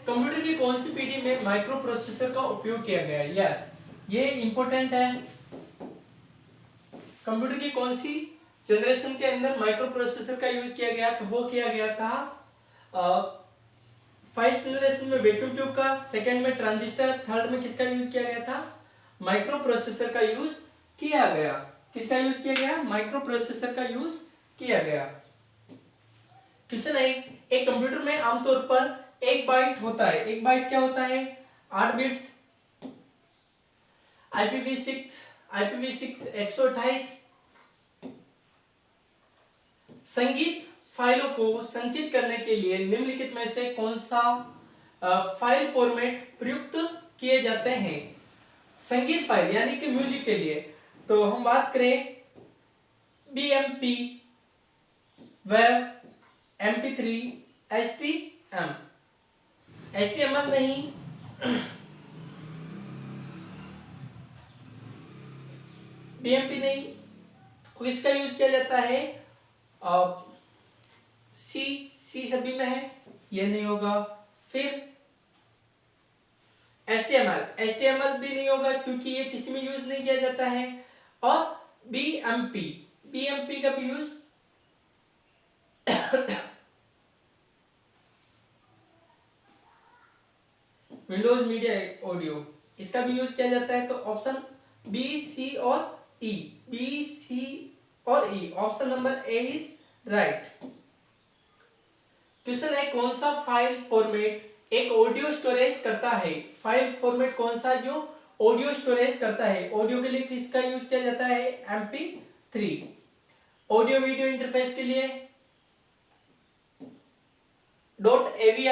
कंप्यूटर की कौन सी पीढ़ी में माइक्रो प्रोसेसर का उपयोग किया गया है? यस, ये इंपॉर्टेंट है। कंप्यूटर की कौन सी जनरेशन के अंदर माइक्रो प्रोसेसर का यूज किया गया? तो वो किया गया था फर्स्ट जनरेशन में वैक्यूम ट्यूब का, सेकंड में ट्रांजिस्टर, थर्ड में किसका यूज किया गया था? माइक्रो प्रोसेसर का यूज किया गया। किसका यूज किया गया? माइक्रो प्रोसेसर का यूज किया गया। क्वेश्चन है, एक कंप्यूटर में आमतौर पर एक बाइट होता है। एक बाइट क्या होता है? 8 बिट्स। IPv6 128। संगीत फाइलों को संचित करने के लिए निम्नलिखित में से कौन सा फाइल फॉर्मेट प्रयुक्त किए जाते हैं? संगीत फाइल यानी कि म्यूजिक के लिए तो हम बात करें BMP, वेब, MP3, HTML नहीं, BMP नहीं, किसका यूज किया जाता है? सी सभी में है, ये नहीं होगा। फिर HTML भी नहीं होगा क्योंकि ये किसी में यूज नहीं किया जाता है। और BMP का भी यूज विंडोज मीडिया ऑडियो, इसका भी यूज किया जाता है। तो ऑप्शन B, C और E, B, C और E, option number A is right. Question है, कौन सा फाइल फॉर्मेट एक ऑडियो स्टोरेज करता है? फाइल फॉर्मेट कौन सा जो ऑडियो स्टोरेज करता है? ऑडियो के लिए किसका यूज किया जाता है? MP3। ऑडियो वीडियो इंटरफेस के लिए .avi।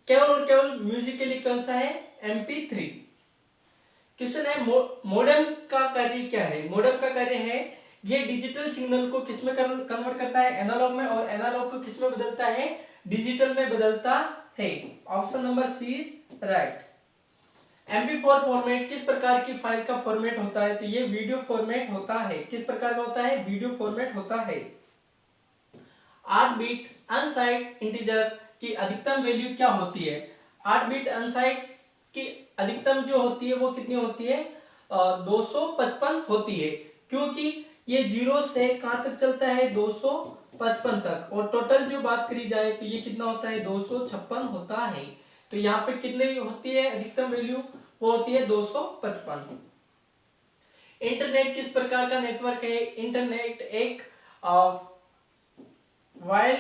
केवल और केवल म्यूजिक के लिए कौन सा है? MP3। क्वेश्चन है, मोडेम का कार्य क्या है? मोडेम का कार्य है ये डिजिटल सिग्नल को किसमें कन्वर्ट करता है? एनालॉग में, और एनालॉग को किसमें बदलता है? डिजिटल में बदलता है। Option number C is right. MP4 format किस प्रकार की फाइल का फॉर्मेट होता है? तो ये वीडियो फॉर्मेट होता है। किस प्रकार का होता है? वीडियो फॉर्मेट होता है। 8 बिट अनसाइड इंटीजर की अधिकतम वैल्यू क्या होती है? 8 बिट अनसाइड की अधिकतम जो होती है वो कितनी होती है? 255 होती है, क्योंकि ये 0 से कहां तक चलता है? 255 तक। और टोटल जो बात करी जाए तो ये कितना होता है? 256 होता है। तो यहाँ पे कितनी होती है अधिकतम वैल्यू? वो होती है 255। इंटरनेट किस प्रकार का नेटवर्क है? इंटरनेट एक वाइड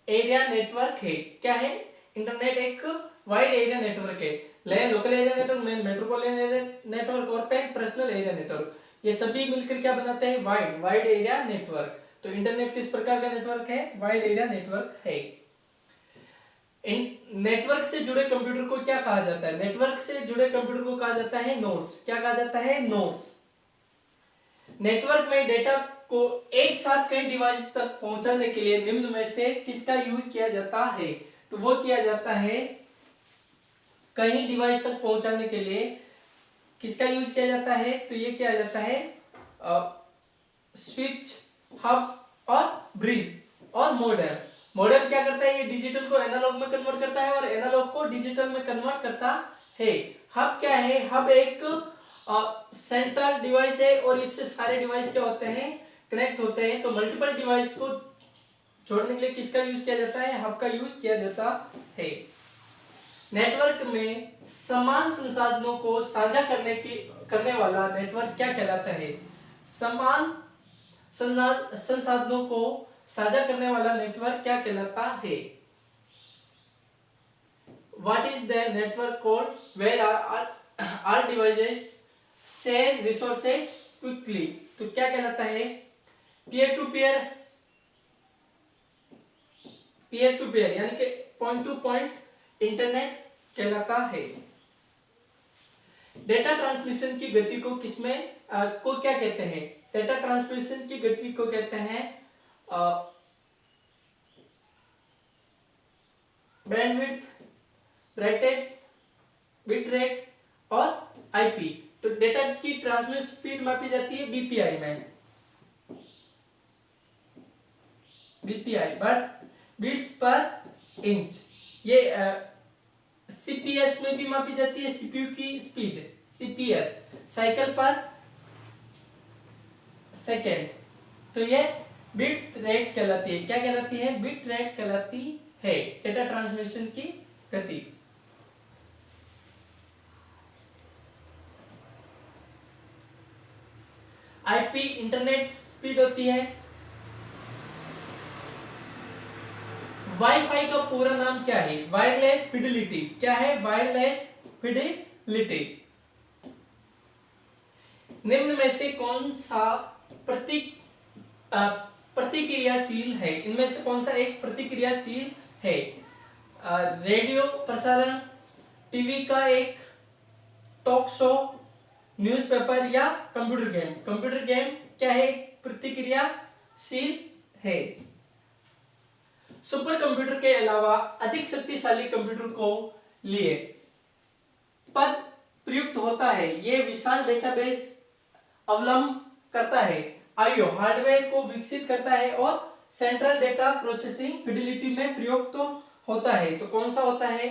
एरिया नेटवर्क है। क्या है? इंटरनेट एक वाइड एरिया नेटवर्क है। Local area network, metropolitan area network और पैन पर्सनल एरिया नेटवर्क, ये सभी मिलकर क्या बनाते हैं? Wide area network. तो इंटरनेट किस प्रकार का नेटवर्क है? वाइड एरिया नेटवर्क है। नेटवर्क से जुड़े कंप्यूटर को क्या कहा जाता है? नेटवर्क से जुड़े कंप्यूटर को कहा जाता है नोड्स। क्या कहा जाता है? नोड्स। नेटवर्क में डेटा को एक साथ कई डिवाइस तक पहुंचाने के लिए निम्न में से किसका यूज किया जाता है? तो वो किया जाता है कई डिवाइस तक पहुंचाने के लिए किसका यूज किया जाता है? तो ये किया जाता है स्विच, हब और ब्रिज और मॉडेम। मॉडेम क्या करता है? ये डिजिटल को एनालॉग में कन्वर्ट करता है और एनालॉग को डिजिटल में कन्वर्ट करता है। हब क्या है? हब एक सेंट्रल डिवाइस है और इससे सारे डिवाइस क्या होते हैं? कनेक्ट होते हैं। तो मल्टीपल डिवाइस को जोड़ने के लिए किसका यूज किया जाता है? हब का यूज किया जाता है। नेटवर्क में समान संसाधनों को साझा करने वाला नेटवर्क क्या कहलाता है? समान संसाधनों को साझा करने वाला नेटवर्क क्या कहलाता है? What is the network called where are devices share resources quickly. तो क्या कहलाता है? पीयर टू पीयर यानी कि पॉइंट टू पॉइंट इंटरनेट कहलाता है। डेटा ट्रांसमिशन की गति को किसमें को क्या कहते हैं? डेटा ट्रांसमिशन की गति को कहते हैं बैंडविड्थ, बिट रेट और आईपी। तो डेटा की ट्रांसमिशन स्पीड मापी जाती है बीपीआई में, बिट्स पर इंच। ये सीपीएस में भी मापी जाती है, सीपीयू की स्पीड, सीपीएस साइकिल पर सेकेंड। तो ये बिट रेट कहलाती है। क्या कहलाती है? बिट रेट कहलाती है डेटा ट्रांसमिशन की गति। आईपी इंटरनेट स्पीड होती है। वाईफाई का पूरा नाम क्या है? Wireless fidelity. क्या है? Wireless fidelity. निम्न में से कौन सा प्रतिक्रियाशील है? इनमें से कौन सा एक प्रतिक्रियाशील है? रेडियो प्रसारण, टीवी का एक टॉक शो, न्यूज़पेपर या कंप्यूटर गेम? कंप्यूटर गेम क्या है? प्रतिक्रियाशील है। सुपर कंप्यूटर के अलावा अधिक शक्तिशाली कंप्यूटर को लिए पद प्रयुक्त होता है। यह विशाल डेटाबेस अवलंब करता है, आईओ हार्डवेयर को विकसित करता है और सेंट्रल डेटा प्रोसेसिंग फिडिलिटी में प्रयोग तो होता है। तो कौन सा होता है?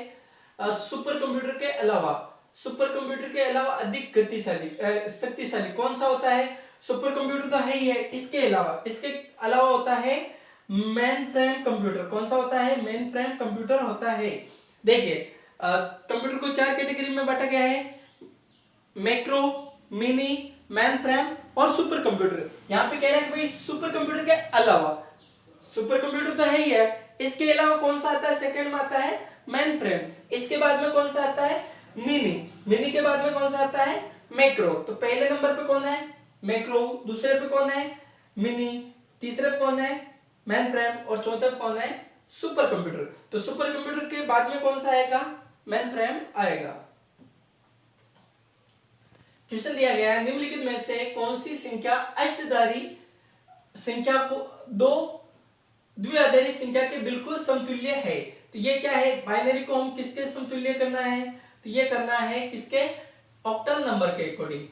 सुपर कंप्यूटर के अलावा, सुपर कंप्यूटर के अलावा अधिक शक्तिशाली कौन सा होता है? सुपर कंप्यूटर तो है ही है, इसके अलावा होता है मेन फ्रेम कंप्यूटर। कौन सा होता है? मेन फ्रेम कंप्यूटर होता है। देखिए कंप्यूटर को 4 कैटेगरी में बांटा गया है, मैक्रो, मिनी, मेन फ्रेम और सुपर कंप्यूटर। यहाँ पे कह रहे हैं कि भाई सुपर कंप्यूटर के अलावा, सुपर कंप्यूटर तो है ही है, इसके अलावा कौन सा आता है? सेकंड में आता है मेन फ्रेम, इसके बाद में कौन सा आता है? मिनी के बाद में कौन सा आता है? मैक्रो। तो पहले नंबर पे कौन है? मैक्रो, दूसरे पे कौन है? मिनी, तीसरे पे कौन है? मेन फ्रेम और चौथे पे कौन है? Super computer. तो सुपर कंप्यूटर के बाद में कौन सा आएगा? मेन फ्रेम आएगा। क्वेश्चन दिया गया है, निम्नलिखित में से कौन सी संख्या अष्टधारी संख्या को दो द्विआधारी संख्या के बिल्कुल समतुल्य है? तो ये क्या है? बाइनरी को हम किसके समतुल्य करना है? तो ये करना है किसके? ऑक्टल नंबर के अकॉर्डिंग।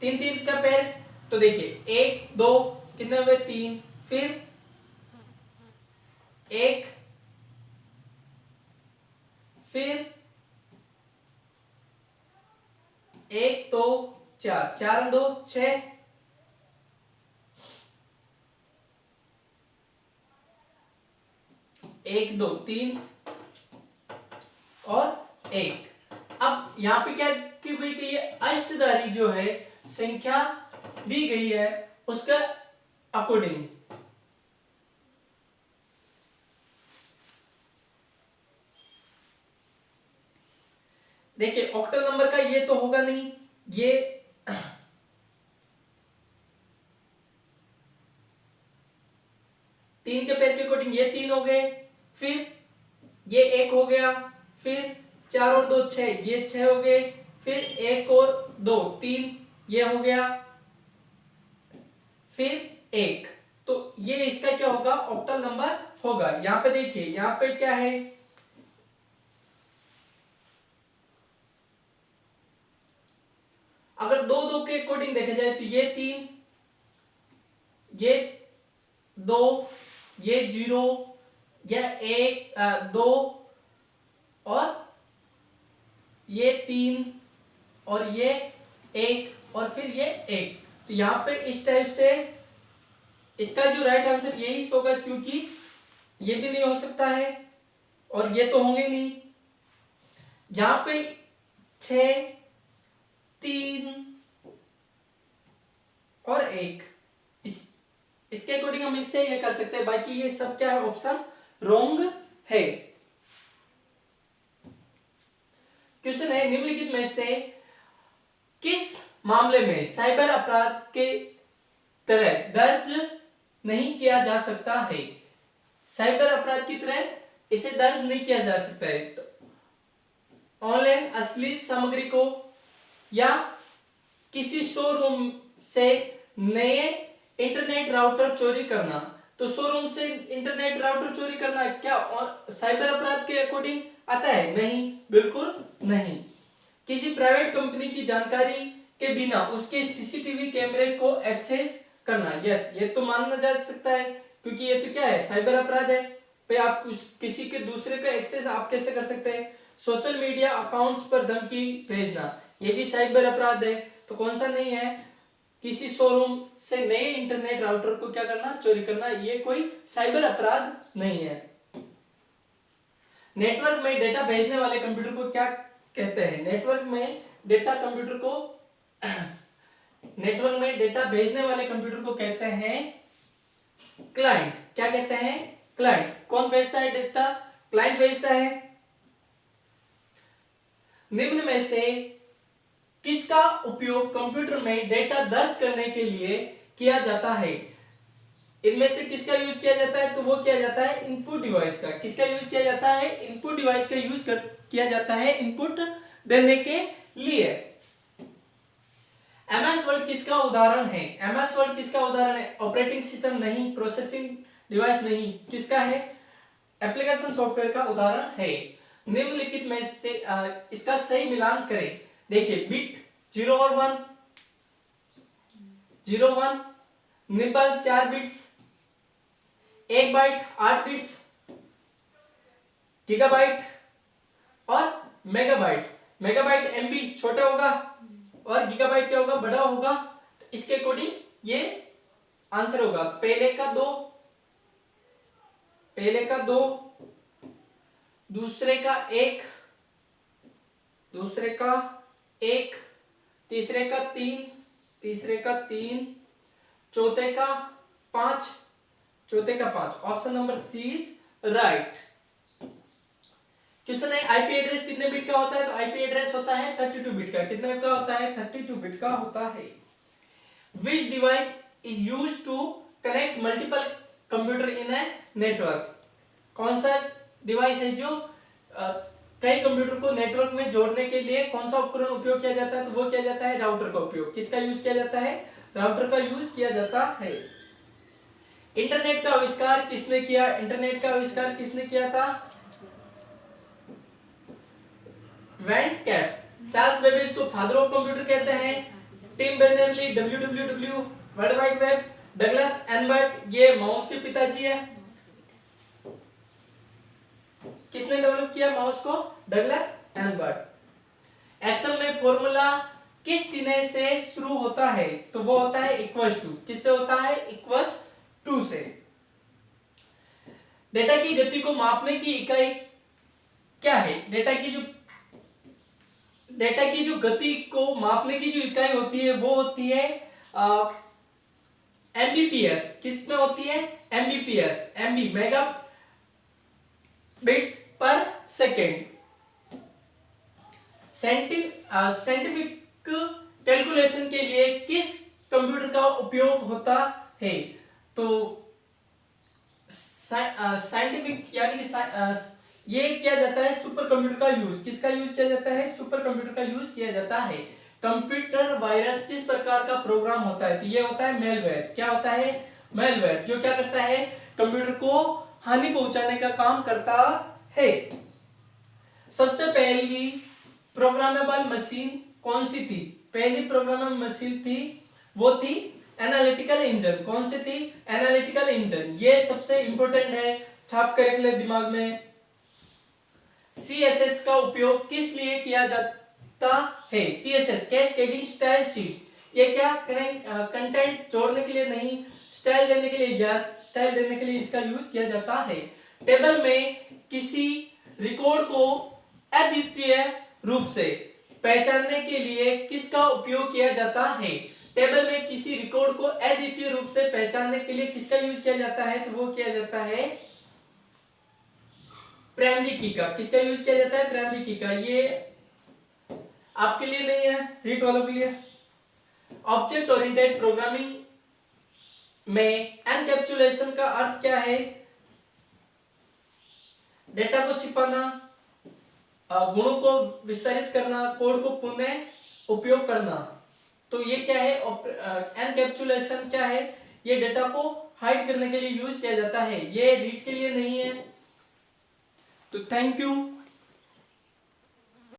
3 का पेयर, तो देखिए 1 2 कितने हुए? 3, फिर 1, फिर 1 2 4, 4 2 6, 1 2 3 और 1। अब यहां पे क्या कि भाई कि ये अष्टधारी जो है संख्या दी गई है उसका अकॉर्डिंग देखिए ऑक्टल नंबर का ये तो होगा नहीं, ये 3 के पेयर के अकॉर्डिंग ये 3 हो गए, फिर ये 1 हो गया, फिर 4 और 2 6, ये 6 हो गए, फिर 1 और 2 3, ये हो गया, फिर 1। तो ये इसका क्या होगा? ऑक्टल नंबर होगा। यहां पे देखिए, यहां पे क्या है? अगर 2 2 के अकॉर्डिंग देखा जाए तो ये 3, ये 2, ये 0, ये 1 2 और ये 3 और ये 1 और फिर ये 1। तो यहां पे इस टाइप से इसका जो राइट आंसर यही होगा, क्योंकि ये भी नहीं हो सकता है और ये तो होंगे नहीं। यहां पे 6 3 और 1 इसके अकॉर्डिंग हम इससे ये कर सकते हैं। बाकी ये सब क्या है? ऑप्शन रॉन्ग है। क्वेश्चन है, निम्नलिखित में से किस मामले में साइबर अपराध के तरह दर्ज नहीं किया जा सकता है? साइबर अपराध की तरह इसे दर्ज नहीं किया जा सकता है। तो ऑनलाइन अश्लील सामग्री को या किसी शोरूम से नए इंटरनेट राउटर चोरी करना। तो शोरूम से इंटरनेट राउटर चोरी करना क्या साइबर अपराध के अकॉर्डिंग आता है? नहीं, बिल्कुल नहीं। किसी प्राइवेट कंपनी की जानकारी के बिना उसके सीसीटीवी कैमरे को एक्सेस करना, यस, ये तो माना जा सकता है, क्योंकि ये तो क्या है, साइबर अपराध है। पे आप किसी के दूसरे का एक्सेस आप कैसे कर सकते हैं? सोशल मीडिया अकाउंट्स पर धमकी भेजना, ये भी साइबर अपराध है। तो कौन सा नहीं है? किसी शोरूम से नए इंटरनेट राउटर को क्या करना, चोरी करना, ये कोई साइबर अपराध नहीं है। नेटवर्क में डेटा भेजने वाले कंप्यूटर को क्या कहते हैं? नेटवर्क में डेटा कंप्यूटर को नेटवर्क में डेटा भेजने वाले कंप्यूटर को कहते हैं क्लाइंट। क्या कहते हैं? क्लाइंट। कौन भेजता है डेटा? क्लाइंट भेजता है। निम्न में से किसका उपयोग कंप्यूटर में डेटा दर्ज करने के लिए किया जाता है? इनमें से किसका यूज किया जाता है? तो वो किया जाता है इनपुट डिवाइस का। किसका यूज किया जाता है? इनपुट डिवाइस का यूज किया जाता है इनपुट देने के लिए। एमएस वर्ड किसका उदाहरण है? एमएस वर्ड किसका उदाहरण है? ऑपरेटिंग सिस्टम नहीं, प्रोसेसिंग डिवाइस नहीं, किसका है? एप्लीकेशन सॉफ्टवेयर का उदाहरण है। निम्नलिखित में से इसका सही मिलान करें। देखिए, बिट 0 और 1, 0 1, nibble 4 bits, 1 byte 8 bits, gigabyte और मेगाबाइट। मेगाबाइट एमबी छोटा होगा और गीगाबाइट क्या होगा, बड़ा होगा। तो इसके अकॉर्डिंग ये आंसर होगा। तो पहले का 2, दूसरे का 1, तीसरे का 3, चौथे का 5, option number C is right. Question है, आईपी एड्रेस कितने बिट का होता है? तो आईपी एड्रेस होता है 32 बिट का। कितने का होता है? 32 बिट का होता है। Which device is used to connect multiple computer in a network? कौन सा डिवाइस है जो कई कंप्यूटर को नेटवर्क में जोड़ने के लिए कौन सा उपकरण उपयोग किया जाता है? तो वो किया जाता है राउटर का उपयोग। किसका यूज किया जाता है? राउटर का यूज किया जाता है। इंटरनेट का आविष्कार किसने किया? इंटरनेट का आविष्कार किसने किया था? वेंट कैप। चार्ल्स बेबेज को फादर ऑफ कंप्यूटर कहते हैं। Tim Berners-Lee WWW world wide web. Douglas Engelbart, ये माउस के पिताजी है। किसने डेवलप किया माउस को? Douglas Engelbart. एक्सेल में फॉर्मूला किस चिन्ह से शुरू होता है? तो वो होता है इक्वल्स टू। किससे होता है? इक्वल्स टू से। डेटा की गति को मापने की इकाई क्या है? डेटा की जो गति को मापने की जो इकाई होती है वो होती है एमबीपीएस। किस में होती है? एमबीपीएस। एमबी मेगा बिट्स पर सेकेंड। साइंटिफिक कैलकुलेशन के लिए किस कंप्यूटर का उपयोग होता है? तो साइंटिफिक यानी कि ये किया जाता है सुपर कंप्यूटर का यूज। किसका यूज किया जाता है? सुपर कंप्यूटर का यूज किया जाता है। कंप्यूटर वायरस किस प्रकार का प्रोग्राम होता है? तो ये होता है मेलवेयर। क्या होता है? मेलवेयर, जो क्या करता है? कंप्यूटर को हानि पहुंचाने का काम करता है। सबसे पहली प्रोग्रामेबल मशीन कौन सी थी? पहली प्रोग्रामेबल मशीन थी वो थी एनालिटिकल इंजन। कौन सी थी? Analytical engine. ये सबसे इंपॉर्टेंट है, छाप कर रख ले दिमाग में। सीएसएस का उपयोग किस लिए किया जाता है? CSS cascading style sheet. ये क्या कंटेंट जोड़ने के लिए नहीं, स्टाइल देने के लिए, यस, स्टाइल देने के लिए इसका यूज किया जाता है। टेबल में किसी रिकॉर्ड को अद्वितीय रूप से पहचानने के लिए किसका उपयोग किया जाता है? टेबल में किसी रिकॉर्ड को अद्वितीय रूप से पहचानने के लिए किसका यूज किया जाता है? तो वो किया जाता है प्राइमरी की का, किसका यूज किया जाता है? प्राइमरी की का। ये आपके लिए नहीं है, रीट वालों के लिए। ऑब्जेक्ट ओरिएंटेड प्रोग्रामिंग में एनकैप्सुलेशन का अर्थ क्या है? डेटा को छिपाना, गुणों को विस्तारित करना, कोड को पुनः उपयोग करना। तो ये क्या है? एनकैप्सुलेशन क्या है? ये डेटा को हाइड करने के लिए यूज किया जाता है, ये रीड के लिए नहीं है। तो थैंक यू।